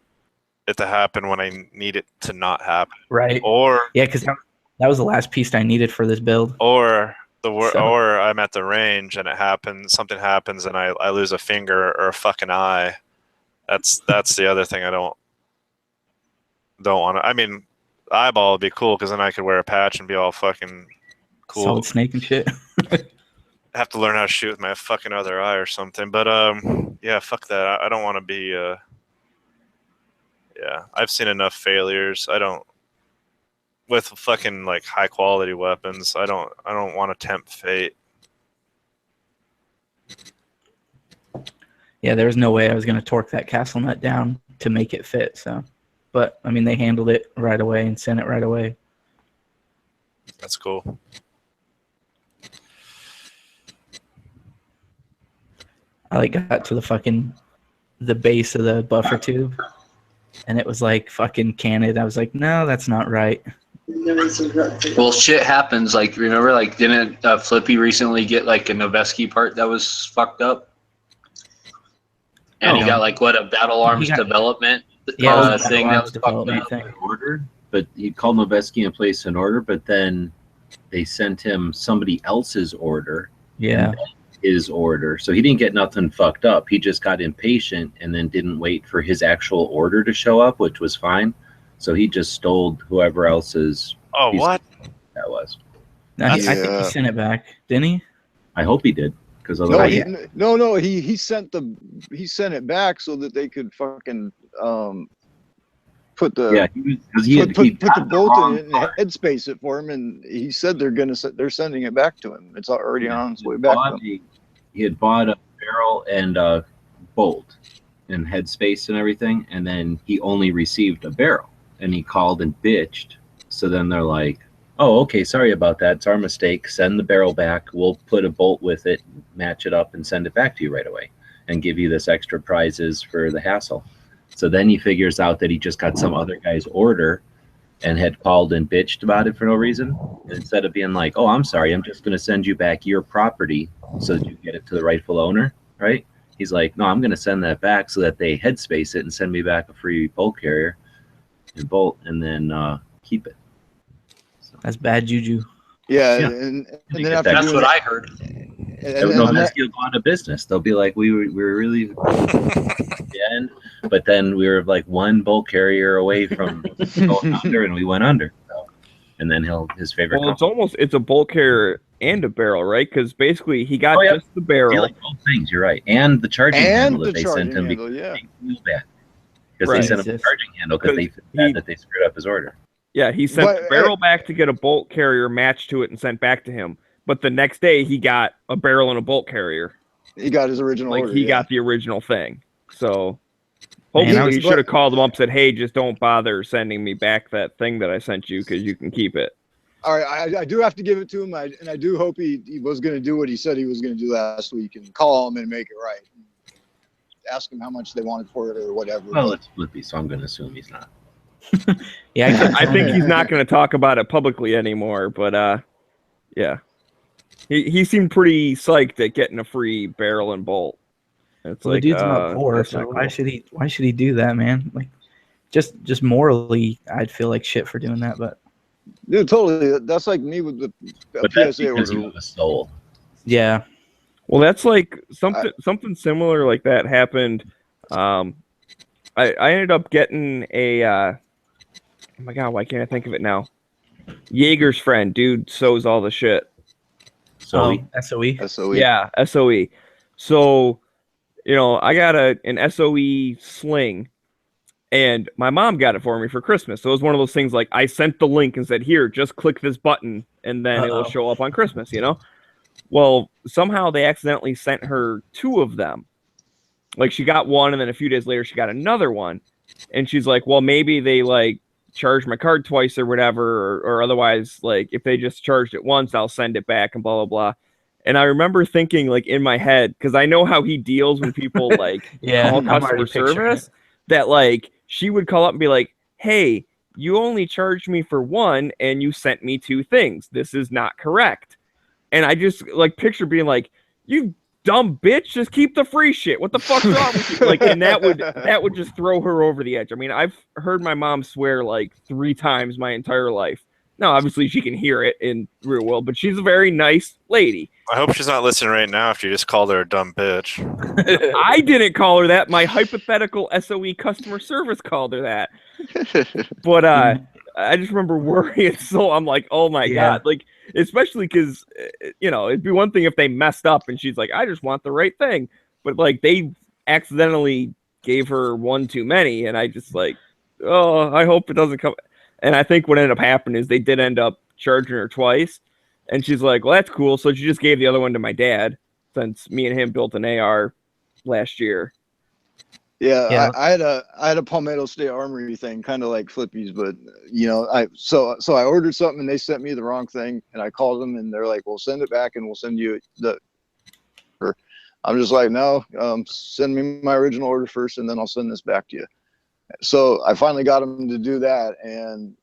it to happen when I need it to not happen. Right. Or yeah, because that was the last piece I needed for this build. Or or I'm at the range and something happens and I lose a finger or a fucking eye. That's the other thing I don't want to. I mean, eyeball would be cool because then I could wear a patch and be all fucking cool. Solid Snake and shit. I have to learn how to shoot with my fucking other eye or something. But yeah, fuck that. I don't want to be. Yeah, I've seen enough failures. I don't. With fucking like high quality weapons, I don't want to tempt fate. Yeah, there was no way I was going to torque that castle nut down to make it fit. So, but I mean, they handled it right away and sent it right away. That's cool. I got to the base of the buffer tube, and it was like fucking canted. I was like, no, that's not right. Well, shit happens. Like, remember, like, didn't Flippy recently get like a Noveski part that was fucked up? And he got like what, a Battle Arms development Yeah, it was a thing that large was development talking thing. An order, but he called Noveski and placed an order, but then they sent him somebody else's order. Yeah. And his order. So he didn't get nothing fucked up. He just got impatient and then didn't wait for his actual order to show up, which was fine. So he just stole whoever else's. Oh, what? That was. No, I think he sent it back, didn't he? I hope he did, because No, otherwise, he sent it back so that they could fucking put the put the bolt in and headspace it for him, and he said they're sending it back to him. It's already on its way back to him. he had bought a barrel and a bolt and headspace and everything, and then he only received a barrel, and he called and bitched. So then they're like, "Oh, okay, sorry about that. It's our mistake. Send the barrel back. We'll put a bolt with it, match it up, and send it back to you right away, and give you this extra prizes for the hassle." So then he figures out that he just got some other guy's order and had called and bitched about it for no reason. And instead of being like, "Oh, I'm sorry, I'm just going to send you back your property so that you get it to the rightful owner," right? He's like, "No, I'm going to send that back so that they headspace it and send me back a free bolt carrier and bolt, and then keep it." That's bad juju. Yeah, Yeah. and You then get after that. doing That's what that- I heard. and No, then that's will go out of business. They'll be like, we were really at the end, but then we were like one bolt carrier away from going under, and we went under. So, and then his favorite. Well, it's a bolt carrier and a barrel, right? Because basically he got just the He barrel. like both things. You're right, and the charging handle that they sent him handle, yeah. because Right. they sent him the charging handle because they felt bad that they screwed up his order. Yeah, he sent the barrel back to get a bolt carrier matched to it and sent back to him. But the next day he got a barrel and a bolt carrier. He got his original order. He yeah. got the original thing. So Man, hopefully he should have called them up and said, "Hey, just don't bother sending me back that thing that I sent you because you can keep it." All right, I do have to give it to him, and I do hope he was going to do what he said he was going to do last week and call him and make it right. Ask him how much they wanted for it or whatever. Well, it's Flippy, so I'm going to assume he's not. Yeah, I think he's not going to talk about it publicly anymore. But yeah, he seemed pretty psyched at getting a free barrel and bolt. It's Well, like, the dude's not poor, that's so not why cool. should he do that, man? Like, just morally, I'd feel like shit for doing that. But Dude, totally. That's like me with the But that's PSA because order. you have a soul. yeah, Well, that's like something similar like that happened. I ended up getting a oh my god, why can't I think of it now? Jaeger's friend, dude, sews all the shit. So SOE. SOE. Yeah, SOE. So, I got an SOE sling, and my mom got it for me for Christmas. So it was one of those things like I sent the link and said, "Here, just click this button, and then it'll show up on Christmas." Well, somehow they accidentally sent her 2 of them. Like she got one, and then a few days later she got another one, and she's like, "Well, maybe they like charged my card twice or whatever, or otherwise, like if they just charged it once, I'll send it back and blah blah blah." And I remember thinking, like in my head, because I know how he deals when people like Yeah, call I'm already customer picturing service, that like she would call up and be like, "Hey, you only charged me for 1, and you sent me 2 things. This is not correct." And I just like picture being like, "You dumb bitch, just keep the free shit. What the fuck's wrong with you?" Like, and that would just throw her over the edge. I mean, I've heard my mom swear like 3 times my entire life. Now, obviously, she can hear it in real world, but she's a very nice lady. I hope she's not listening right now if you just called her a dumb bitch. I didn't call her that. My hypothetical SOE customer service called her that. But I just remember worrying. So I'm like, oh my God. Like, especially because, it'd be one thing if they messed up and she's like, "I just want the right thing." But like they accidentally gave her 1 too many. And I just like, oh, I hope it doesn't come. And I think what ended up happening is they did end up charging her twice. And she's like, "Well, that's cool." So she just gave the other one to my dad, since me and him built an AR last year. Yeah. I had a Palmetto State Armory thing, kind of like Flippy's, but so I ordered something and they sent me the wrong thing, and I called them and they're like, "Well, send it back and we'll send you the." I'm just like, "No, send me my original order first, and then I'll send this back to you." So I finally got them to do that, and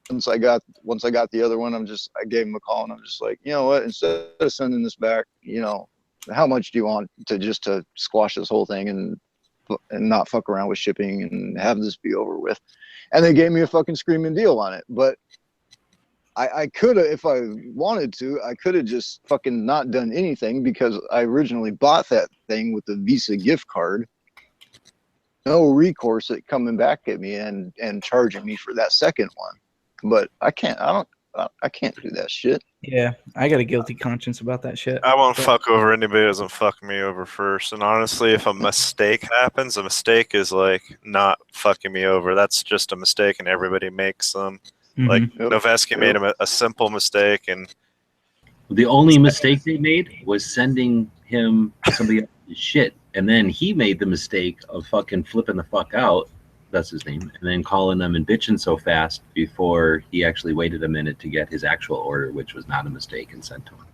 once I got the other one, I gave him a call and I'm just like, "You know what? Instead of sending this back, how much do you want to squash this whole thing and not fuck around with shipping and have this be over with. And they gave me a fucking screaming deal on it. But I could have, if I wanted to, I could have just fucking not done anything, because I originally bought that thing with the Visa gift card. No recourse at coming back at me and charging me for that second one. But I can't do that shit. Yeah, I got a guilty conscience about that shit. I won't fuck over anybody who doesn't fuck me over first. And honestly, if a mistake happens, a mistake is like not fucking me over. That's just a mistake, and everybody makes them. Like Noveski made a simple mistake, and the only mistake they made was sending him somebody else's shit, and then he made the mistake of fucking flipping the fuck out. That's his name, and then calling them and bitching so fast before he actually waited a minute to get his actual order, which was not a mistake, and sent to him.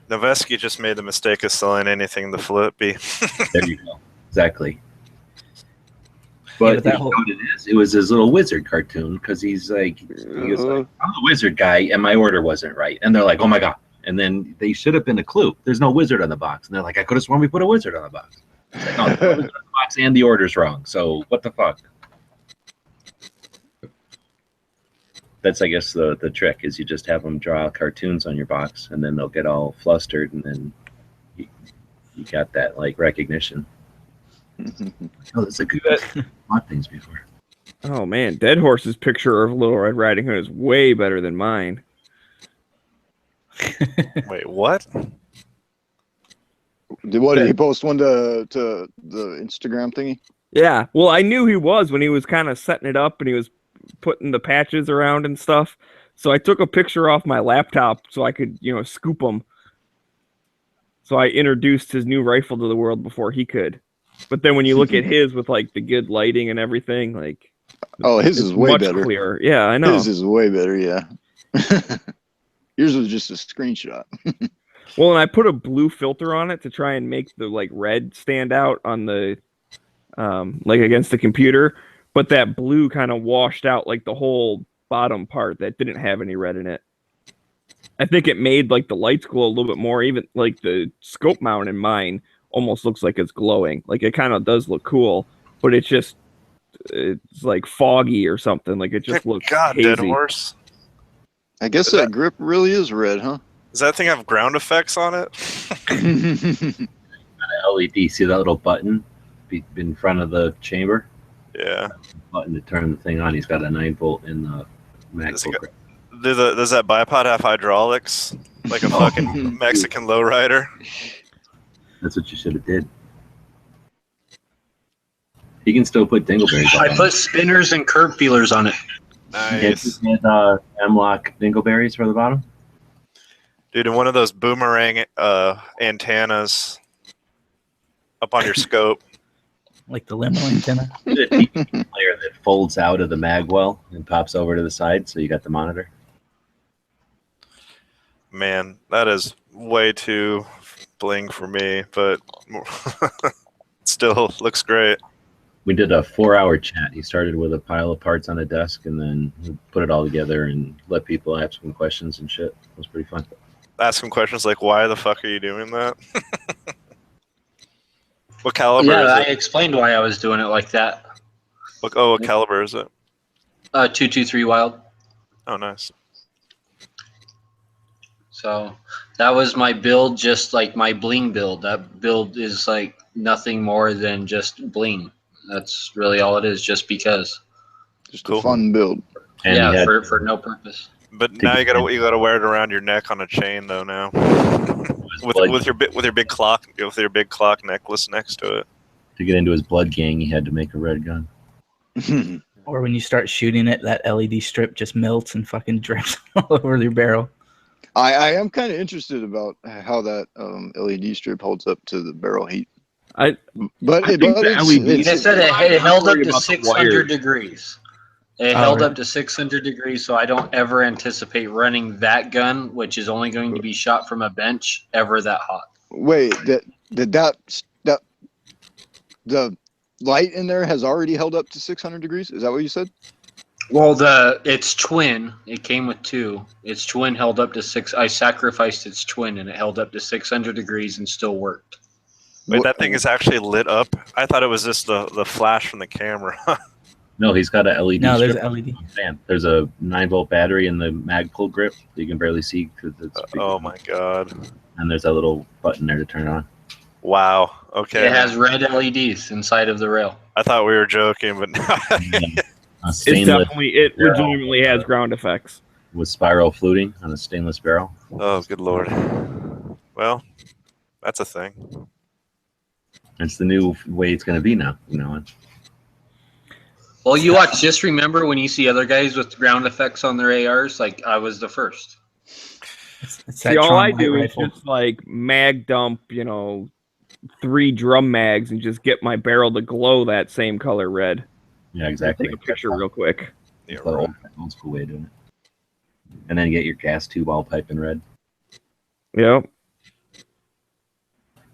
Noveski just made the mistake of selling anything the Flippy. There you go. Exactly. But what it is, it was his little wizard cartoon, because he was like, I'm the wizard guy, and my order wasn't right. And they're like, oh my God. And then they should have been a clue. There's no wizard on the box. And they're like, I could have sworn we put a wizard on the box. It's like, no, there's no wizard on the box and the order's wrong. So what the fuck? That's, I guess, the trick is you just have them draw cartoons on your box, and then they'll get all flustered, and then you got that like recognition. Oh, that's a good bought things before. Oh man, Dead Horse's picture of Little Red Riding Hood is way better than mine. Wait, what? Did he post one to the Instagram thingy? Yeah, well, I knew he was when he was kind of setting it up and he was putting the patches around and stuff. So I took a picture off my laptop so I could, scoop him. So I introduced his new rifle to the world before he could. But then when you look at his with like the good lighting and everything, like his is way better. Clearer. Yeah, I know. His is way better. Yeah. Yours was just a screenshot. Well, and I put a blue filter on it to try and make the like red stand out on the like against the computer, but that blue kind of washed out like the whole bottom part that didn't have any red in it. I think it made like the lights glow a little bit more. Even like the scope mount in mine almost looks like it's glowing. Like it kind of does look cool, but it's like foggy or something. Like it just looks God, hazy. Dead Horse. I guess that grip really is red, huh? Does that thing have ground effects on it? LED, see that little button in front of the chamber? Yeah. Button to turn the thing on. He's got a 9-volt in the MacBook. Does that bipod have hydraulics? Like a fucking Mexican lowrider? That's what you should have did. You can still put dingleberries on it. I put spinners and curb feelers on it. Nice. Can't you get M-Lock dingleberries for the bottom? Dude, and one of those boomerang antennas up on your scope. Like the limo antenna? A DVD player that folds out of the magwell and pops over to the side, so you got the monitor. Man, that is way too bling for me, but still looks great. We did a 4-hour chat. He started with a pile of parts on a desk, and then we put it all together and let people ask some questions and shit. It was pretty fun. Ask him questions like, why the fuck are you doing that? What caliber is I it? explained why I was doing it like that. What caliber is it? 223 Wild. Oh, nice. So that was my build, just like my bling build. That build is like nothing more than just bling. That's really all it is, just because. Just a fun build. And yeah, for no purpose. But now you gotta wear it around your neck on a chain though now. with your big clock necklace next to it. To get into his blood gang, he had to make a red gun. Or when you start shooting it, that LED strip just melts and fucking drips all over your barrel. I am kind of interested about how that LED strip holds up to the barrel heat. They said it held up to 600 degrees. It held up to 600 degrees, so I don't ever anticipate running that gun, which is only going to be shot from a bench, ever that hot. Wait, the light in there has already held up to 600 degrees? Is that what you said? Well, it's twin. It came with two. Its twin held up to 6. I sacrificed its twin, and it held up to 600 degrees and still worked. Wait, that thing is actually lit up? I thought it was just the flash from the camera. No, he's got a LED. No, there's strip. an LED. Man, there's a 9-volt battery in the mag pull grip that you can barely see because it's. Oh my god! And there's a little button there to turn it on. Wow. Okay. It has red LEDs inside of the rail. I thought we were joking, but It's definitely, it legitimately has ground effects. With spiral fluting on a stainless barrel. Oh, good lord. Well, that's a thing. It's the new way it's going to be now. You know. Well, you watch. Just remember when you see other guys with ground effects on their ARs, like I was the first. See, all I do is just like mag dump, 3 drum mags and just get my barrel to glow that same color red. Yeah, exactly. Take a picture real quick. Yeah, right. Old school way of doing it. And then get your gas tube all piping red. Yep.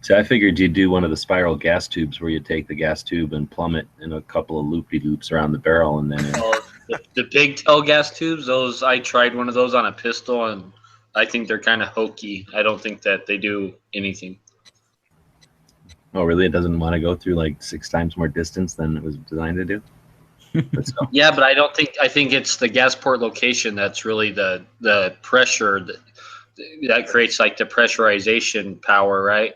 So I figured you'd do one of the spiral gas tubes where you take the gas tube and plumb it in a couple of loopy-loops around the barrel, and then. The big tail gas tubes, those I tried one of those on a pistol, and I think they're kind of hokey. I don't think that they do anything. Oh, really? It doesn't want to go through like 6 times more distance than it was designed to do? Yeah, but I think it's the gas port location that's really the pressure that creates like the pressurization power, right?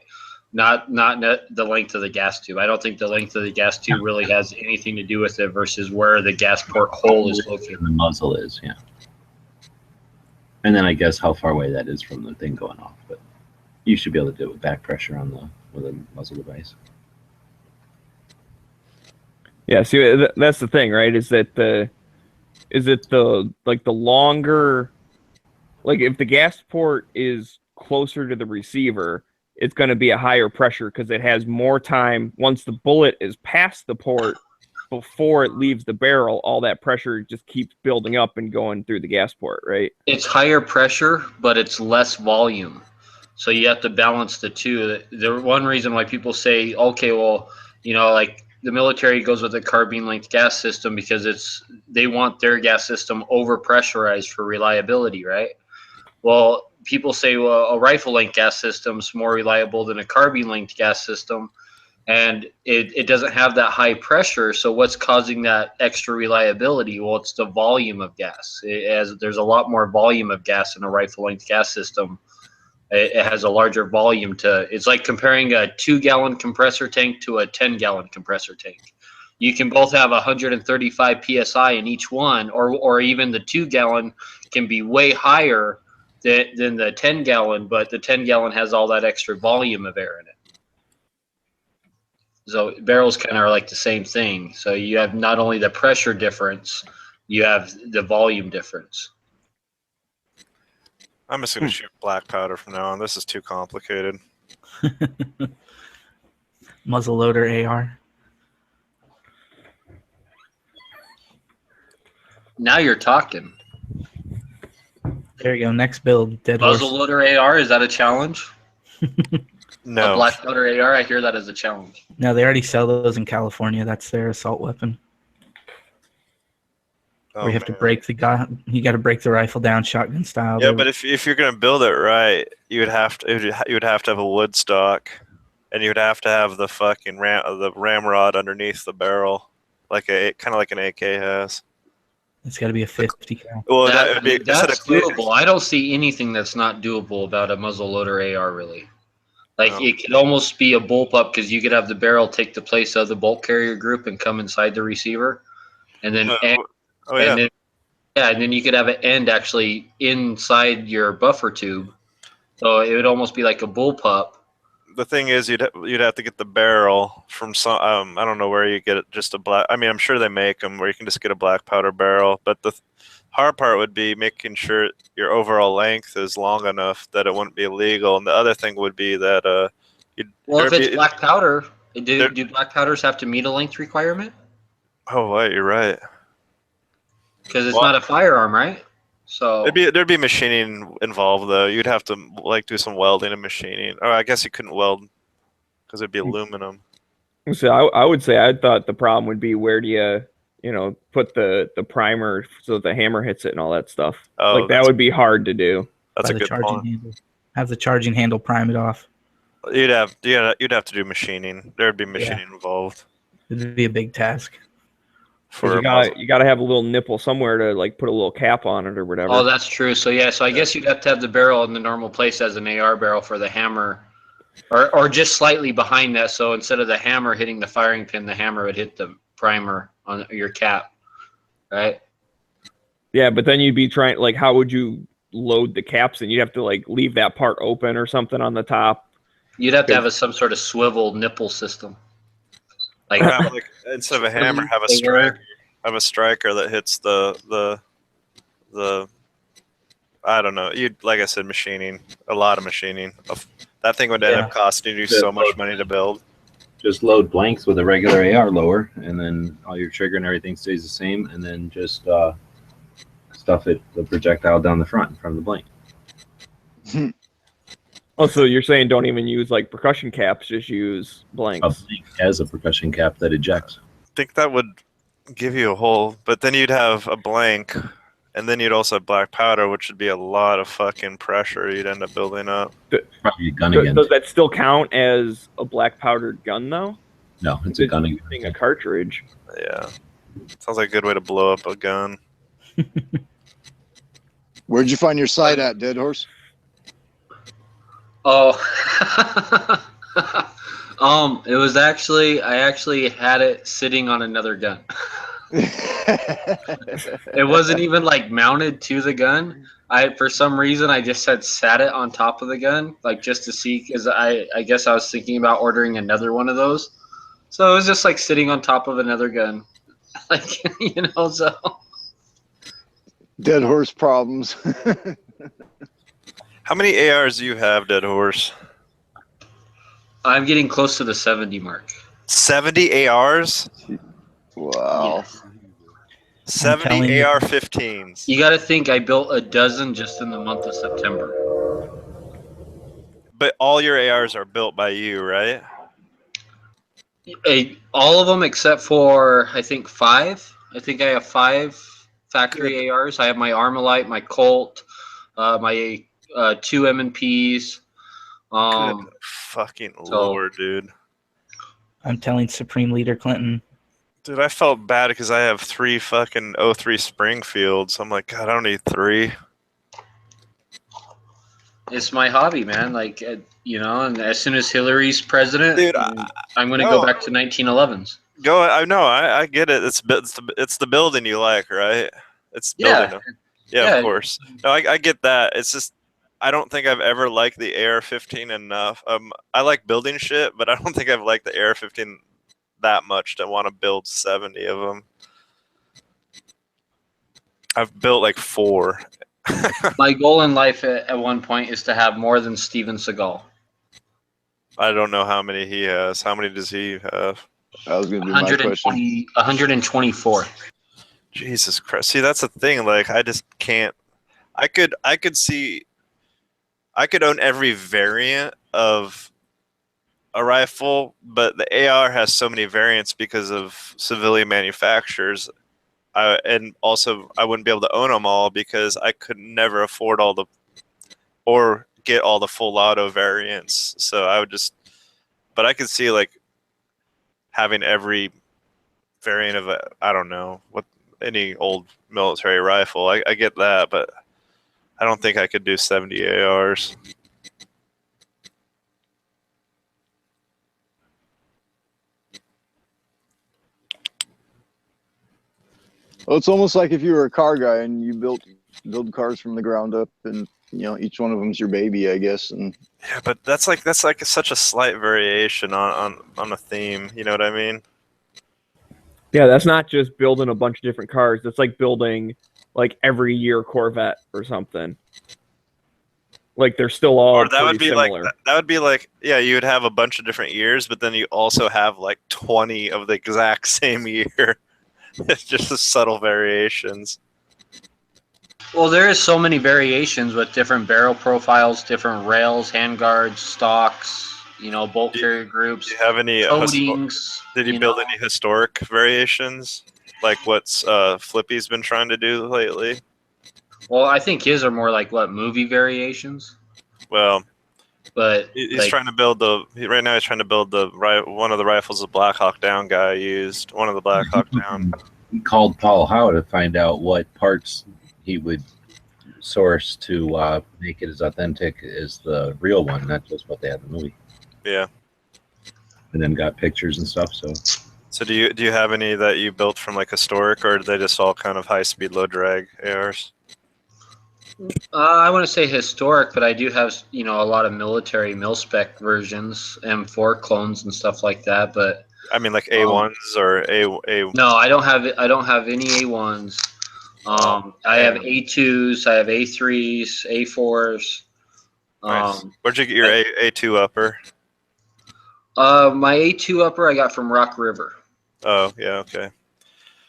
Not the length of the gas tube. I don't think the length of the gas tube really has anything to do with it versus where the gas port hole is located. The muzzle is, yeah. And then I guess how far away that is from the thing going off, but you should be able to do it with back pressure on with a muzzle device. Yeah, see, that's the thing, right? Is it the longer, like if the gas port is closer to the receiver, it's going to be a higher pressure because it has more time. Once the bullet is past the port, before it leaves the barrel, all that pressure just keeps building up and going through the gas port, right? It's higher pressure, but it's less volume. So you have to balance the two. The one reason why people say, okay, well, like the military goes with a carbine length gas system because they want their gas system over pressurized for reliability, right? Well, people say, well, a rifle length gas system is more reliable than a carbine length gas system, and it doesn't have that high pressure. So what's causing that extra reliability? Well, it's the volume of gas. There's a lot more volume of gas in a rifle length gas system. It has a larger volume it's like comparing a 2-gallon compressor tank to a 10-gallon compressor tank. You can both have 135 PSI in each one, or even the 2-gallon can be way higher than the 10-gallon, but the 10-gallon has all that extra volume of air in it. So barrels kind of are like the same thing. So you have not only the pressure difference, you have the volume difference. I'm just going to shoot black powder from now on. This is too complicated. Muzzle loader AR. Now you're talking. There you go. Next build. Dead Muzzle horse. loader AR, is that a challenge? No. A black powder AR, I hear that as a challenge. No, they already sell those in California. That's their assault weapon. Oh, we have to break you got to break the rifle down shotgun style. Yeah, but if you're gonna build it right, you would have to have a wood stock, and you would have to have the fucking ramrod underneath the barrel, kind of like an AK has. It's got to be a 50 cal. Well, that's doable. I don't see anything that's not doable about a muzzle loader AR really. Like it could almost be a bullpup because you could have the barrel take the place of the bolt carrier group and come inside the receiver, and then. And then you could have an end actually inside your buffer tube, so it would almost be like a bullpup. The thing is, you'd have to get the barrel from some. I don't know where you get it. Just a black. I mean, I'm sure they make them where you can just get a black powder barrel. But the hard part would be making sure your overall length is long enough that it wouldn't be illegal. And the other thing would be that if it's black powder, do black powders have to meet a length requirement? Oh, wait, you're right. Because it's not a firearm, right? So there'd be machining involved though. You'd have to do some welding and machining. Or I guess you couldn't weld because it'd be aluminum. So I would say I thought the problem would be where do you put the primer so that the hammer hits it and all that stuff. That would be hard to do. That's a good point. Have the charging handle prime it off. You'd have to do machining. There'd be machining involved. It'd be a big task. For You gotta have a little nipple somewhere to like put a little cap on it or whatever. Oh, that's true. So yeah, so I guess you'd have to have the barrel in the normal place as an AR barrel for the hammer, or just slightly behind that. So instead of the hammer hitting the firing pin, the hammer would hit the primer on your cap, right? Yeah, but then you'd be trying, like, how would you load the caps? And you'd have to like leave that part open or something on the top. You'd have to have some sort of swivel nipple system. Like, like instead of a hammer, have a striker that hits the I don't know. Like I said, machining, a lot of machining. That thing would end up costing you so much money to build. Just load blanks with a regular AR lower, and then all your trigger and everything stays the same, and then just stuff the projectile down the front from the blank. Oh, so you're saying don't even use like percussion caps, just use blanks. A blank as a percussion cap that ejects. I think that would give you a hole, but then you'd have a blank, and then you'd also have black powder, which would be a lot of fucking pressure you'd end up building up. Probably a gun again. Does that still count as a black powdered gun though? No, it's a gun again. Using a cartridge. Yeah. Sounds like a good way to blow up a gun. Where'd you find your sight at, Dead Horse? oh, it was I actually had it sitting on another gun. It wasn't even like mounted to the gun. For some reason I just had sat it on top of the gun, like just to see, because I guess I was thinking about ordering another one of those. So it was just like sitting on top of another gun. Like, so Dead Horse problems. How many ARs do you have, Dead Horse? I'm getting close to the 70 mark. 70 ARs? Wow. Yes. 70 AR-15s. You got to think I built a dozen just in the month of September. But all your ARs are built by you, right? All of them except for, I think, 5. I think I have 5 factory ARs. I have my Armalite, my Colt, my 2 M&Ps. Good fucking lord, dude. I'm telling Supreme Leader Clinton. Dude, I felt bad because I have 3 fucking 03 Springfields. I'm like, God, I don't need 3. It's my hobby, man. Like, and as soon as Hillary's president, dude, I'm going to go back to 1911s. I know, I get it. It's the building you like, right? It's building. Yeah, of course. No, I get that. It's just I don't think I've ever liked the AR-15 enough. I like building shit, but I don't think I've liked the AR-15 that much to want to build 70 of them. I've built like 4. My goal in life at one point is to have more than Steven Seagal. I don't know how many he has. How many does he have? That was going to be my question. 124. Jesus Christ. See, that's the thing. Like, I just can't. I could own every variant of a rifle, but the AR has so many variants because of civilian manufacturers. And also, I wouldn't be able to own them all because I could never afford or get all the full auto variants. So I would but I could see like having every variant of I don't know, any old military rifle. I get that, but I don't think I could do 70 ARs. Well, it's almost like if you were a car guy and you build cars from the ground up, and each one of them's your baby, I guess. And yeah, but that's like such a slight variation on a theme. You know what I mean? Yeah, that's not just building a bunch of different cars. That's like building like every year Corvette or something. Like they're still all or that would be similar. like that would be like you would have a bunch of different years, but then you also have like 20 of the exact same year. It's just the subtle variations. Well, there is so many variations with different barrel profiles, different rails, handguards, stocks, bolt carrier groups. Do you have any coatings? Did you build any historic variations, like what's Flippy's been trying to do lately? Well, I think his are more like movie variations. Well, but He's like, trying to build right now. He's trying to build one of the rifles the Black Hawk Down guy used. One of the Black Hawk Down. He called Paul Howe to find out what parts he would source to make it as authentic as the real one, not just what they had in the movie. Yeah. And then got pictures and stuff. So do you have any that you built from like historic, or are they just all kind of high speed, low drag ARs? I want to say historic, but I do have a lot of military mil spec versions, M4 clones and stuff like that. But I mean, like A1s or A. No, I don't have any A1s. I have A2s, I have A3s, A4s. Nice. Where'd you get your A2 upper? My A2 upper I got from Rock River. Oh yeah, okay.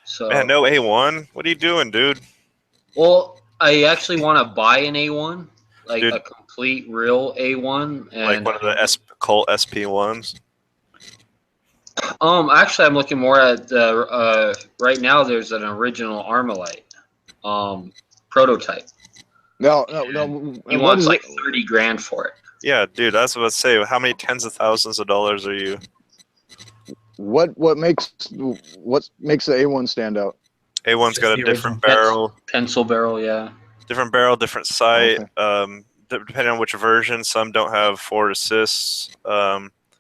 So man, no A1. What are you doing, dude? Well, I actually want to buy an A1, like Dude. a complete real A1, and Like one of the Colt SP1s. Actually, I'm looking more at the right now. There's an original Armalite prototype. No. He What wants is like it? 30 grand for it. Yeah, dude, that's what I was about to say. How many tens of thousands of dollars are you? What makes the A1 stand out? A1's got a different barrel. Pencil barrel, yeah. Different barrel, different sight. Okay. Depending on which version, some don't have forward assists.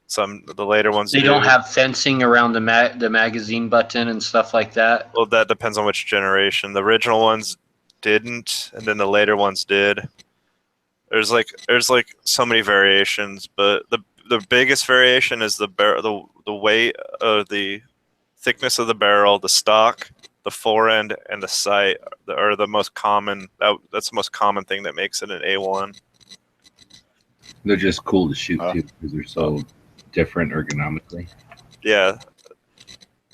Some the later ones They do. don't have fencing around the magazine button and stuff like that. Well, that depends on which generation. The original ones didn't, and then the later ones did. There's like so many variations, but the biggest variation is the weight of the thickness of the barrel, the stock, the forend, and the sight are the most common. That's the most common thing that makes it an A1. They're just cool to shoot too because they're so different ergonomically. Yeah,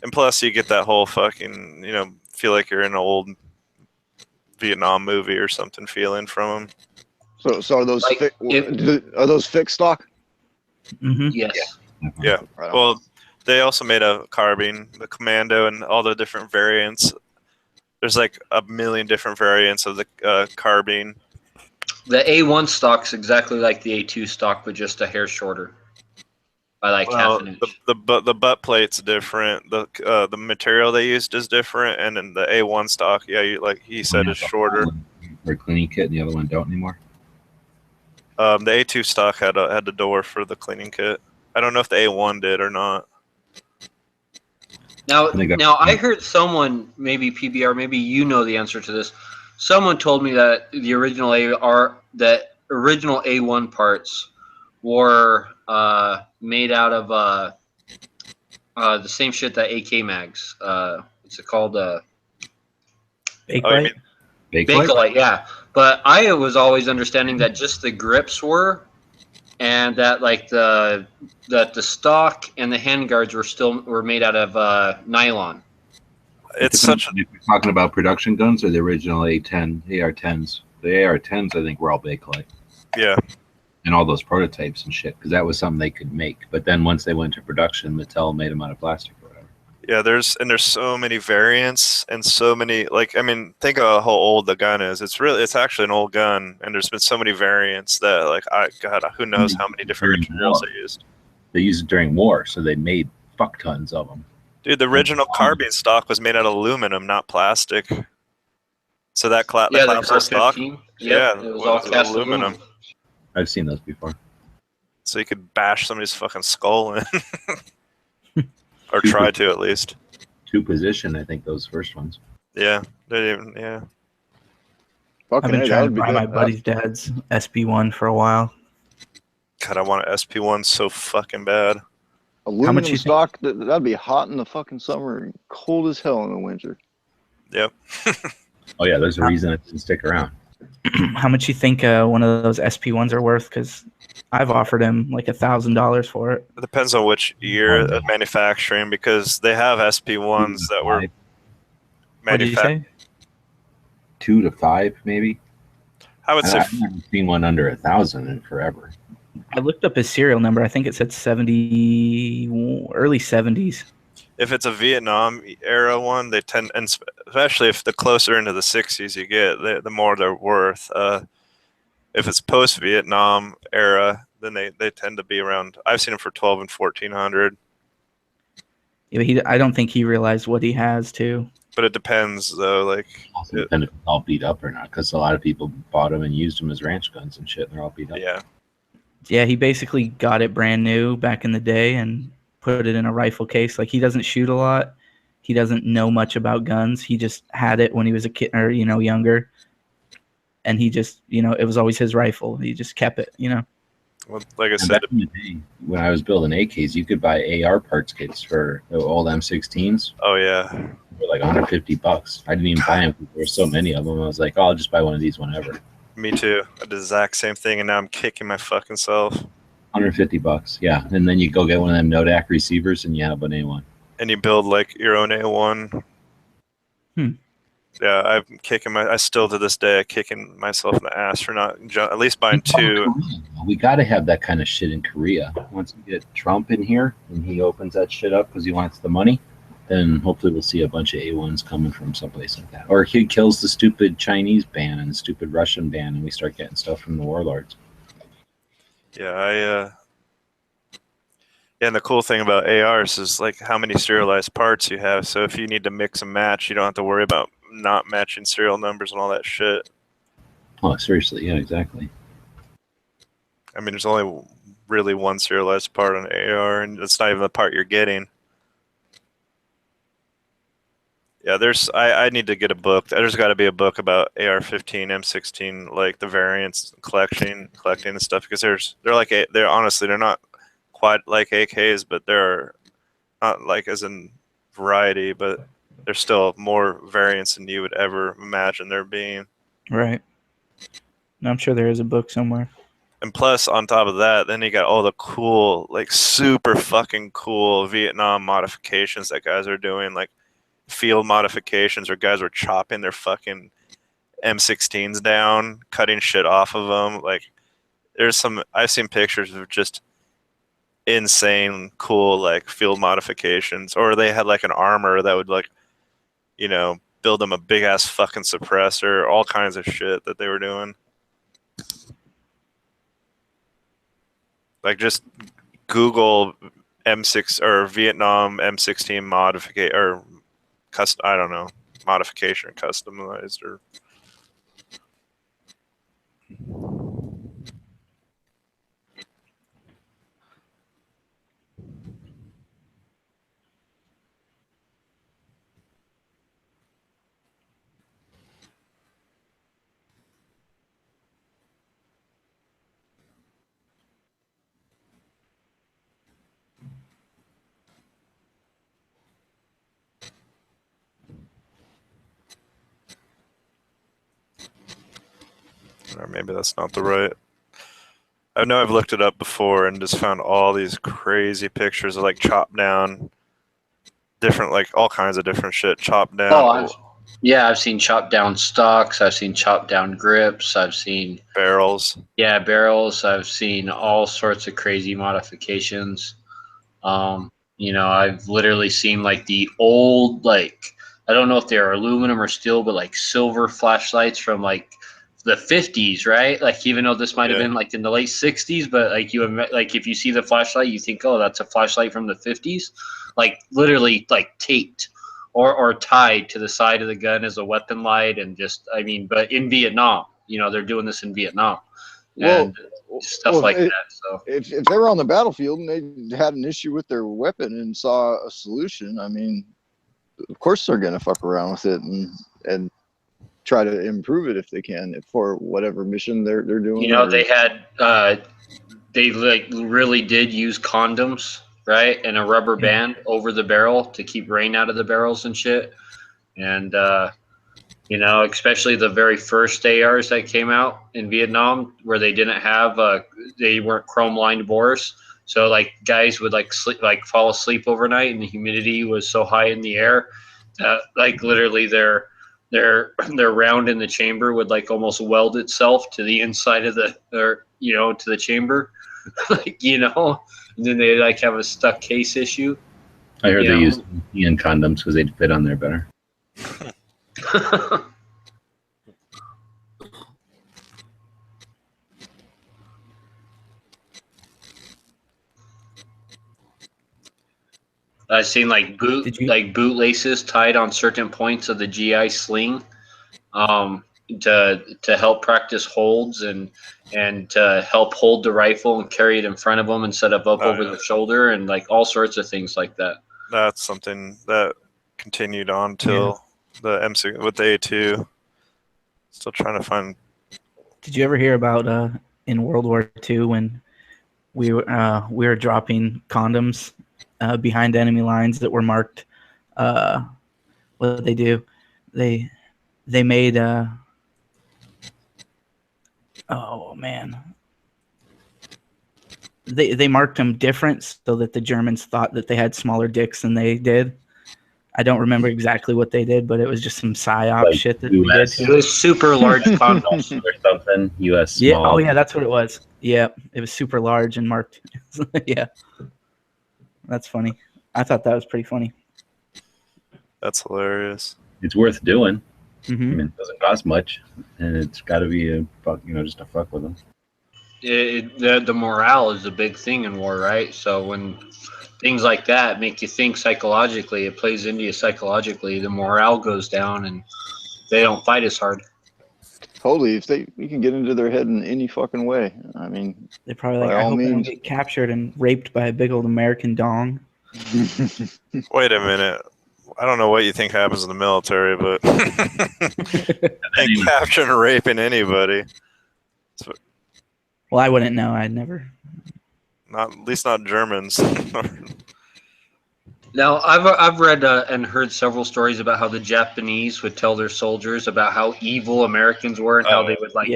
and plus you get that whole fucking feel like you're in an old Vietnam movie or something feeling from them. So are those are those fixed stock? Mm-hmm. Yes. Yeah. Right on. Well, they also made a carbine, the Commando, and all the different variants. There's like a million different variants of the carbine. The A1 stock's exactly like the A2 stock, but just a hair shorter by like half an inch. The butt plate's different. The material they used is different, and then the A1 stock, like he said, is shorter. Or cleaning kit, and the other one don't anymore. The A2 stock had the door for the cleaning kit. I don't know if the A1 did or not. Now I heard someone, maybe PBR, maybe you know the answer to this. Someone told me that the original A1 parts were made out of the same shit that AK mags. What's it called? Bakelite? Bakelite, yeah. But I was always understanding that just the grips were, and that like the stock and the handguards were made out of nylon. If you're talking about production guns or the original AR-10s. The AR-10s, I think, were all Bakelite. Yeah. And all those prototypes and shit, because that was something they could make. But then once they went to production, Mattel made them out of plastic or whatever. Yeah, there's so many variants and so many, like, I mean, think of how old the gun is. It's actually an old gun, and there's been so many variants that, like, God, who knows how many different materials they used. They used it during war, so they made fuck tons of them. Dude, the original carbine stock was made out of aluminum, not plastic. So that Clapsol stock, Yep, yeah, it was all cast aluminum. I've seen those before. So you could bash somebody's fucking skull in. Or try to, at least. Two position, I think, those first ones. Yeah. Yeah. I've been trying to buy my buddy's dad's SB1 for a while. God, I want an SP1 so fucking bad. Aluminum stock, that'd be hot in the fucking summer and cold as hell in the winter. Yep. Oh, yeah, there's a reason it didn't stick around. How much you think one of those SP1s are worth? Because I've offered him like $1,000 for it. It depends on which year of manufacturing, because they have SP1s that were manufactured. 2 to 5, maybe. I would say I've never seen one under 1,000 in forever. I looked up his serial number. I think it said early 70s. if it's a Vietnam era one, they tend, and especially if the closer into the 60s you get, the more they're worth. If it's post-Vietnam era, then they tend to be around. I've seen them for 12 and 1400. Yeah, but I don't think he realized what he has too. But it depends though. Like, Also depends if it's all beat up or not, because a lot of people bought them and used them as ranch guns and shit, and they're all beat up. yeah, Yeah, he basically got it brand new back in the day and put it in a rifle case. Like, he doesn't shoot a lot. He doesn't know much about guns. He just had it when he was a kid or, younger. And he just, it was always his rifle. He just kept it, well, like I And said, back in the day, when I was building AKs, you could buy AR parts kits for the old M16s oh yeah, for like $150. I didn't even buy them because there were so many of them. I was like, oh, I'll just buy one of these whenever. me too. I did the exact same thing, and now I'm kicking my fucking self. $150, yeah. And then you go get one of them Nodak receivers, and you have an A1. And you build like your own A1. Yeah, I'm kicking I still to this day kicking myself in the ass for not at least buying two. We got to have that kind of shit in Korea. Once we get Trump in here and he opens that shit up because he wants the money, then hopefully we'll see a bunch of A1s coming from someplace like that. Or he kills the stupid Chinese ban and the stupid Russian ban, and we start getting stuff from the warlords. Yeah, yeah, and the cool thing about ARs is like how many serialized parts you have. So if you need to mix and match, you don't have to worry about not matching serial numbers and all that shit. Oh, seriously, yeah, exactly. I mean, there's only really one serialized part on AR, and it's not even the part you're getting. Yeah, I need to get a book. There's got to be a book about AR-15, M16, like the variants, collecting and stuff, because they're honestly they're not quite like AKs, but they're not like as in variety, but there's still more variants than you would ever imagine there being. Right. I'm sure there is a book somewhere. And plus, on top of that, then you got all the cool, like super fucking cool Vietnam modifications that guys are doing, like field modifications where guys were chopping their fucking M16s down, cutting shit off of them. Like, I've seen pictures of just insane cool, like, field modifications. Or they had, like, an armor that would, like, build them a big-ass fucking suppressor, all kinds of shit that they were doing. Like, just Google M6 or Vietnam M16 modification or custom. I don't know, modification or customized or. Or maybe that's not the right. I know I've looked it up before and just found all these crazy pictures of like chopped down, different, like all kinds of different shit chopped down. I've seen chopped down stocks. I've seen chopped down grips. I've seen barrels. Yeah, barrels. I've seen all sorts of crazy modifications. I've literally seen like the old, like, I don't know if they're aluminum or steel, but like silver flashlights from like the 50s, right? Like, even though this might have been like in the late 60s, but like if you see the flashlight, you think, oh, that's a flashlight from the 50s, like literally like taped or tied to the side of the gun as a weapon light. And just, I mean, but in Vietnam, they're doing this in Vietnam and stuff like that. So if they were on the battlefield and they had an issue with their weapon and saw a solution, I mean, of course they're gonna fuck around with it and try to improve it if they can for whatever mission they're doing. They had they like really did use condoms, right, and a rubber band over the barrel to keep rain out of the barrels and shit. And especially the very first ARs that came out in Vietnam, where they didn't have they weren't chrome lined bores, so like guys would fall asleep overnight, and the humidity was so high in the air that like literally their round in the chamber would like almost weld itself to the inside of to the chamber, and then they like have a stuck case issue. I heard they used Ian condoms because they'd fit on there better. I've seen like bootlaces tied on certain points of the GI sling, to help practice holds and to help hold the rifle and carry it in front of them instead of up over the shoulder, and like all sorts of things like that. That's something that continued on till the MC with the A2. Still trying to find. Did you ever hear about in World War II when we were dropping condoms behind enemy lines that were marked? What did they do? They made oh man, they marked them different so that the Germans thought that they had smaller dicks than they did. I don't remember exactly what they did, but it was just some psyop Like shit that US. we It did. was super large condoms. or something. US small. Yeah. Oh yeah, that's what it was. Yeah, it was super large and marked. Yeah, that's funny. I thought that was pretty funny. That's hilarious. It's worth doing. Mhm. I mean, it doesn't cost much, and it's got to be a fuck, just to fuck with them. The morale is a big thing in war, right? So when things like that make you think psychologically, it plays into you psychologically. The morale goes down, and they don't fight as hard. Totally. If you can get into their head in any fucking way. I mean, They're probably like, by I all hope I don't means. get captured and raped by a big old American dong. Wait a minute. I don't know what you think happens in the military, but ain't capturing or raping anybody. Well, I wouldn't know. I'd never. Not at least not Germans. Now, I've read and heard several stories about how the Japanese would tell their soldiers about how evil Americans were and how they would like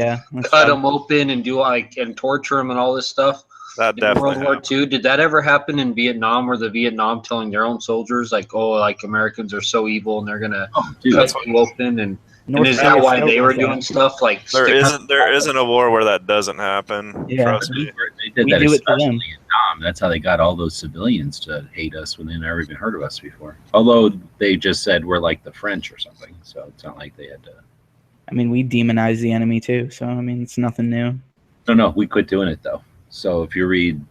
cut them open and do and torture them and all this stuff. That in definitely World War II. Did that ever happen in Vietnam, where the Vietnam telling their own soldiers like, "Oh, like Americans are so evil and they're gonna cut you open"? And is that why they were doing stuff like? There isn't a war where that doesn't happen. Yeah. Trust me. They did We that do it to especially them. in Vietnam. That's how they got all those civilians to hate us when they never even heard of us before. Although they just said we're like the French or something, so it's not like they had to. I mean, we demonize the enemy too, so I mean, it's nothing new. No, we quit doing it though. So if you read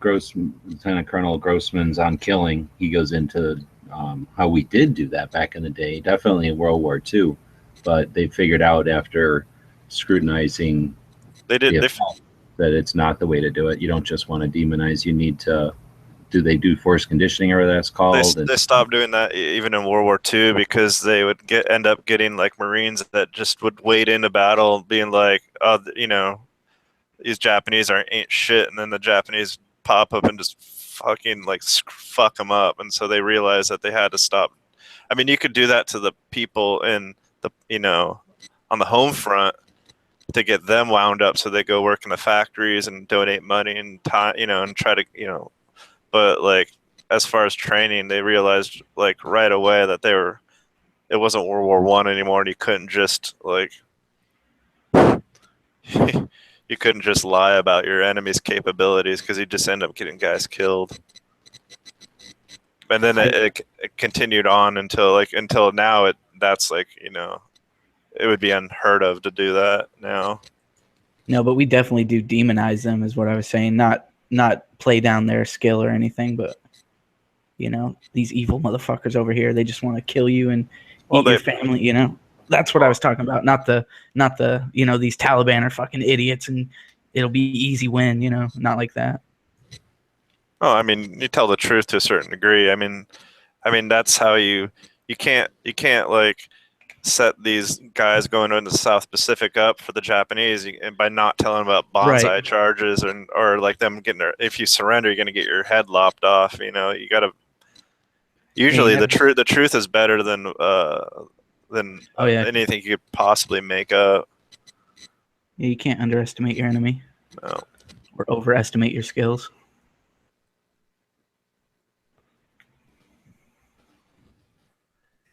Lieutenant Colonel Grossman's On Killing, he goes into how we did do that back in the day, definitely in World War II. But they figured out after scrutinizing that it's not the way to do it. You don't just want to demonize. You need to they do force conditioning or whatever that's called. They stopped doing that even in World War II because they would end up getting like Marines that just would wade into battle being like, oh, these Japanese ain't shit, and then the Japanese pop up and just fucking like fuck them up, and so they realized that they had to stop. I mean, you could do that to the people in the on the home front to get them wound up, so they go work in the factories and donate money and time, and try to But like as far as training, they realized like right away that it wasn't World War I anymore, and you couldn't just like. You couldn't just lie about your enemy's capabilities because you just end up getting guys killed. And then it continued on until now. That's like it would be unheard of to do that now. No, but we definitely do demonize them, is what I was saying. Not play down their skill or anything, but these evil motherfuckers over here, they just want to kill you and eat your family. That's what I was talking about. Not the these Taliban are fucking idiots and it'll be easy win. Not like that. Oh, I mean, you tell the truth to a certain degree. I mean, that's how you can't like set these guys going into the South Pacific up for the Japanese, and by not telling them about bonsai charges or like them getting if you surrender, you're gonna get your head lopped off. You gotta. Usually, the truth is better than anything you could possibly make up. Yeah, you can't underestimate your enemy. No. Or overestimate your skills.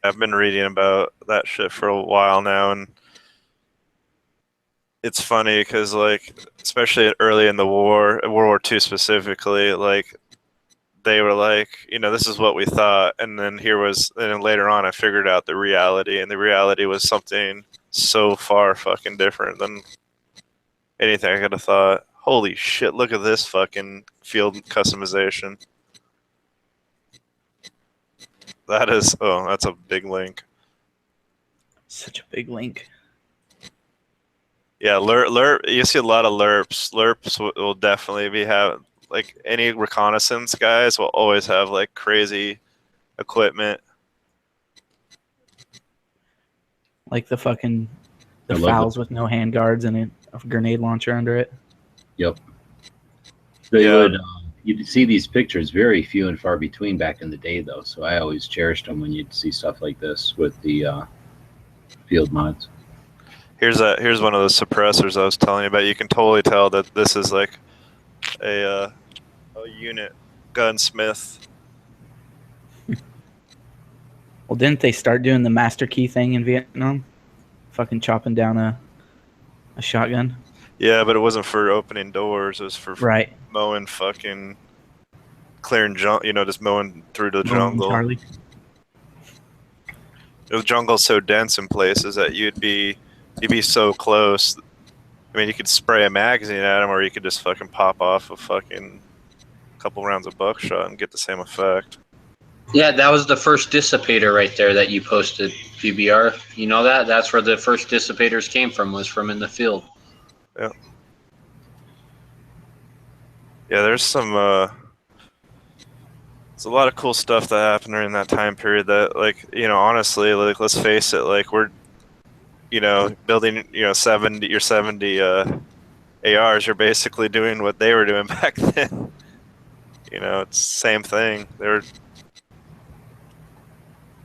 I've been reading about that shit for a while now, and it's funny because, like, especially early in the war, World War II specifically, like, they were like, this is what we thought, and then later on I figured out the reality, and the reality was something so far fucking different than anything I could have thought. Holy shit, look at this fucking field customization. That is. Oh, that's a big link. Such a big link. Yeah, lerp. You see a lot of lerps. Lerps will definitely be having like any reconnaissance guys will always have like crazy equipment. Like the fucking I the love fouls with no hand guards and a grenade launcher under it. Yep. They Yeah. would. You'd see these pictures very few and far between back in the day, though. So I always cherished them when you'd see stuff like this with the field mods. Here's one of the suppressors I was telling you about. You can totally tell that this is like a unit gunsmith. Well, didn't they start doing the master key thing in Vietnam? Fucking chopping down a shotgun. Yeah, but it wasn't for opening doors. It was for Right. mowing fucking clearing just mowing through the Mowing jungle. Charlie. The jungle's so dense in places that you'd be so close. I mean, you could spray a magazine at them, or you could just fucking pop off a fucking couple rounds of buckshot and get the same effect. Yeah, that was the first dissipator right there that you posted, PBR. You know that? That's where the first dissipators came from, was from in the field. Yeah. Yeah, there's a lot of cool stuff that happened during that time period that, like, honestly, like, let's face it, like, we're, building, 70 ARs, you're basically doing what they were doing back then. It's the same thing.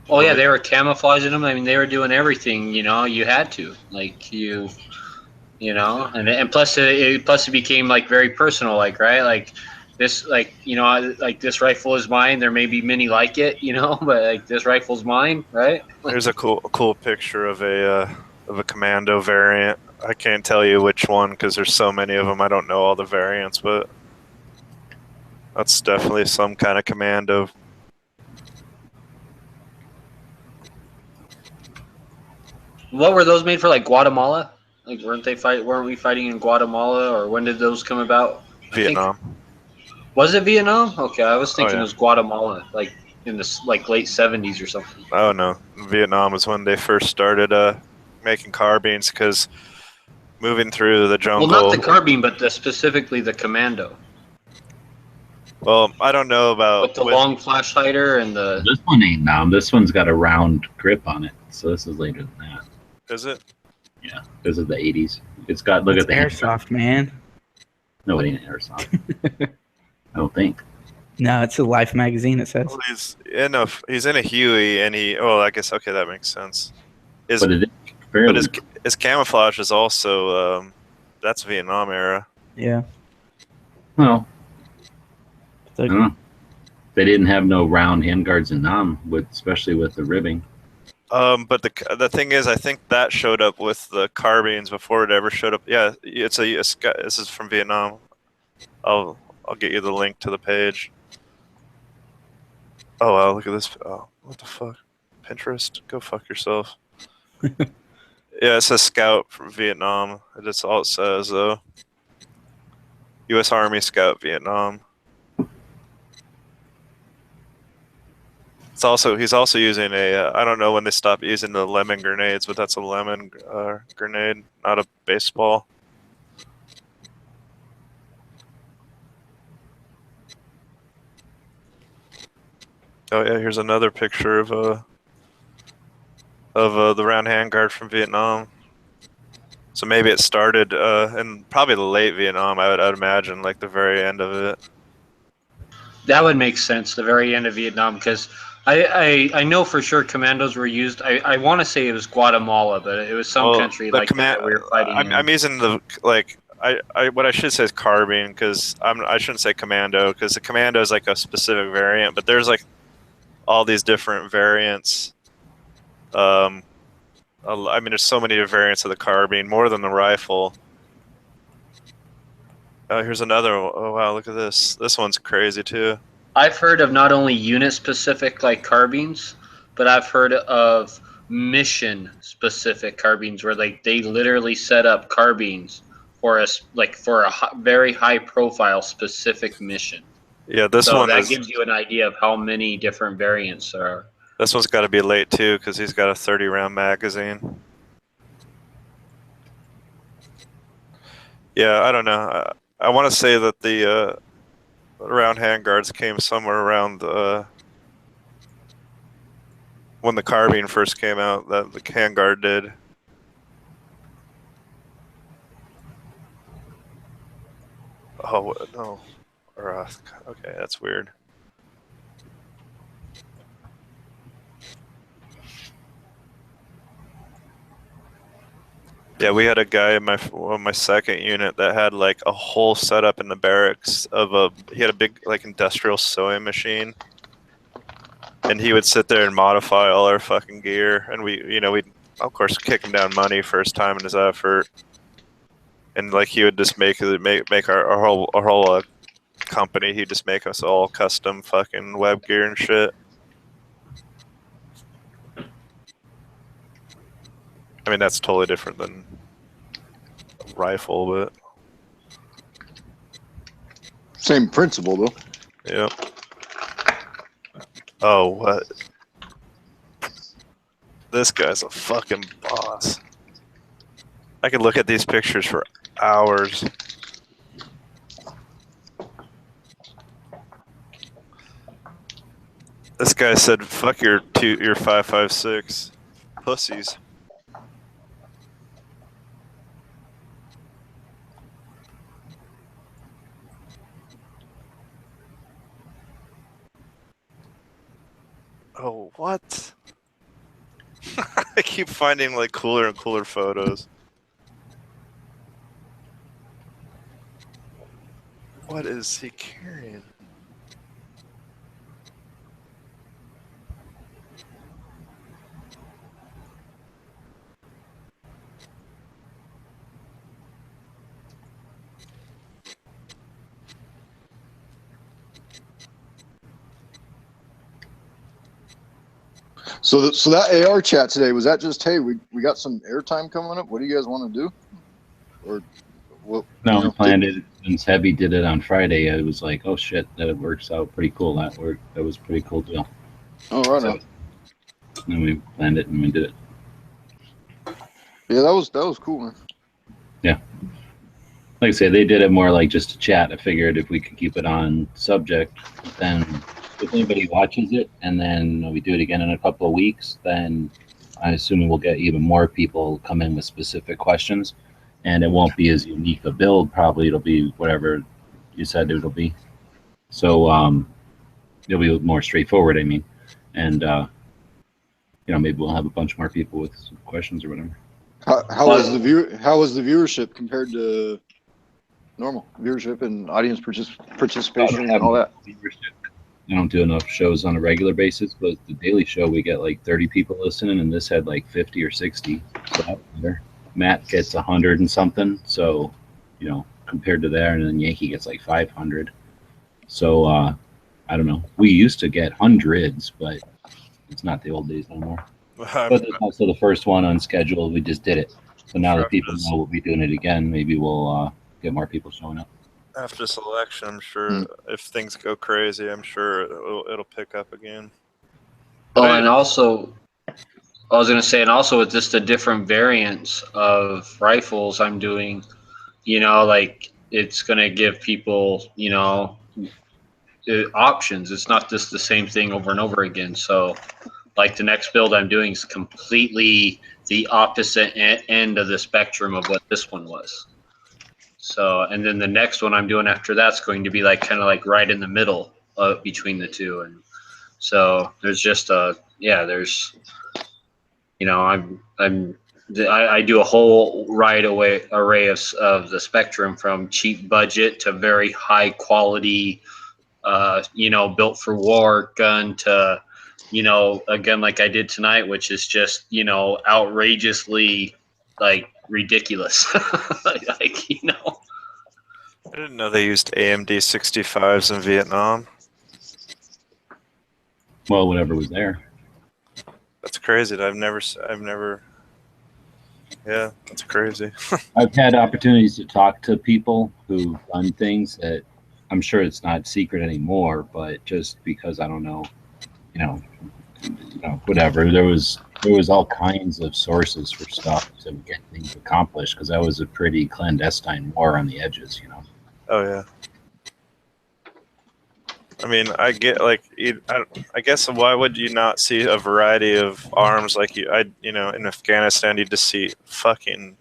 Oh yeah, they were camouflaging them. I mean, they were doing everything. You had to, like, and plus it became like very personal, like, right, like this, like, like this rifle is mine. There may be many like it, but like this rifle's mine, right? There's a cool picture of a commando variant. I can't tell you which one because there's so many of them. I don't know all the variants, but that's definitely some kind of commando. What were those made for? Like Guatemala? Like, weren't we fighting in Guatemala, or when did those come about? Vietnam. Was it Vietnam? Okay, I was thinking yeah. It was Guatemala, like in the late 70s or something. Oh no, Vietnam was when they first started making carbines, because moving through the jungle. Well, not the carbine, but specifically the commando. Well, I don't know about with the long flash hider and the. This one ain't now. This one's got a round grip on it, so this is later than that. Is it? Yeah, this is the 80s. It's got It's airsoft, man. No, it ain't airsoft. I don't think. No, it's a Life magazine. It says. Well, he's in a Huey, and I guess okay, that makes sense. But his camouflage is also that's Vietnam era. Yeah. Well, I don't know. They didn't have no round handguards in Nam, especially with the ribbing. But the thing is, I think that showed up with the carbines before it ever showed up. Yeah, this is from Vietnam. I'll get you the link to the page. Oh wow, look at this. Oh, what the fuck? Pinterest? Go fuck yourself. Yeah, it says Scout from Vietnam. That's all it says, though. U.S. Army Scout Vietnam. He's also using I don't know when they stopped using the lemon grenades, but that's a lemon grenade, not a baseball. Oh yeah, here's another picture of the round handguard from Vietnam. So maybe it started in probably the late Vietnam. I'd imagine, like the very end of it. That would make sense. The very end of Vietnam, because I know for sure commandos were used. I want to say it was Guatemala, but it was some country like that we were fighting. I'm using the what I should say is carbine, because I shouldn't say commando, because the commando is like a specific variant, but there's like all these different variants. I mean, there's so many variants of the carbine, more than the rifle. Oh, here's another. Oh wow, look at this. This one's crazy too. I've heard of not only unit-specific like carbines, but I've heard of mission-specific carbines where they literally set up carbines for a very high-profile specific mission. Yeah, this one that gives you an idea of how many different variants there are. This one's got to be late too because he's got a 30-round magazine. Yeah, I don't know. I want to say that the round handguards came somewhere around when the carbine first came out. That the handguard did. Oh no! Or, okay, that's weird. Yeah, we had a guy in my second unit that had like a whole setup in the barracks he had a big like industrial sewing machine, and he would sit there and modify all our fucking gear, and we'd of course kick him down money first time in his effort, and like he would just make our whole company. He'd just make us all custom fucking web gear and shit. I mean, that's totally different than a rifle, but same principle though. Yeah. Oh, what? This guy's a fucking boss. I could look at these pictures for hours. This guy said, "Fuck your 5.56 pussies." Oh, what? I keep finding like cooler and cooler photos. What is he carrying? So that AR chat today, was that just, hey, we got some airtime coming up? What do you guys want to do? Or what? No, we planned it since Heavy did it on Friday. I was like, oh shit, that works out pretty cool. That was a pretty cool deal. Oh, right on. And we planned it and we did it. Yeah, that was cool, man. Yeah. Like I say, they did it more like just a chat. I figured if we could keep it on subject, then if anybody watches it and then we do it again in a couple of weeks, then I assume we'll get even more people come in with specific questions, and it won't be as unique a build. Probably it'll be whatever you said it'll be. So it'll be more straightforward, I mean. And maybe we'll have a bunch more people with some questions or whatever. How was the viewership compared to normal viewership and audience participation and all that? I don't do enough shows on a regular basis, but the daily show we get like 30 people listening, and this had like 50 or 60. So that was better. Matt gets 100 and something, so compared to there, and then Yankee gets like 500. So I don't know. We used to get hundreds, but it's not the old days no more. But it's also the first one unscheduled. We just did it. So now that people know we'll be doing it again, maybe we'll get more people showing up. After this election, I'm sure if things go crazy, I'm sure it'll pick up again. Oh, and also, I was going to say, and also with just the different variants of rifles I'm doing, like it's going to give people, options. It's not just the same thing over and over again. So like the next build I'm doing is completely the opposite end of the spectrum of what this one was. So, and then the next one I'm doing after that's going to be like kind of like right in the middle between the two. And so there's just I do a whole array of the spectrum from cheap budget to very high quality, built for war gun to, again, like I did tonight, which is just, outrageously like ridiculous. I didn't know they used AMD 65s in Vietnam. Well, whatever was there. That's crazy. I've never. Yeah, that's crazy. I've had opportunities to talk to people who've done things that I'm sure it's not secret anymore, but just because I don't know, whatever. There was all kinds of sources for stuff to get things accomplished because that was a pretty clandestine war on the edges. Oh yeah. I mean, I get like, I guess why would you not see a variety of arms like in Afghanistan you just see fucking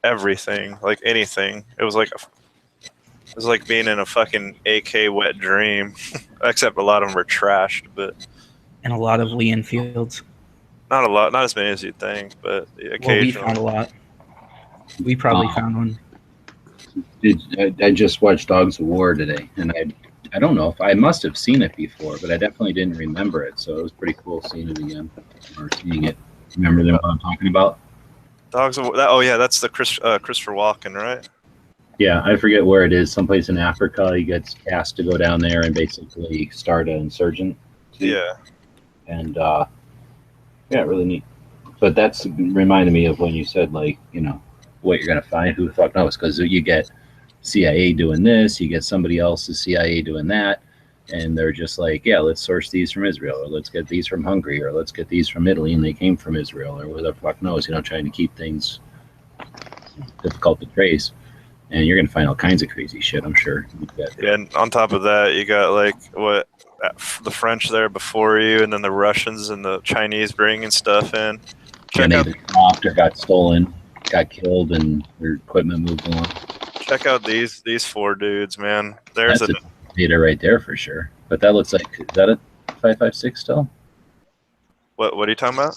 everything, like anything. It was like being in a fucking AK wet dream, except a lot of them were trashed, but And a lot of Lee Enfields. not a lot, not as many as you'd think, but Well, occasionally. we found a lot. We probably found one. I just watched Dogs of War today, and I don't know if I must have seen it before, but I definitely didn't remember it. So it was pretty cool seeing it again or seeing it. Remember what I'm talking about? Dogs of War. Oh yeah, that's the Christopher Walken, right? Yeah, I forget where it is. Someplace in Africa. He gets asked to go down there and basically start an insurgent. Yeah. And yeah, really neat. But that's reminded me of when you said what you're gonna find. Who the fuck knows? Because you get CIA doing this, you get somebody else's CIA doing that, and they're just like, yeah, let's source these from Israel, or let's get these from Hungary, or let's get these from Italy, and they came from Israel, or who the fuck knows? Trying to keep things difficult to trace. And you're gonna find all kinds of crazy shit, I'm sure. Yeah, and on top of that, you got the French there before you, and then the Russians and the Chinese bringing stuff in. And they dropped or got stolen, got killed, and their equipment moved along. Check out these 4 dudes, man. There's That's a data right there for sure. But that looks like, is that a 5.56 still? What are you talking about?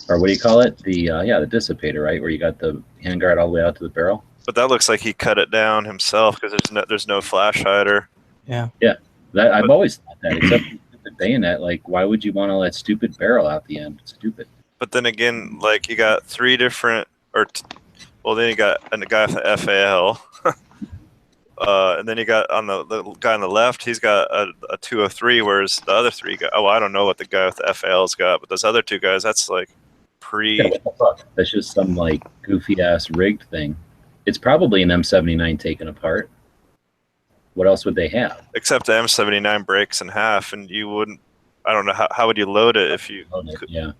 Or what do you call it? The dissipator, right? Where you got the handguard all the way out to the barrel. But that looks like he cut it down himself because there's no flash hider. Yeah. Yeah. I've always thought that, except the bayonet. Like, why would you want all that stupid barrel out the end? It's stupid. But then again, you got 3 different, then you got a guy with the FAL. And then you got on the guy on the left, he's got a 203, whereas the other 3 guys, I don't know what the guy with the FAL's got, but those other 2 guys, that's pre. Yeah, what the fuck? That's just some goofy ass rigged thing. It's probably an M79 taken apart. What else would they have? Except the M79 breaks in half, and you wouldn't. I don't know how would you load it if you. Could. Yeah.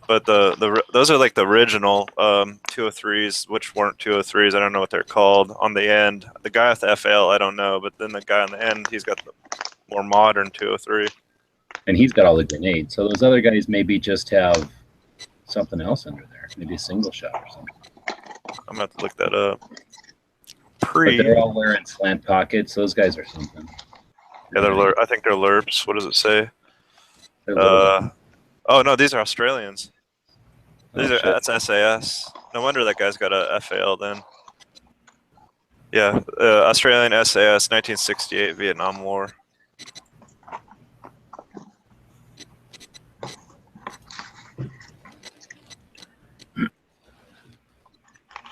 But those are the original 203s, which weren't 203s. I don't know what they're called on the end. The guy with the FL, I don't know, but then the guy on the end, he's got the more modern 203. And he's got all the grenades. So those other guys maybe just have something else under there, maybe a single shot or something. I'm gonna have to look that up. But they're all wearing slant pockets. Those guys are something. Yeah, I think they're LURPs. What does it say? Oh no, these are Australians. That's SAS. No wonder that guy's got a FAL then. Yeah, Australian SAS, 1968 Vietnam War.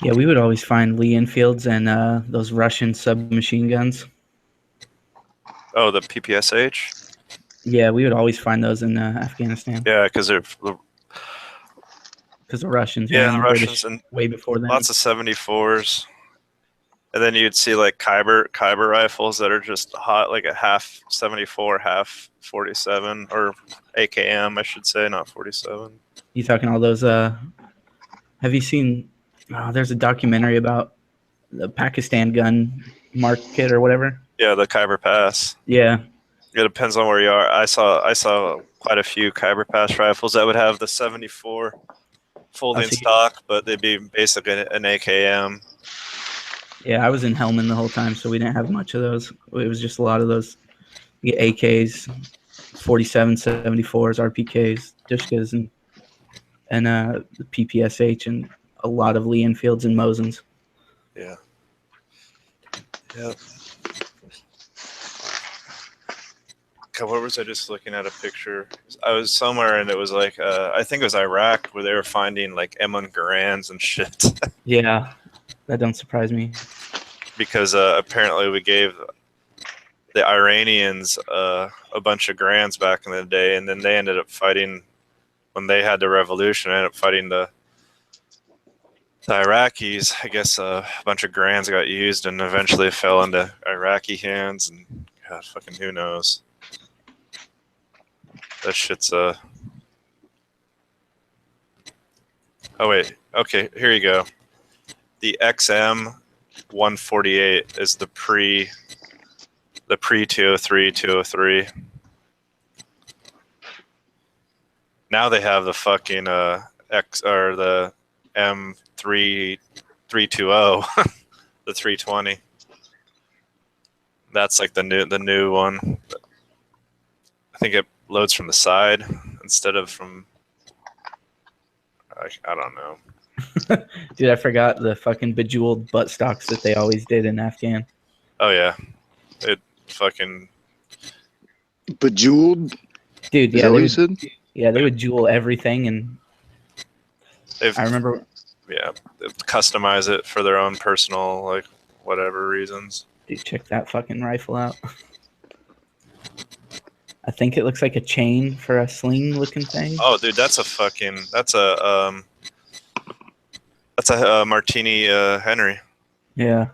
Yeah, we would always find Lee Enfields and those Russian submachine guns. Oh, the PPSH? Yeah, we would always find those in Afghanistan. Yeah, because they're... Because the Russians. Yeah, the British Russians and way before them. Lots of 74s. And then you'd see Khyber rifles that are just hot, like a half 74, half 47, or AKM, I should say, not 47. You talking all those? Have you seen? Oh, there's a documentary about the Pakistan gun market or whatever. Yeah, the Khyber Pass. Yeah. It depends on where you are. I saw quite a few Khyber Pass rifles that would have the 74 fully in stock, but they'd be basically an AKM. Yeah, I was in Helmand the whole time, so we didn't have much of those. It was just a lot of those AKs, 47, 74s, RPKs, Dushkas, and the PPSH, and a lot of Lee Enfields and Mosins. Yeah. Yep. God, what was I just looking at a picture? I was somewhere and it was like, I think it was Iraq, where they were finding like M1 Garands and shit. Yeah, that don't surprise me. Because apparently we gave the Iranians a bunch of Garands back in the day, and then they ended up fighting, when they had the revolution, ended up fighting the Iraqis. I guess a bunch of Garands got used and eventually fell into Iraqi hands, and God, fucking who knows. That shit's Oh wait. Okay, here you go. The XM 148 is the pre 203 203. Now they have the fucking X or the M3 320, the 320. That's like the new one. I think it loads from the side instead of from. I don't know. Dude, I forgot the fucking bejeweled butt stocks that they always did in Afghan. Oh yeah, it fucking bejeweled. Dude, Is yeah, that what they you said? yeah, they would jewel everything, and I remember. Yeah, they customize it for their own personal like whatever reasons. Dude, check that fucking rifle out. I think it looks like a chain for a sling-looking thing. Oh, dude, that's a Martini Henry. Yeah,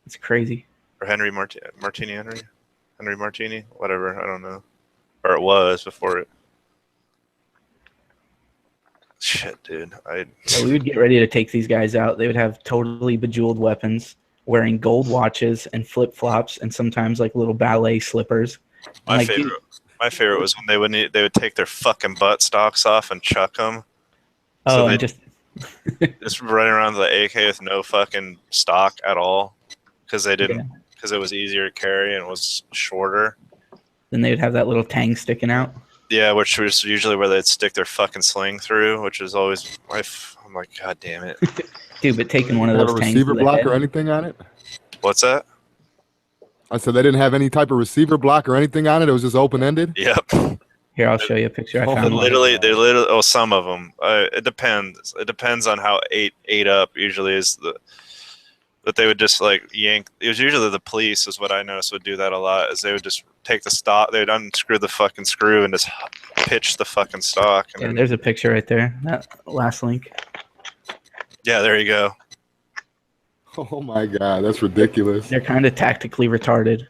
it's crazy. Or Henry Martini Henry Martini, whatever, I don't know. Or it was before it. Shit, dude. So we would get ready to take these guys out. They would have totally bejeweled weapons, wearing gold watches and flip-flops, and sometimes like little ballet slippers. My Like, favorite was when they would take their fucking butt stocks off and chuck them. Oh, they and just running around with the AK with no fucking stock at all because they didn't because it was easier to carry and it was shorter. Then they would have that little tang sticking out. Yeah, which was usually where they'd stick their fucking sling through, which is always I'm like, God damn it, dude! But taking one of Have those a tangs receiver to the block head- or anything on it? What's that? I said they didn't have any type of receiver block or anything on it. It was just open ended. Yep. Here, I'll show you a picture. I Oh, found one. They literally. Oh, some of them. It depends. It depends on how eight up usually is the. But they would just like yank. It was usually the police, is what I noticed, would do that a lot. Is they would just take the stock. They would unscrew the fucking screw and just pitch the fucking stock. And Yeah, then, there's a picture right there. That last link. yeah, there you go. Oh my god, that's ridiculous. They're kind of tactically retarded.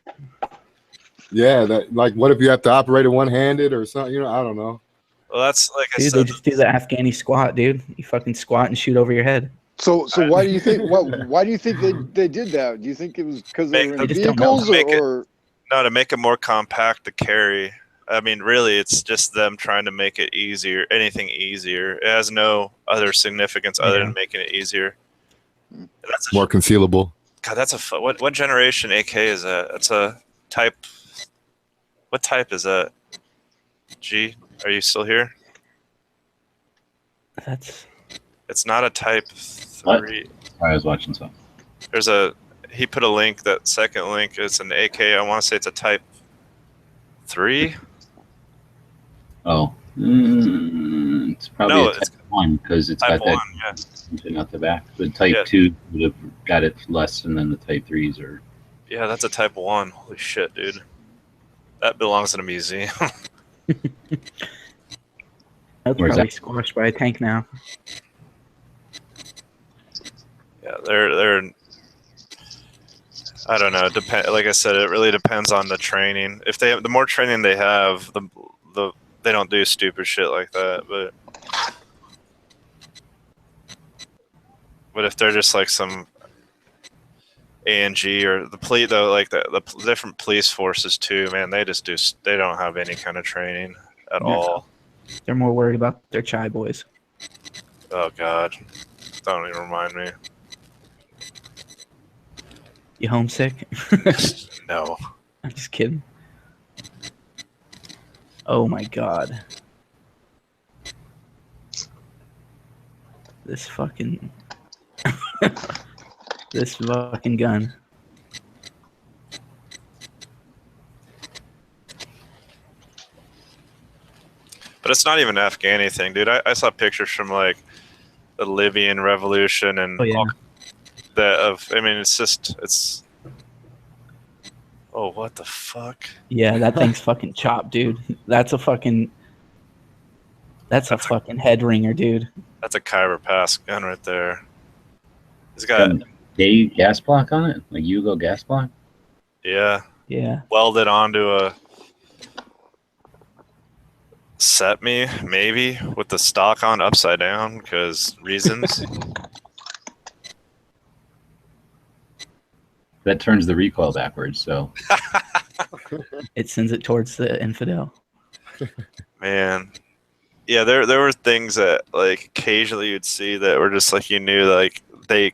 Yeah, that like what if you have to operate it one handed or something? You know, I don't know. Well, that's like I Dude, said. they just do the Afghani squat, dude. You fucking squat and shoot over your head. So why do you think why do you think they did that? Do you think it was because they were in vehicles or No, to make it more compact to carry. I mean, really, it's just them trying to make it easier. Anything easier. It has no other significance other than making it easier. That's More concealable. God, that's what generation AK is that? That's a type. What type is that? G, are you still here? It's not a type 3. I was watching some. He put a link. That second link is an AK. I want to say it's a type 3. Oh, it's probably No, a type 1 because it's type got that 1, yeah. something at the back. The type Yeah. 2 would have got it less, and then the type 3s are. Yeah, that's a type 1. Holy shit, dude. That belongs in a museum. That's Where's probably that? squashed by a tank now. Yeah, they're. I don't know. Like I said, it really depends on the training. If the more training they have, the they don't do stupid shit like that. But if they're just like some ANG or the police, though, like the different police forces too, man, they don't have any kind of training at Yeah. all. They're more worried about their chai boys. Oh God, don't even remind me. You homesick? No. I'm just kidding. Oh my god. This fucking this fucking gun. But it's not even an Afghani thing, dude. I saw pictures from like the Libyan revolution and all that of. I mean, it's. Oh, what the fuck? Yeah, that thing's fucking chopped, dude. That's a fucking head ringer, dude. That's a Khyber Pass gun right there. It's got a gas block on it, like Yugo gas block. yeah Yeah. welded onto a. set me maybe with the stock on upside down because reasons. That turns the recoil backwards. So It sends it towards the infidel. Man, yeah, there were things that like occasionally you'd see that were just like you knew like they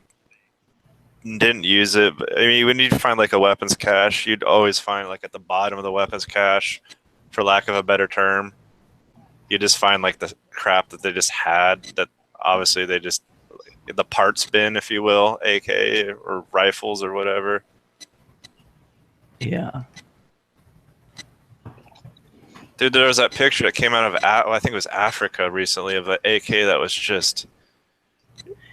didn't use it. But, I mean, when you find like a weapons cache, you'd always find like at the bottom of the weapons cache, for lack of a better term, you just find like the crap that they just had that obviously they just the parts bin, if you will, AK or rifles or whatever. Yeah. Dude, there was that picture that came out of I think it was Africa recently of an AK that was just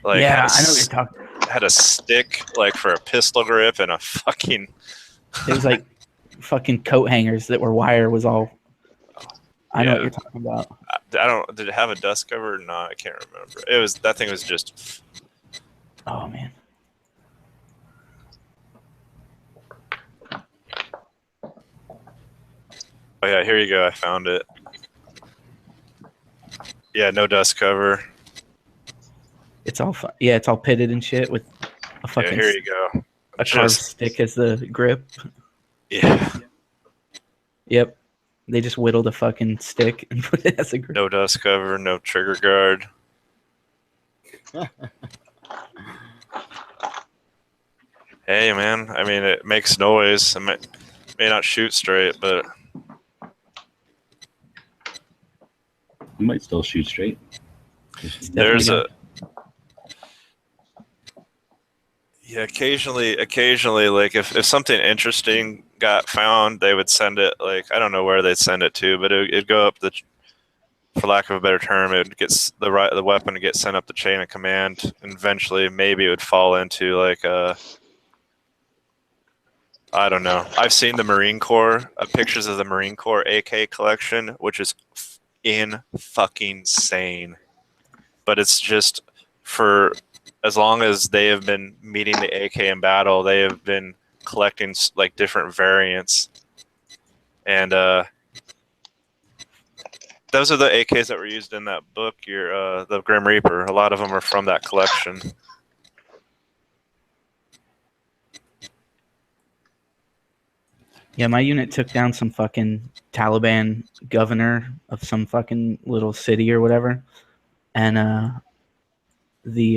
like Yeah, I know what you're talking. had a stick like for a pistol grip and a fucking. It was like fucking coat hangers that were wire was all. I know what Yeah. you're talking about. I don't. Did it have a dust cover or not? I can't remember. It was that thing was just. Oh man. Oh yeah, here you go. I found it. Yeah, no dust cover. It's all yeah, it's all pitted and shit with a fucking. Yeah, here you go. A carved stick as the grip. Yeah. Yep. They just whittled a fucking stick and put it as a grip. No dust cover, no trigger guard. Hey man, I mean it makes noise. It may not shoot straight, but you might still shoot straight. there's a occasionally like if something interesting got found, they would send it like I don't know where they'd send it to, but it'd go up the, for lack of a better term, it gets the weapon to get sent up the chain of command, and eventually maybe it would fall into like a. I don't know. I've seen the Marine Corps pictures of the Marine Corps AK collection, which is fucking sane. But it's just for as long as they have been meeting the AK in battle, they have been collecting like different variants, and those are the AKs that were used in that book. The Grim Reaper. A lot of them are from that collection. Yeah, my unit took down some fucking Taliban governor of some fucking little city or whatever, and the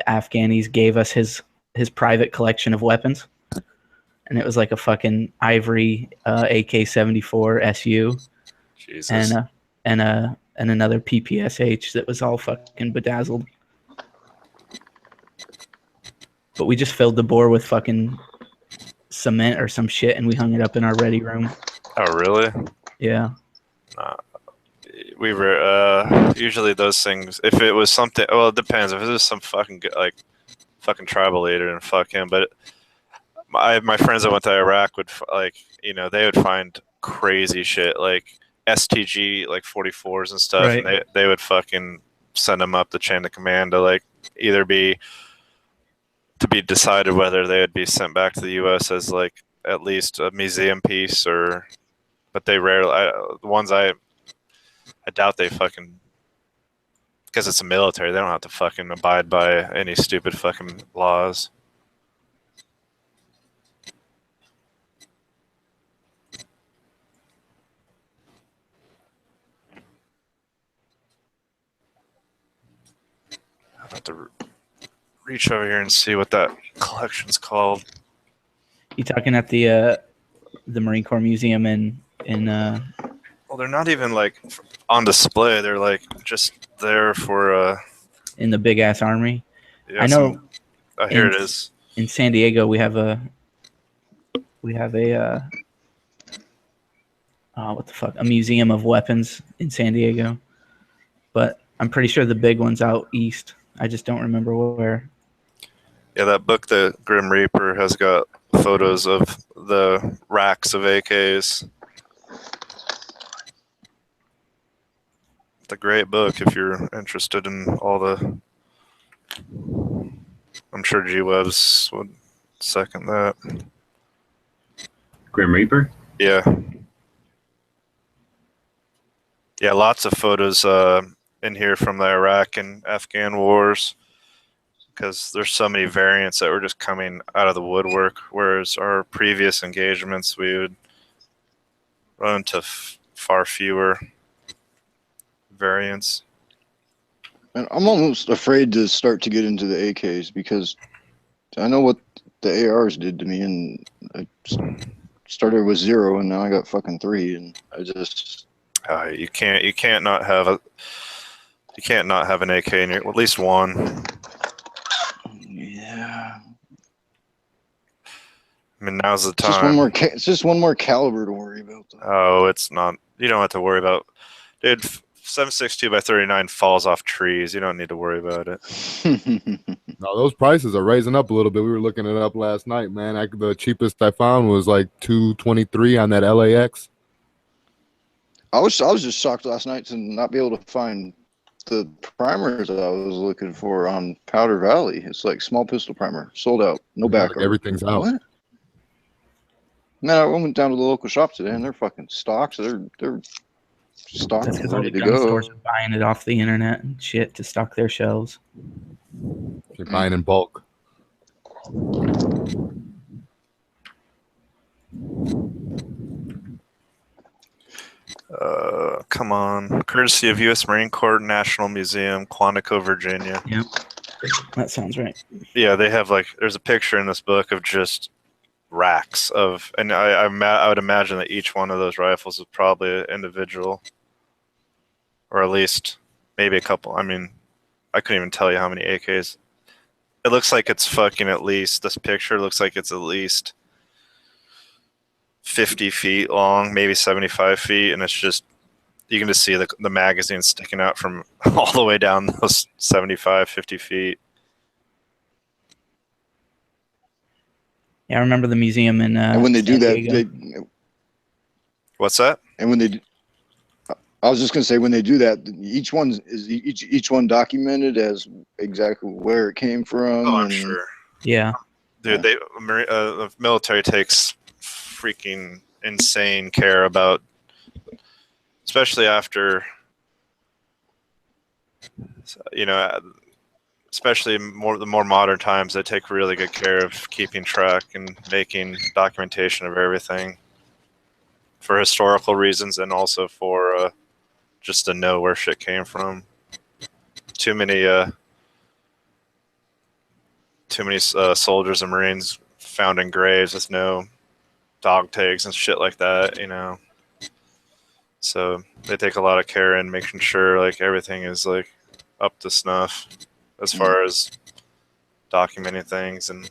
Afghanis gave us his private collection of weapons, and it was like a fucking ivory AK-74 SU, Jesus. and another PPSH that was all fucking bedazzled. But we just filled the bore with fucking cement or some shit, and we hung it up in our ready room. Oh, really? Yeah. We were usually those things. If it was something, well, it depends. If it was some fucking like fucking tribal leader, and fuck him. But my friends that went to Iraq would like they would find crazy shit like STG like 44s and stuff, Right. and they would fucking send them up the chain of command to like either be decided whether they would be sent back to the U.S. as like at least a museum piece, or but they rarely the ones I doubt they fucking, because it's a military, they don't have to fucking abide by any stupid fucking laws. I have to reach over here and see what that collection's called. You talking at the Marine Corps Museum in Well, they're not even like on display. They're like just there for in the big ass army? yeah, I know. Here it is. In San Diego, we have a what the fuck, a museum of weapons in San Diego, but I'm pretty sure the big one's out east. I just don't remember where. Yeah, that book, The Grim Reaper, has got photos of the racks of AKs. It's a great book if you're interested in all the. I'm sure G-Webs would second that. Grim Reaper? Yeah. Yeah, lots of photos in here from the Iraq and Afghan wars, because there's so many variants that were just coming out of the woodwork, whereas our previous engagements we would run into far fewer variants. And I'm almost afraid to start to get into the AKs because I know what the ARs did to me, and I started with 0 and now I got fucking 3, and I just You can't not have an AK in your, at least one. Yeah. I mean, now's the It's just time. it's just one more caliber to worry about. Oh, it's not. You don't have to worry about. Dude, 7.62 by 39 falls off trees. You don't need to worry about it. No, those prices are raising up a little bit. We were looking it up last night, man. The cheapest I found was like $223 on that LAX. I was just shocked last night to not be able to find the primers that I was looking for on Powder Valley. It's like small pistol primer, sold out, no backup. Like everything's out. What? Man, I went down to the local shop today, and they're fucking stocked. So they're stocked, That's because all the ready to gun go. stores are buying it off the internet and shit to stock their shelves. They're buying in bulk. Come on. Courtesy of U.S. Marine Corps National Museum, Quantico, Virginia. Yep. That sounds right. Yeah, they have there's a picture in this book of just racks of, and I would imagine that each one of those rifles is probably an individual, or at least maybe a couple. I mean, I couldn't even tell you how many AKs. It looks like it's fucking at least, this picture looks like it's at least 50 feet long, maybe 75 feet, and it's just, you can just see the magazine sticking out from all the way down those 75, 50 feet. Yeah, I remember the museum in And when they do San that, Diego. What's that? And when they, I was just gonna say, when they do that, each one documented as exactly where it came from. Oh, I'm and, sure. Yeah. Dude, the military takes freaking insane care about, especially after, especially the more modern times, they take really good care of keeping track and making documentation of everything for historical reasons and also for just to know where shit came from. Too many soldiers and Marines found in graves with no dog tags and shit like that, So they take a lot of care in making sure everything is up to snuff as far as documenting things. And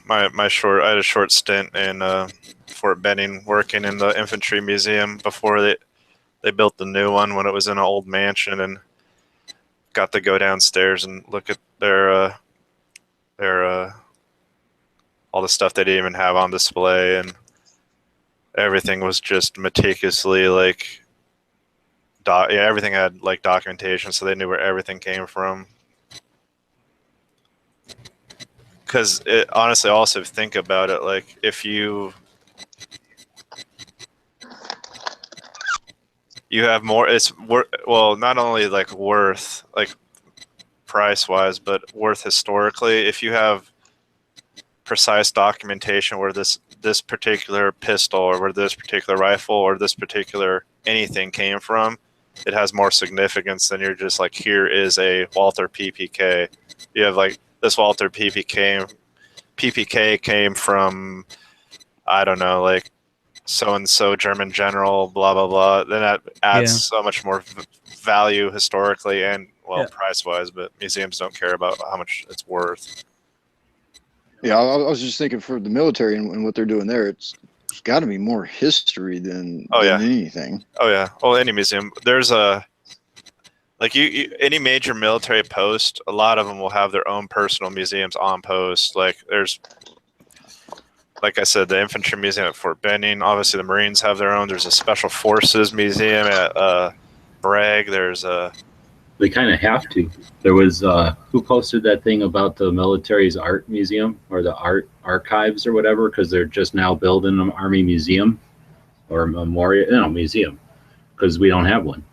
I had a short stint in Fort Benning working in the infantry museum before they built the new one when it was in an old mansion, and got to go downstairs and look at their all the stuff they didn't even have on display, and everything was just meticulously everything had documentation, so they knew where everything came from. Because honestly, also think about it, if you have more, it's not only worth price wise, but worth historically. If you have precise documentation where this particular pistol or where this particular rifle or this particular anything came from, it has more significance than you're just here is a Walther PPK. You have this Walther PPK came from, I don't know, so-and-so German general, blah, blah, blah. Then that adds so much more value historically and, price-wise, but museums don't care about how much it's worth. Yeah, I was just thinking for the military and what they're doing there, it's got to be more history than anything. Oh, yeah. Well, any museum. There's any major military post, a lot of them will have their own personal museums on post. There's like I said, the Infantry Museum at Fort Benning. Obviously, the Marines have their own. There's a Special Forces Museum at Bragg. There's a. They kind of have to. There was who posted that thing about the military's art museum or the art archives or whatever, because they're just now building an army museum or a memorial, no, museum, because we don't have one.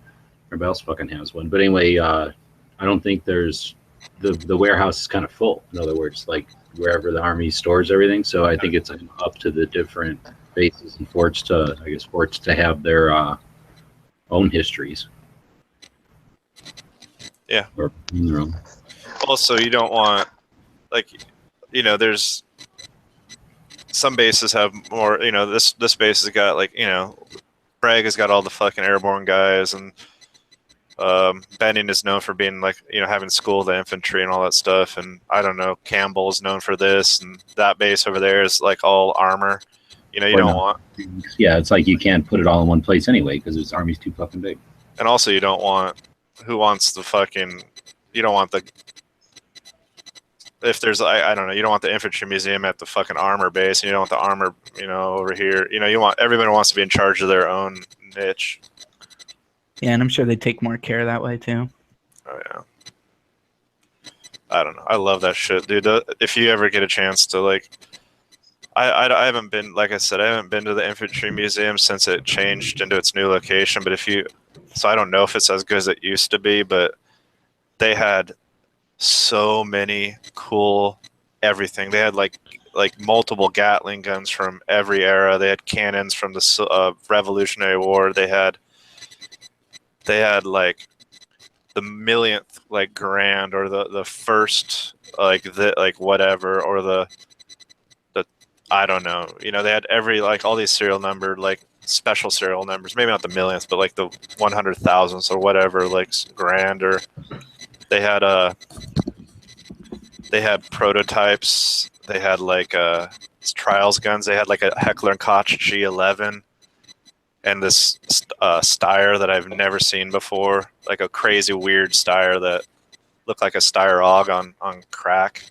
Everybody else fucking has one. But anyway, I don't think there's the warehouse is kind of full. In other words, like wherever the army stores everything. So I think it's up to the different bases and forts to have their own histories. Yeah. Or in their own. Also, you don't want, like, there's some bases have more, this base has got, like, Bragg has got all the fucking airborne guys, and Benning is known for being, like, having school the infantry and all that stuff, and I don't know, Campbell is known for this, and that base over there is, like, all armor. You don't want. Yeah, it's like you can't put it all in one place anyway, because this army's too fucking big. And also, you don't want. Who wants the fucking? You don't want the. If there's, I don't know, you don't want the infantry museum at the fucking armor base, and you don't want the armor, over here. You want everybody wants to be in charge of their own niche. Yeah, and I'm sure they take more care that way too. Oh yeah. I don't know. I love that shit, dude. If you ever get a chance to, like, I haven't been, like I said, I haven't been to the infantry museum since it changed into its new location. But so I don't know if it's as good as it used to be, but they had so many cool everything. They had like multiple Gatling guns from every era. They had cannons from the Revolutionary War. They had like the millionth like grand, or the first whatever, or the I don't know. They had every, like, all these serial numbered, like, special serial numbers. Maybe not the millionth, but like the 100,000th or whatever, like grand. Or they had prototypes. They had like trials guns. They had like a Heckler & Koch G11 and this Steyr that I've never seen before, like a crazy weird Steyr that looked like a Steyr AUG on crack.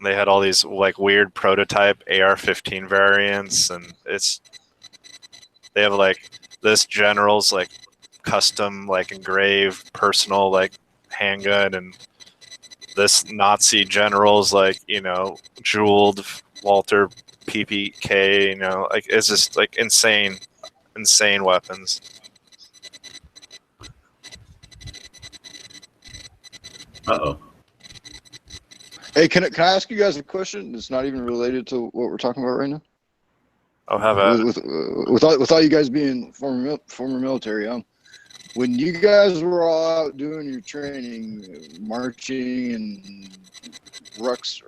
They had all these like weird prototype AR-15 variants, and they have like this general's like custom like engraved personal like handgun, and this Nazi general's like jeweled Walter PPK. Like it's just like insane weapons. Uh-oh. Hey, can I ask you guys a question? It's not even related to what we're talking about right now. Oh, have at it. With all you guys being former military, when you guys were all out doing your training, marching and rucks,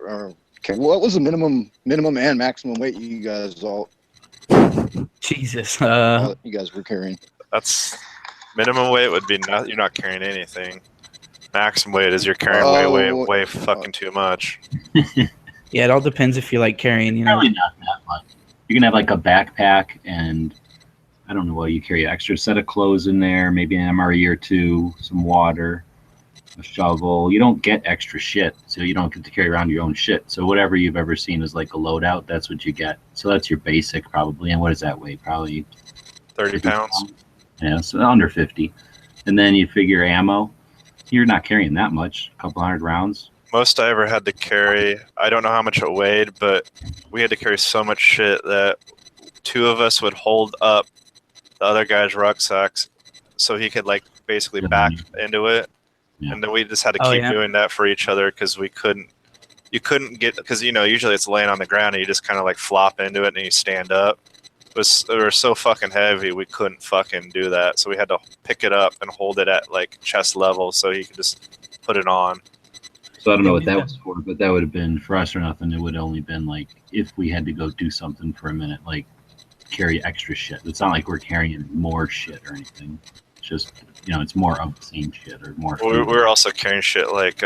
what was the minimum and maximum weight you guys all? Jesus, you guys were carrying. That's minimum weight would be you're not carrying anything. Maximum weight is you're carrying way fucking too much. Yeah, it all depends if you like carrying, Probably not that much. You can have like a backpack, and I don't know what you carry, an extra set of clothes in there, maybe an MRE or two, some water, a shovel. You don't get extra shit, so you don't get to carry around your own shit. So whatever you've ever seen as like a loadout, that's what you get. So that's your basic probably. And what does that weigh? Probably 30 pounds. Yeah, so under 50. And then you figure ammo. You're not carrying that much, a couple hundred rounds. Most I ever had to carry, I don't know how much it weighed, but we had to carry so much shit that two of us would hold up the other guy's rucksacks so he could like basically back into it. Yeah. And then we just had to keep doing that for each other because you couldn't get, because usually it's laying on the ground and you just kind of like flop into it and you stand up. They were so fucking heavy we couldn't fucking do that, so we had to pick it up and hold it at like chest level so he could just put it on. So I don't know what that was for, but that would have been for us or nothing. It would have only been like if we had to go do something for a minute, like carry extra shit. It's not like we're carrying more shit or anything. It's just it's more of the same shit or more. We're also carrying shit like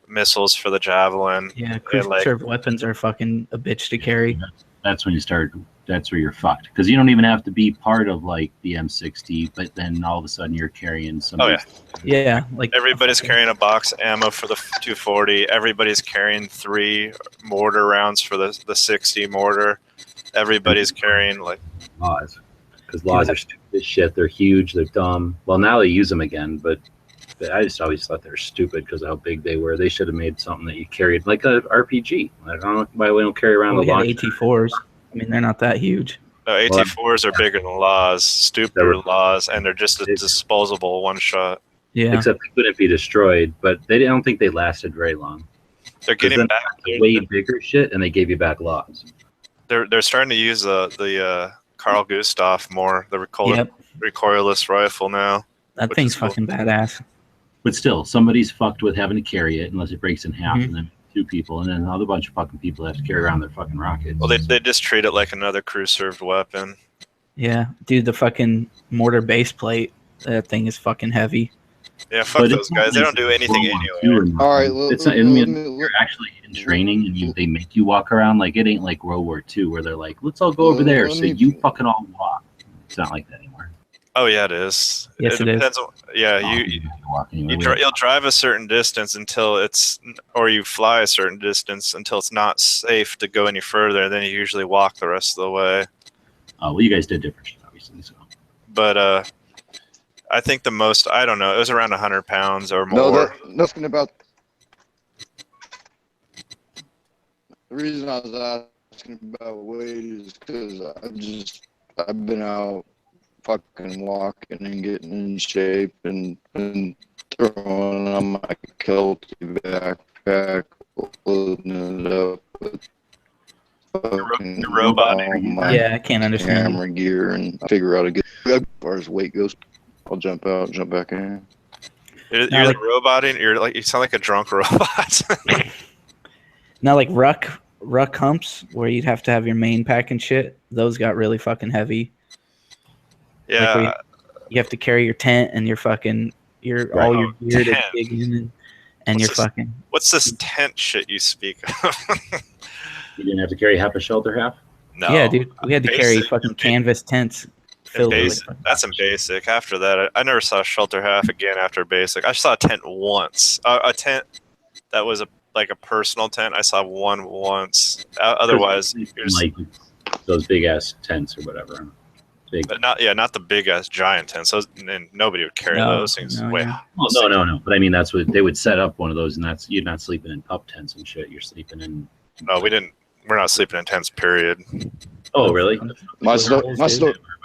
missiles for the javelin. Yeah, cruise reserve weapons are fucking a bitch to carry. That's when you start that's where you're fucked because you don't even have to be part of like the M60, but then all of a sudden you're carrying some. Oh yeah. Yeah, like Everybody's carrying a box of ammo for the 240. Everybody's carrying 3 mortar rounds for the 60 mortar. Everybody's carrying like laws because laws are stupid as shit. They're huge. They're dumb. Well, now they use them again, but I just always thought they were stupid because of how big they were. They should have made something that you carried like a RPG. I don't know why we don't carry around we the had launcher. AT4s. I mean, they're not that huge. no, AT4s are bigger than laws, stupider laws, and they're just a disposable one shot. Yeah. Except they couldn't be destroyed, but I don't think they lasted very long. They're getting then back. way bigger shit, and they gave you back laws. They're starting to use the Carl Gustav more, the recoilless rifle now. That which thing's is cool. fucking badass. But still, somebody's fucked with having to carry it unless it breaks in half, Mhm. and then 2 people, and then another bunch of fucking people have to carry around their fucking rockets. Well, they just treat it like another crew-served weapon. Yeah, dude, the fucking mortar base plate. That thing is fucking heavy. Yeah, fuck But those it's guys. They not don't do like anything World War anyway. II or nothing. All right, It's not, I mean, you're actually in training, and they make you walk around. Like it ain't like World War II where they're like, "Let's all go over there." So you fucking all walk. It's not like that anymore. Oh yeah, it is. Yes, it is. depends on, yeah, you'll drive a certain distance until it's, or you fly a certain distance until it's not safe to go any further. Then you usually walk the rest of the way. Oh well, you guys did different shit, obviously. So. But I think the most, I don't know, it was around 100 pounds or No, more. nothing about. The reason I was asking about weight is because I've been out fucking walking and getting in shape and throwing on my Kelty backpack, loading it up with fucking all my Yeah, I can't understand. camera gear and figure out a good as far as weight goes. I'll jump out, jump back in. You're Now, like- roboting. You're like, you sound like a drunk robot. Now, like ruck humps where you'd have to have your main pack and shit. Those got really fucking heavy. Like Yeah. where you have to carry your tent and your fucking all your gear to tent. dig in and your fucking. What's this tent shit you speak of? You didn't have to carry half a shelter half? No. Yeah, dude, we had to carry Basic. fucking canvas tents filled with. That's in basic. After that, I never saw a shelter half again after basic. I saw a tent once. A tent that was like a personal tent. I saw one once. Otherwise, you're just, like those big ass tents or whatever. Big. but not the big ass giant tents. And nobody would carry No, those things. no, Way. yeah. Well, no. But I mean, that's what they would set up one of those, and that's you're not sleeping in pup tents and shit. You're sleeping in. No, we didn't. We're not sleeping in tents. Period. Oh, really?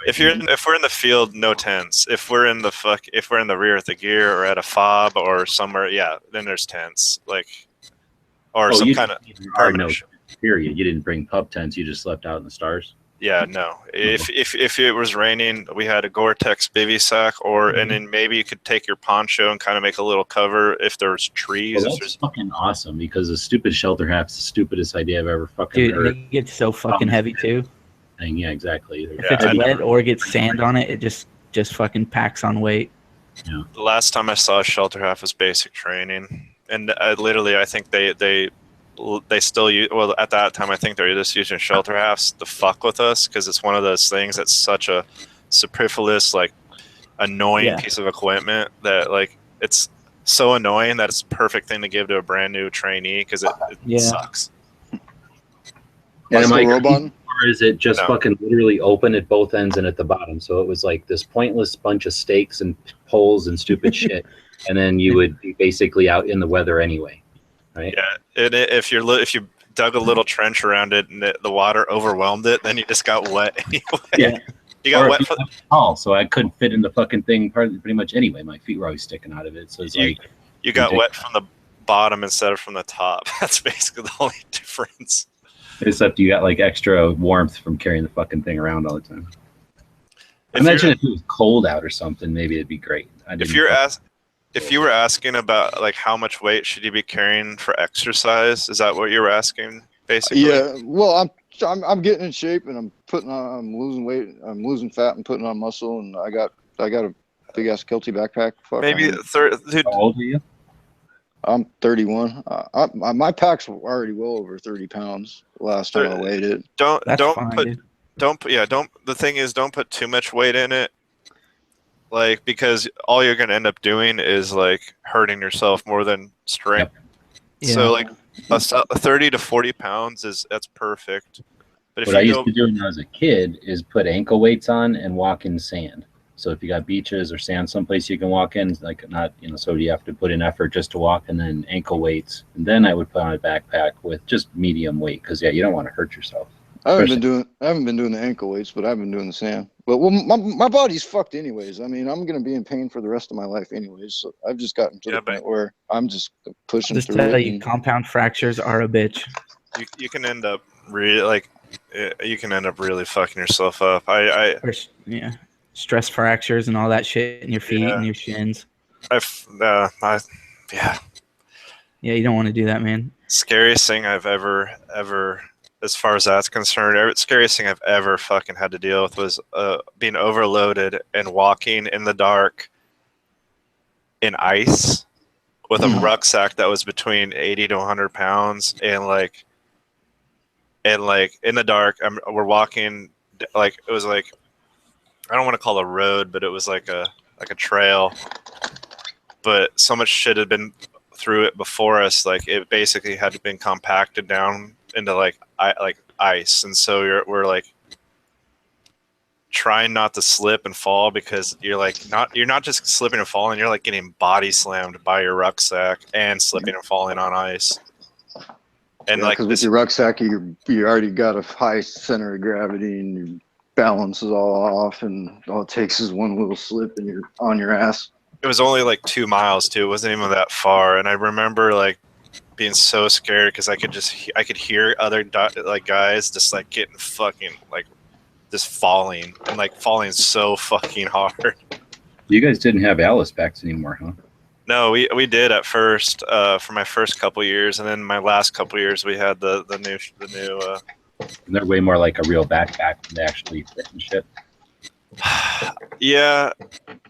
If we're in the field, no tents. If we're in the rear of the gear or at a fob or somewhere, yeah, then there's tents. Like, or some kind of permanent. Period. You didn't bring pup tents. You just slept out in the stars. Yeah, no. If it was raining, we had a Gore-Tex bivy sack, and then maybe you could take your poncho and kind of make a little cover if there's trees. Well, if that's there's fucking awesome because the stupid shelter half's the stupidest idea I've ever fucking Dude, heard. it gets so fucking heavy too. Thing. Yeah, exactly. If it's wet or gets sand on it, it just fucking packs on weight. Yeah. The last time I saw a shelter half was basic training, and I think they still use. Well, at that time, I think they're just using shelter halves to fuck with us because it's one of those things that's such a superfluous, like, annoying piece of equipment that like it's so annoying that it's the perfect thing to give to a brand new trainee because it sucks. And am I robot? correct, or is it just No. fucking literally open at both ends and at the bottom? So it was like this pointless bunch of stakes and poles and stupid shit, and then you would be basically out in the weather anyway, right? Yeah, and if you dug a little trench around it and the water overwhelmed it, then you just got wet anyway. Yeah. You got Or wet if for you were tall, so I couldn't fit in the fucking thing pretty much anyway. My feet were always sticking out of it, so it's like you got wet from the bottom instead of from the top. That's basically the only difference. Except you got like extra warmth from carrying the fucking thing around all the time. If Imagine you're- if it was cold out or something, maybe it'd be great. If you were asking about like how much weight should you be carrying for exercise, is that what you were asking basically? Yeah, well, I'm getting in shape and I'm losing weight, I'm losing fat and putting on muscle, and I got a big ass Kelty backpack. Fuck, Maybe dude. How old are you? I'm 31. My pack's already well over 30 pounds. Last time I weighed it. Don't The thing is, don't put too much weight in it. Like, because all you're gonna end up doing is like hurting yourself more than strength. Yeah. So like a 30 to 40 pounds that's perfect. But if What I you used go, to do when I was a kid is put ankle weights on and walk in sand. So if you got beaches or sand someplace you can walk in, like not, so you have to put in effort just to walk, and then ankle weights. And then I would put on a backpack with just medium weight because, you don't want to hurt yourself. I haven't been doing the ankle weights, but I've been doing the sand. But my body's fucked anyways. I mean, I'm gonna be in pain for the rest of my life anyways. So I've just gotten to the point where I'm just pushing Just through tell it. you, compound fractures are a bitch. you can end up really fucking yourself up. Yeah, stress fractures and all that shit in your feet and your shins. Yeah. Yeah, you don't want to do that, man. Scariest thing I've ever, as far as that's concerned, scariest thing I've ever fucking had to deal with was being overloaded and walking in the dark in ice with a rucksack that was between 80 to 100 pounds, and in the dark, we're walking, like, it was like, I don't want to call it a road, but it was like a trail, but so much shit had been through it before us, like it basically had been compacted down into like ice, and so we're like trying not to slip and fall, because you're not just slipping and falling, you're like getting body slammed by your rucksack and slipping and falling on ice. And because with your rucksack, you already got a high center of gravity, and your balance is all off, and all it takes is one little slip, and you're on your ass. It was only like 2 miles too. It wasn't even that far, and I remember like being so scared because I could hear other guys just like getting fucking like just falling, and like falling so fucking hard. You guys didn't have Alice packs anymore, huh? No, we did at first for my first couple years, and then my last couple years we had the new. And they're way more like a real backpack than they actually fit and shit. Yeah,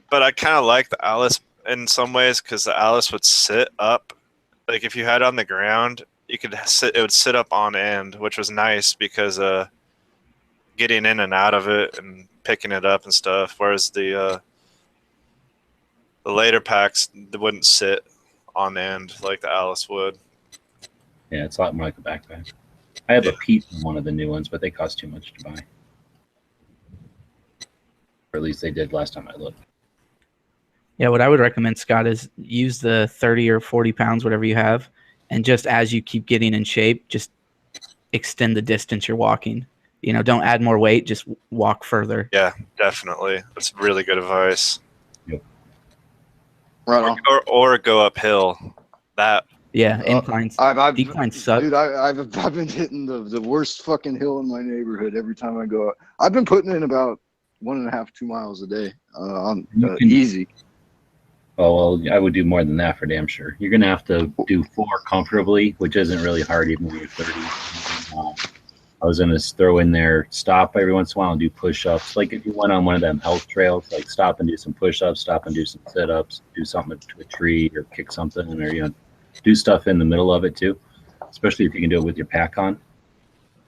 but I kind of like the Alice in some ways, because the Alice would sit up. Like if you had it on the ground, it would sit up on end, which was nice because getting in and out of it and picking it up and stuff. Whereas the later packs wouldn't sit on end like the Alice would. Yeah, it's a lot more like a backpack. I have a Pete in one of the new ones, but they cost too much to buy. Or at least they did last time I looked. Yeah, what I would recommend, Scott, is use the 30 or 40 pounds, whatever you have, and just as you keep getting in shape, just extend the distance you're walking. Don't add more weight, just walk further. Yeah, definitely. That's really good advice. Yep. Right on. Or go uphill. Yeah, inclines. Declines suck. Dude, I've been hitting the worst fucking hill in my neighborhood every time I go out. I've been putting in about 1.5 to 2 miles a day on easy. Oh, well, I would do more than that for damn sure. You're going to have to do 4 comfortably, which isn't really hard even when you're 30. I was going to throw in there, stop every once in a while and do push-ups. Like if you went on one of them health trails, like stop and do some push-ups, stop and do some sit-ups, do something to a tree or kick something, or, do stuff in the middle of it too, especially if you can do it with your pack on.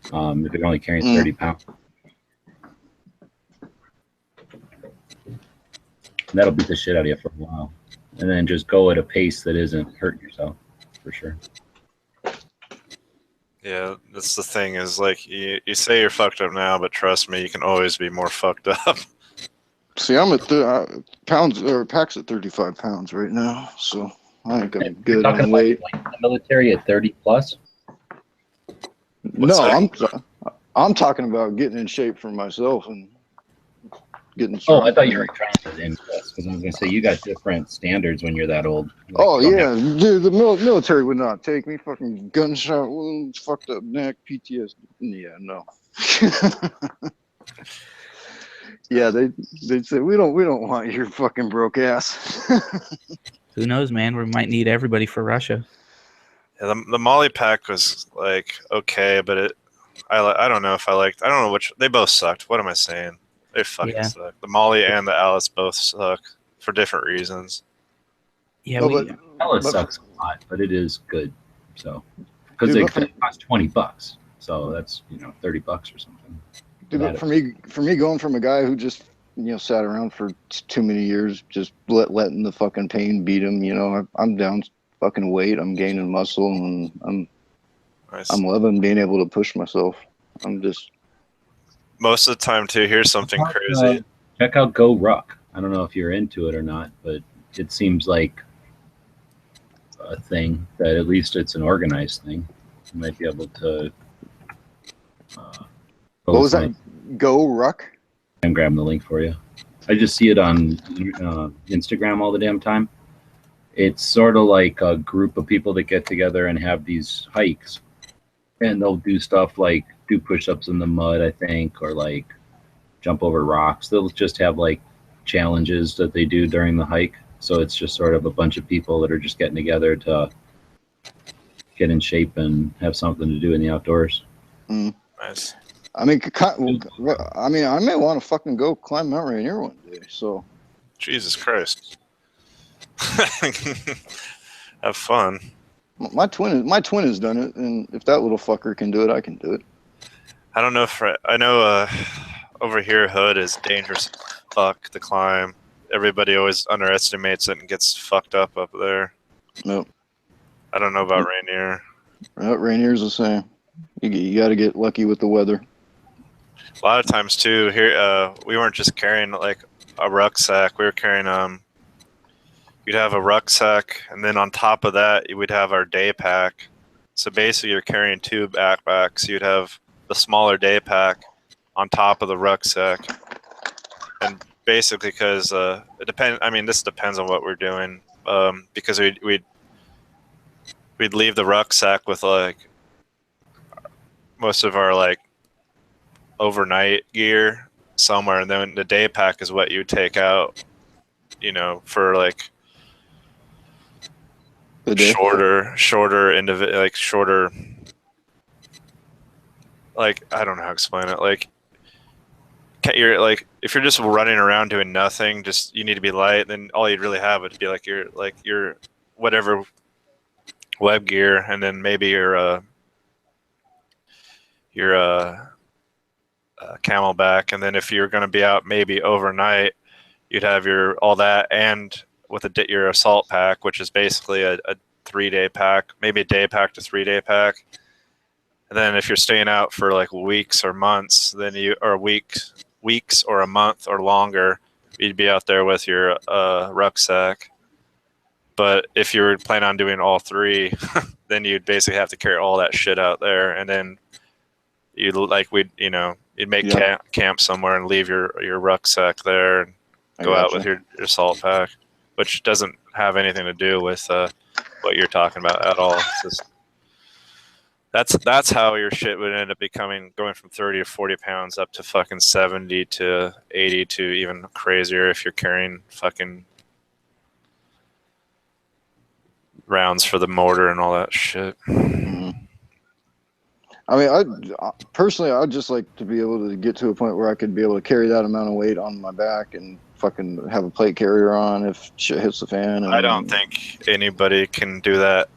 If you're only carrying 30 pounds. And that'll beat the shit out of you for a while. And then just go at a pace that isn't hurting yourself, for sure. Yeah, that's the thing is like you say you're fucked up now, but trust me, you can always be more fucked up. See, I'm at packs at 35 pounds right now, so I think I'm good on weight. Like the military at 30 plus? No, I'm talking about getting in shape for myself and getting. Oh, I thought you were trying to end this, because I was going to say you got different standards when you're that old. Like, dude, the military would not take me. Fucking gunshot wounds, fucked up neck, PTSD. Yeah, no. Yeah, they'd say we don't want your fucking broke ass. Who knows, man? We might need everybody for Russia. Yeah, the Molly pack was like okay, but I don't know if I liked. I don't know which. They both sucked. What am I saying? They fucking suck. The Molly and the Alice both suck for different reasons. Yeah, Alice sucks a lot, but it is good. So because they cost $20, so that's $30 or something. Dude, but for me, going from a guy who just sat around for too many years, just letting the fucking pain beat him. I'm down fucking weight. I'm gaining muscle, and I'm loving being able to push myself. I'm just most of the time too. Here's something crazy. Check out Go Ruck. I don't know if you're into it or not, but it seems like a thing that at least it's an organized thing. You might be able to. What was that? Go Ruck? I'm grabbing the link for you. I just see it on Instagram all the damn time. It's sort of like a group of people that get together and have these hikes, and they'll do stuff like do push-ups in the mud, I think, or like jump over rocks. They'll just have like challenges that they do during the hike. So it's just sort of a bunch of people that are just getting together to get in shape and have something to do in the outdoors. Nice. I mean, I may want to fucking go climb Mount Rainier one day. So, Jesus Christ, have fun. My twin has done it, and if that little fucker can do it, I can do it. I don't know if I know. Over here, Hood is dangerous. Fuck the climb. Everybody always underestimates it and gets fucked up there. Nope. I don't know about Rainier. Rainier's the same. You got to get lucky with the weather. A lot of times too, here we weren't just carrying like a rucksack. We were carrying you'd have a rucksack, and then on top of that, you would have our day pack. So basically, you're carrying two backpacks. You'd have the smaller day pack on top of the rucksack, and basically because it depends. I mean, this depends on what we're doing. Because we'd leave the rucksack with like most of our like overnight gear somewhere, and then the day pack is what you take out, for like shorter individual, like shorter, like I don't know how to explain it. Like you're like if you're just running around doing nothing, just you need to be light. Then all you'd really have would be like your whatever web gear, and then maybe your Camelback, and then if you're going to be out maybe overnight, you'd have all that, and with your assault pack, which is basically a 3-day pack, maybe a day pack to 3-day pack. And then if you're staying out for like weeks or months, then weeks or a month or longer, you'd be out there with your rucksack. But if you were planning on doing all three, then you'd basically have to carry all that shit out there, and then you'd make camp somewhere and leave your rucksack there and go out with your assault pack, which doesn't have anything to do with what you're talking about at all. It's just, that's how your shit would end up going from 30 to 40 pounds up to fucking 70 to 80 to even crazier if you're carrying fucking rounds for the mortar and all that shit. I mean, I'd just like to be able to get to a point where I could be able to carry that amount of weight on my back and fucking have a plate carrier on if shit hits the fan. I don't think anybody can do that.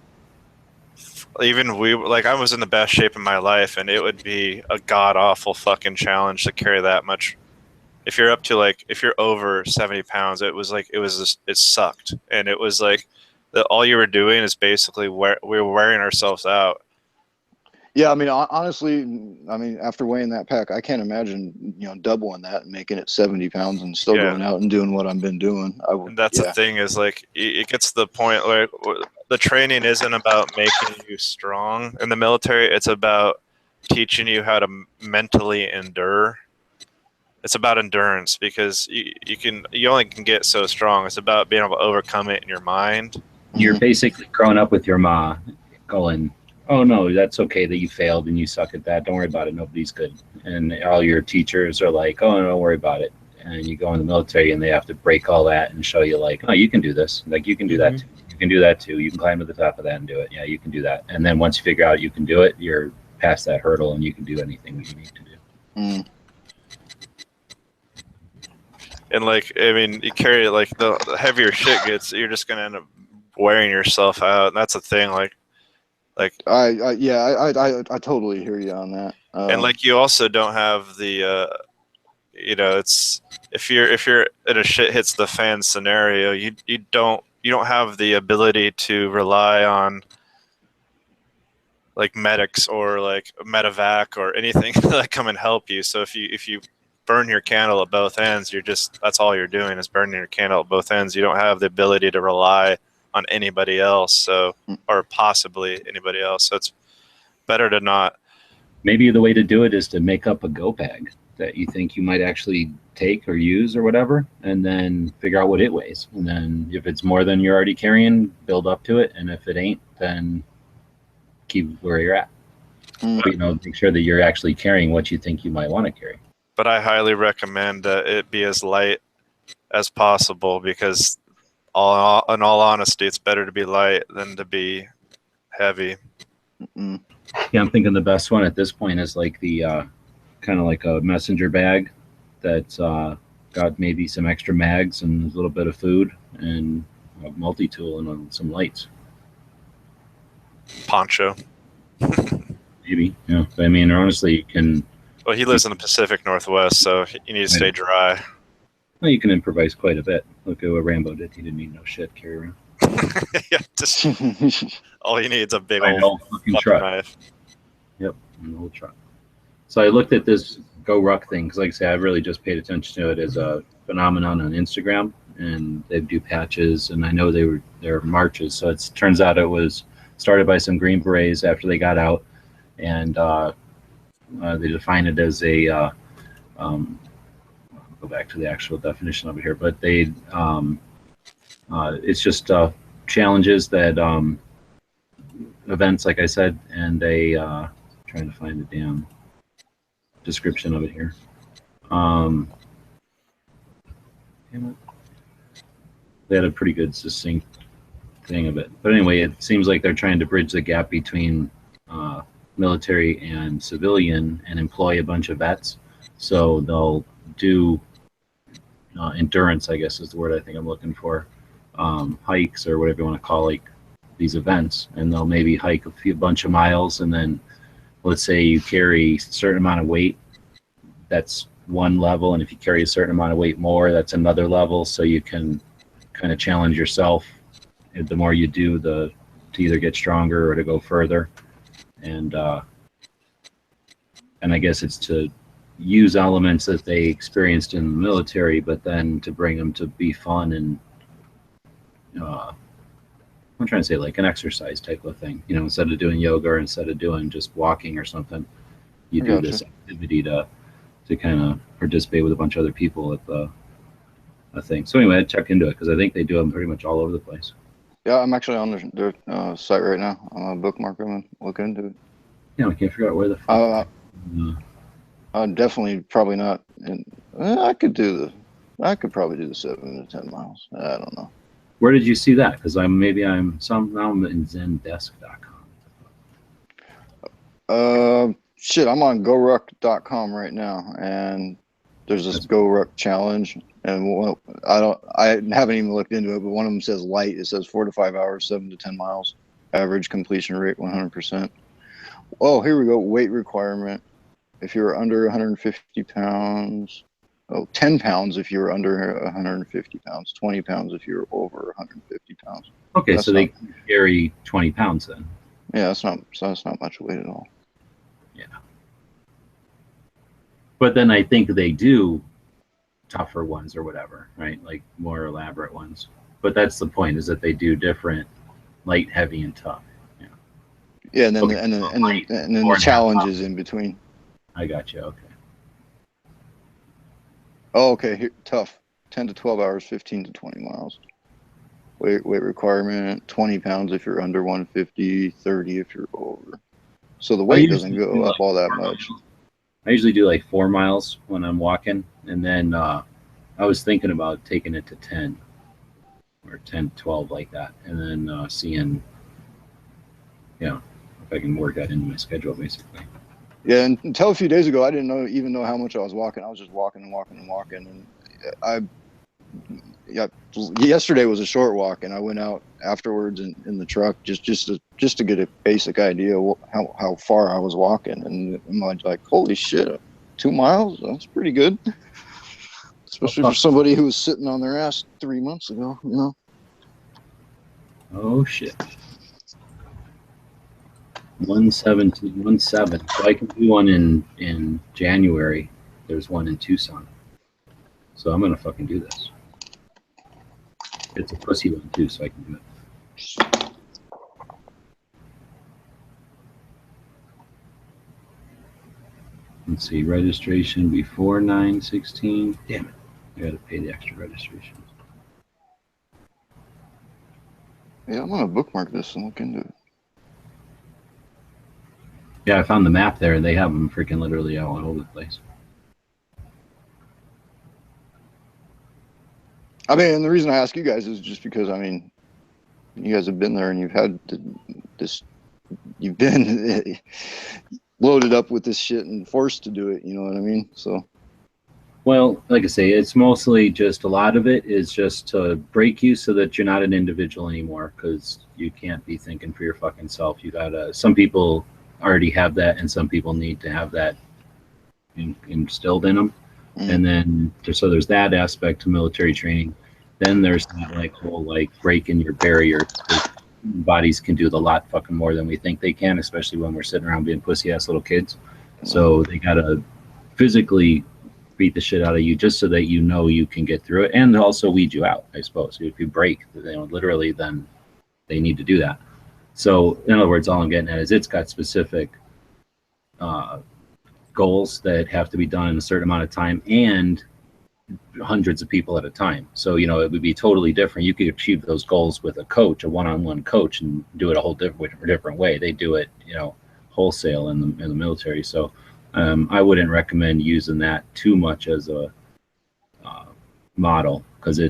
Even I was in the best shape of my life, and it would be a god awful fucking challenge to carry that much. If you're up to if you're over 70 pounds, it sucked, and it was like all you were doing is basically we were wearing ourselves out. Yeah, I mean, honestly, after weighing that pack, I can't imagine, doubling that and making it 70 pounds and still going out and doing what I've been doing. And that's the thing is it gets to the point where the training isn't about making you strong in the military. It's about teaching you how to mentally endure. It's about endurance because you only can get so strong. It's about being able to overcome it in your mind. You're basically growing up with your ma going, oh no, that's okay that you failed and you suck at that. Don't worry about it. Nobody's good. And all your teachers are like, oh, don't worry about it. And you go in the military and they have to break all that and show you oh, you can do this. Like you can do that too. You can do that too. You can climb to the top of that and do it. Yeah, you can do that. And then once you figure out you can do it, you're past that hurdle and you can do anything that you need to do. And you carry the heavier shit gets, you're just gonna end up wearing yourself out. And that's the thing. I totally hear you on that. And like you also don't have the it's if you're in a shit hits the fan scenario, you don't have the ability to rely on like medics or like medevac or anything that come and help you. So if you burn your candle at both ends, that's all you're doing is burning your candle at both ends. You don't have the ability to rely on anybody else, or possibly anybody else. So it's better to not. Maybe the way to do it is to make up a go bag that you think you might actually take or use or whatever, and then figure out what it weighs. And then if it's more than you're already carrying, build up to it. And if it ain't, then keep where you're at. But, make sure that you're actually carrying what you think you might want to carry. But I highly recommend that it be as light as possible, because in all honesty, it's better to be light than to be heavy. Yeah, I'm thinking the best one at this point is like the kind of like a messenger bag that's got maybe some extra mags and a little bit of food and a multi-tool and some lights. Poncho. Maybe, yeah. I mean, honestly, you can. Well, he lives in the Pacific Northwest, so you need to stay dry. Well, you can improvise quite a bit. Look at what Rambo did. He didn't need no shit carry around. Yeah, all you need is a big old fucking truck. Knife. Yep, an old truck. So I looked at this Go Ruck thing because, like I said, I've really just paid attention to it as a phenomenon on Instagram, and they do patches, and I know they're marches. So it turns out it was started by some Green Berets after they got out, and they define it as a I'll go back to the actual definition of it here, but they it's just challenges that events, like I said, and they trying to find the damn description of it here. They had a pretty good succinct thing of it, but anyway, it seems like they're trying to bridge the gap between military and civilian and employ a bunch of vets. So they'll do endurance, I guess is the word I think I'm looking for, hikes or whatever you want to call like these events, and they'll maybe hike a bunch of miles, and then let's say you carry a certain amount of weight, that's one level, and if you carry a certain amount of weight more, that's another level. So you can kind of challenge yourself. The more you do, to either get stronger or to go further, and I guess it's to use elements that they experienced in the military, but then to bring them to be fun and I'm trying to say like an exercise type of thing. Instead of doing yoga or instead of doing just walking or something, you do this activity to kind of participate with a bunch of other people at the thing. So anyway, I'd check into it because I think they do them pretty much all over the place. Yeah, I'm actually on their site right now. I'm gonna bookmark them and look into it. Yeah, I can't figure out where the fuck. Definitely probably not. I could probably do the 7 to 10 miles. I don't know. Where did you see that? Because I'm in Zendesk.com. Shit, I'm on GoRuck.com right now, and there's this GoRuck challenge, and I haven't even looked into it, but one of them says light. It says 4 to 5 hours, 7 to 10 miles, average completion rate 100%. Oh, here we go. Weight requirement. If you're under 150 pounds, 10 pounds if you're under 150 pounds, 20 pounds if you're over 150 pounds. Okay, so they carry 20 pounds then. Yeah, that's not much weight at all. Yeah. But then I think they do tougher ones or whatever, right? Like more elaborate ones. But that's the point, is that they do different light, heavy, and tough. Yeah. Yeah, and then the challenges in between. I got you. Okay. Oh, okay. Here, tough. 10 to 12 hours, 15 to 20 miles. Weight requirement, 20 pounds if you're under 150, 30 if you're over. So the weight doesn't go up all that much. I usually do like 4 miles when I'm walking, and then I was thinking about taking it to 10 or 10, 12 like that, and then seeing, if I can work that into my schedule basically. Yeah, and until a few days ago, I didn't even know how much I was walking. I was just walking and walking and walking, and yesterday was a short walk, and I went out afterwards in the truck just to get a basic idea of how far I was walking, and I'm like, holy shit, 2 miles? That's pretty good, especially for somebody who was sitting on their ass 3 months ago. You know. Oh shit. 117. So I can do one in January. There's one in Tucson. So I'm gonna fucking do this. It's a pussy one too, so I can do it. Let's see, registration before 9/16. Damn it. I gotta pay the extra registration. Yeah, I'm gonna bookmark this and look into it. Yeah, I found the map there. They have them freaking literally all over the place. I mean, and the reason I ask you guys is just because, I mean, you guys have been there and you've had this, you've been loaded up with this shit and forced to do it. You know what I mean? So. Well, like I say, it's mostly just a lot of it is just to break you so that you're not an individual anymore, because you can't be thinking for your fucking self. You gotta. Some people already have that, and some people need to have that instilled in them. And then so there's that aspect to military training. Then there's that like whole like breaking your barrier. Bodies can do a lot fucking more than we think they can, especially when we're sitting around being pussy ass little kids. So they gotta physically beat the shit out of you just so that you know you can get through it, and also weed you out, I suppose. If you break, literally, then they need to do that. So in other words, all I'm getting at is it's got specific goals that have to be done in a certain amount of time and hundreds of people at a time. So, it would be totally different. You could achieve those goals with a coach, a one-on-one coach, and do it a whole different way. They do it, wholesale in the military. So I wouldn't recommend using that too much as a model, because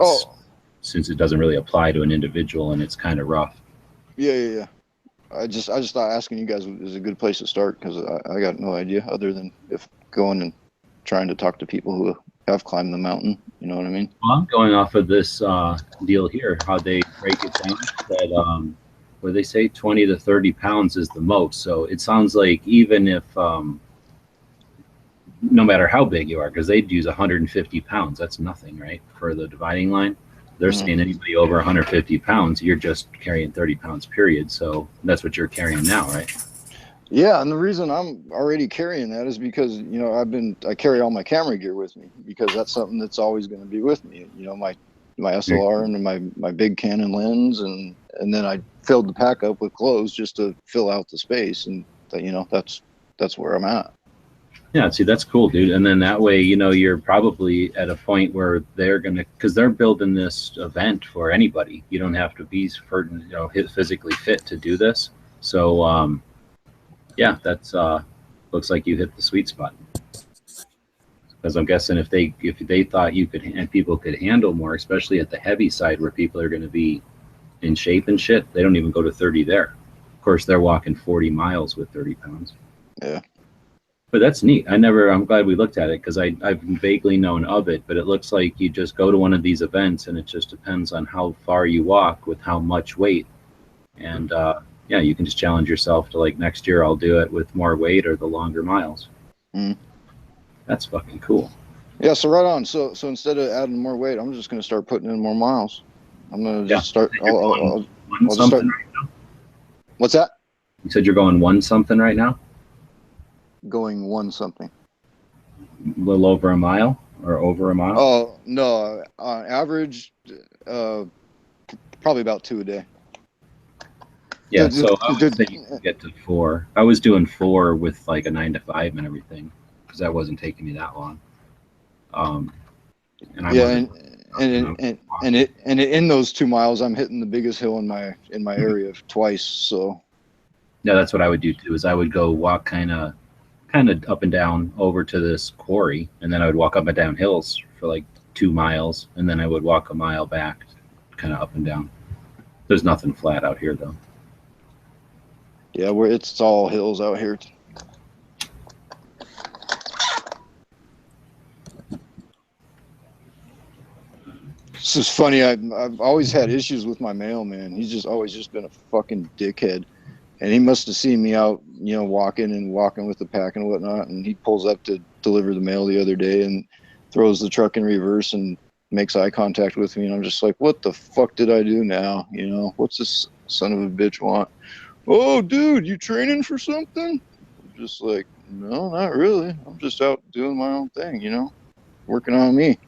since it doesn't really apply to an individual and it's kind of rough. Yeah. I just thought asking you guys is a good place to start, because I got no idea other than if going and trying to talk to people who have climbed the mountain. You know what I mean? Well, I'm going off of this deal here, how they break it down. That where they say 20 to 30 pounds is the most. So it sounds like even if no matter how big you are, because they'd use 150 pounds, that's nothing, right, for the dividing line. They're saying anybody over 150 pounds, you're just carrying 30 pounds, period. So that's what you're carrying now, right? Yeah, and the reason I'm already carrying that is because, I carry all my camera gear with me, because that's something that's always going to be with me. My SLR and my big Canon lens, and then I filled the pack up with clothes just to fill out the space, and that's where I'm at. Yeah, see, that's cool, dude. And then that way, you're probably at a point where they're going to, because they're building this event for anybody. You don't have to be physically fit to do this. So, yeah, that's looks like you hit the sweet spot. Because I'm guessing if they thought you could, and people could handle more, especially at the heavy side where people are going to be in shape and shit, they don't even go to 30 there. Of course, they're walking 40 miles with 30 pounds. Yeah. But that's neat. I'm glad we looked at it, because I've vaguely known of it, but it looks like you just go to one of these events and it just depends on how far you walk with how much weight. And yeah, you can just challenge yourself to, like, next year I'll do it with more weight or the longer miles. That's fucking cool. Yeah, so right on. So instead of adding more weight, I'm just going to start putting in more miles. I'm going to just start. I'll just start. Right now? What's that? You said you're going 1 something right now? Going 1 something. A little over a mile or over a mile? Oh, no. On average, probably about 2 a day. Yeah, so I would say you can get to 4. I was doing 4 with like a 9 to 5 and everything, because that wasn't taking me that long. And in those 2 miles, I'm hitting the biggest hill in my area twice. So yeah, that's what I would do too. Is I would go walk kind of up and down over to this quarry, and then I would walk up and down hills for like 2 miles, and then I would walk a mile back, kind of up and down. There's nothing flat out here though. Yeah, it's all hills out here. It's just funny. I've always had issues with my mailman. He's just always just been a fucking dickhead. And he must have seen me out, walking with the pack and whatnot. And he pulls up to deliver the mail the other day and throws the truck in reverse and makes eye contact with me. And I'm just like, what the fuck did I do now? What's this son of a bitch want? Oh, dude, you training for something? I'm just like, no, not really. I'm just out doing my own thing, working on me.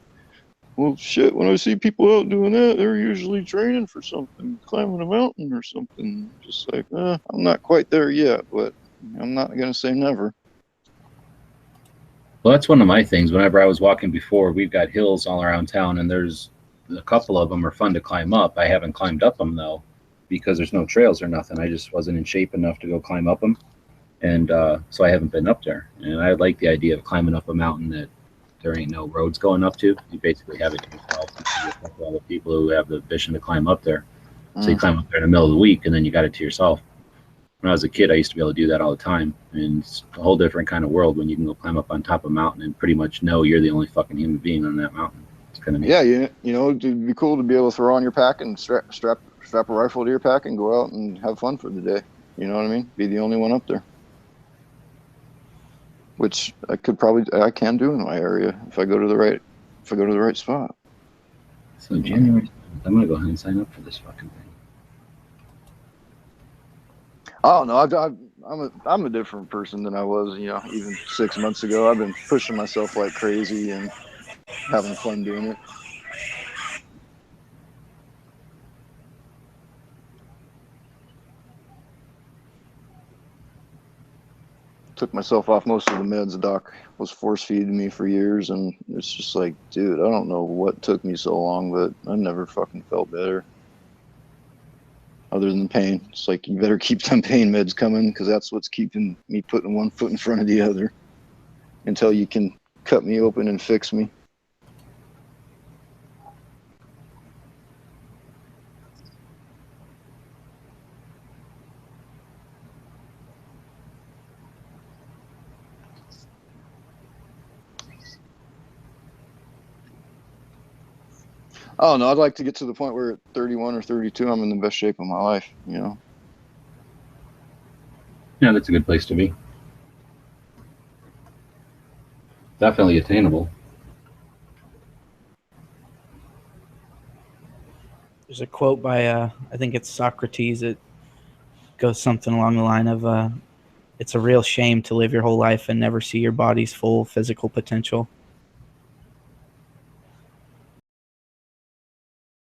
Well, shit, when I see people out doing that, they're usually training for something, climbing a mountain or something. Just like, I'm not quite there yet, but I'm not going to say never. Well, that's one of my things. Whenever I was walking before, we've got hills all around town, and there's a couple of them are fun to climb up. I haven't climbed up them, though, because there's no trails or nothing. I just wasn't in shape enough to go climb up them. And so I haven't been up there. And I like the idea of climbing up a mountain that there ain't no roads going up to. You basically have it to yourself. You have all the people who have the vision to climb up there. So you climb up there in the middle of the week, and then you got it to yourself. When I was a kid, I used to be able to do that all the time. And it's a whole different kind of world when you can go climb up on top of a mountain and pretty much know you're the only fucking human being on that mountain. It's kind of neat. Yeah, it'd be cool to be able to throw on your pack and strap a rifle to your pack and go out and have fun for the day. You know what I mean? Be the only one up there. Which I can do in my area if I go to the right spot. So January 7th, I'm gonna go ahead and sign up for this fucking thing. Oh no, I'm a different person than I was, even 6 months ago. I've been pushing myself like crazy and having fun doing it. Took myself off most of the meds. Doc was force feeding me for years, and it's just like, dude, I don't know what took me so long, but I never fucking felt better. Other than pain. It's like, you better keep them pain meds coming, because that's what's keeping me putting one foot in front of the other until you can cut me open and fix me. Oh no, I'd like to get to the point where at 31 or 32, I'm in the best shape of my life, Yeah, that's a good place to be. Definitely attainable. There's a quote by I think it's Socrates. It goes something along the line of it's a real shame to live your whole life and never see your body's full physical potential.